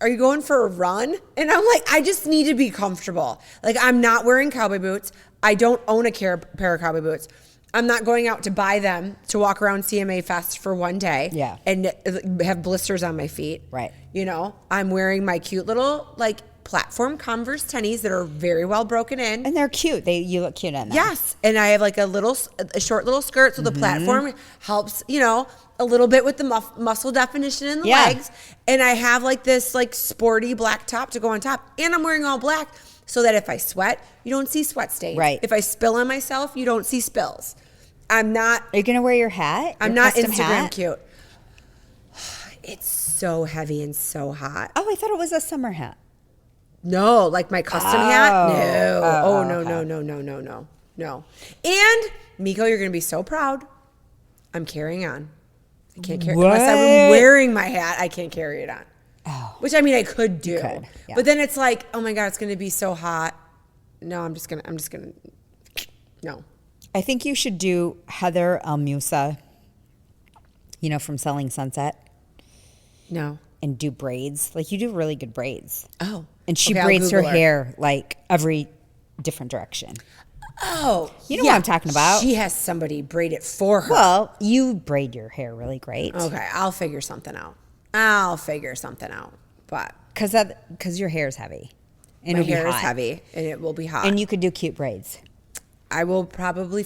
[SPEAKER 1] Are you going for a run? And I'm like, I just need to be comfortable. I'm not wearing cowboy boots. I don't own a pair of cowboy boots. I'm not going out to buy them to walk around CMA Fest for one day.
[SPEAKER 2] Yeah.
[SPEAKER 1] And have blisters on my feet.
[SPEAKER 2] Right.
[SPEAKER 1] I'm wearing my cute little platform Converse tennies that are very well broken in.
[SPEAKER 2] And they're cute. You look cute in them.
[SPEAKER 1] Yes. And I have a short little skirt. So the platform helps, a little bit with the muscle definition in the legs. And I have this sporty black top to go on top. And I'm wearing all black so that if I sweat, you don't see sweat stains.
[SPEAKER 2] Right.
[SPEAKER 1] If I spill on myself, you don't see spills. I'm not.
[SPEAKER 2] Are you going to wear your hat?
[SPEAKER 1] I'm not Instagram cute. It's so heavy and so hot.
[SPEAKER 2] Oh, I thought it was a summer hat.
[SPEAKER 1] No, my custom hat? No.
[SPEAKER 2] Oh,
[SPEAKER 1] no. No. And Meko, you're going to be so proud. I'm carrying on. I can't carry unless I'm wearing my hat. I can't carry it on.
[SPEAKER 2] Oh.
[SPEAKER 1] Which I mean, I could do.
[SPEAKER 2] Yeah.
[SPEAKER 1] But then it's oh my God, it's going to be so hot. No, I'm just going to, no.
[SPEAKER 2] I think you should do Heather Almusa, from Selling Sunset.
[SPEAKER 1] No.
[SPEAKER 2] And do braids. You do really good braids.
[SPEAKER 1] Oh.
[SPEAKER 2] And she
[SPEAKER 1] Okay,
[SPEAKER 2] braids her
[SPEAKER 1] I'll Google
[SPEAKER 2] hair every different direction.
[SPEAKER 1] Oh.
[SPEAKER 2] You know what I'm talking about.
[SPEAKER 1] She has somebody braid it for her.
[SPEAKER 2] Well, you braid your hair really great.
[SPEAKER 1] Okay, I'll figure something out. But
[SPEAKER 2] because your hair is heavy. And
[SPEAKER 1] my
[SPEAKER 2] it'll be
[SPEAKER 1] hair is
[SPEAKER 2] hot.
[SPEAKER 1] heavy and it will be hot.
[SPEAKER 2] And you could do cute braids.
[SPEAKER 1] I will probably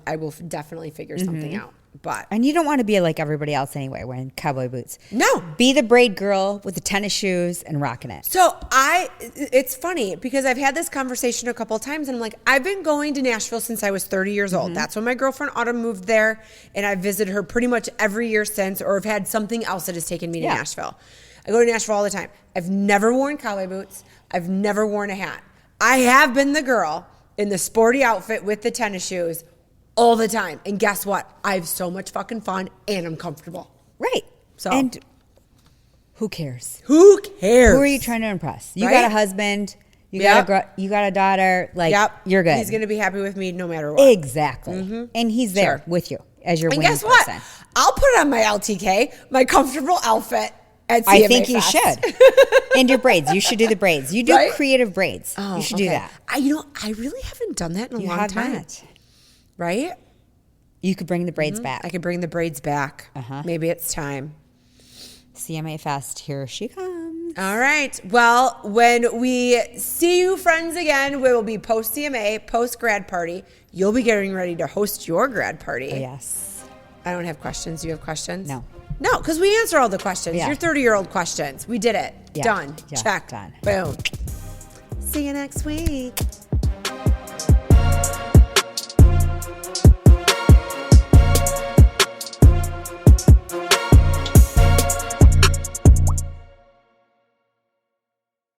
[SPEAKER 1] I will definitely figure something out. But
[SPEAKER 2] And you don't want to be like everybody else anyway, wearing cowboy boots.
[SPEAKER 1] No.
[SPEAKER 2] Be the braid girl with the tennis shoes and rocking it.
[SPEAKER 1] So it's funny because I've had this conversation a couple of times and I'm like, I've been going to Nashville since I was 30 years old. That's when my girlfriend Autumn moved there, and I've visited her pretty much every year since, or have had something else that has taken me to Nashville. I go to Nashville all the time. I've never worn cowboy boots. I've never worn a hat. I have been the girl in the sporty outfit with the tennis shoes all the time. And guess what? I have so much fucking fun and I'm comfortable.
[SPEAKER 2] Right.
[SPEAKER 1] So
[SPEAKER 2] and who cares?
[SPEAKER 1] Who cares?
[SPEAKER 2] Who are you trying to impress? You
[SPEAKER 1] Right?
[SPEAKER 2] got a husband. You you got a daughter. You're good.
[SPEAKER 1] He's going to be happy with me no matter what.
[SPEAKER 2] Exactly. And he's there with you as your
[SPEAKER 1] And
[SPEAKER 2] winning
[SPEAKER 1] guess what?
[SPEAKER 2] person.
[SPEAKER 1] I'll put on my LTK, my comfortable outfit at CMA
[SPEAKER 2] I think you
[SPEAKER 1] Fest.
[SPEAKER 2] should. And your braids. You should do the braids. You do
[SPEAKER 1] Right?
[SPEAKER 2] creative braids.
[SPEAKER 1] Oh,
[SPEAKER 2] you should do
[SPEAKER 1] okay.
[SPEAKER 2] that.
[SPEAKER 1] I really haven't done that in a
[SPEAKER 2] You
[SPEAKER 1] long
[SPEAKER 2] have
[SPEAKER 1] time.
[SPEAKER 2] not.
[SPEAKER 1] Right?
[SPEAKER 2] You could bring the braids back.
[SPEAKER 1] I could bring the braids back. Maybe it's time.
[SPEAKER 2] CMA Fest, here she comes.
[SPEAKER 1] All right. Well, when we see you friends again, we will be post CMA, post grad party. You'll be getting ready to host your grad party.
[SPEAKER 2] Oh, yes.
[SPEAKER 1] I don't have questions. Do you have questions?
[SPEAKER 2] No.
[SPEAKER 1] No, because we answer all the questions.
[SPEAKER 2] Yeah.
[SPEAKER 1] Your 30-year-old questions. We did it.
[SPEAKER 2] Yeah.
[SPEAKER 1] Done.
[SPEAKER 2] Yeah.
[SPEAKER 1] Check.
[SPEAKER 2] Done.
[SPEAKER 1] Boom. See you next week.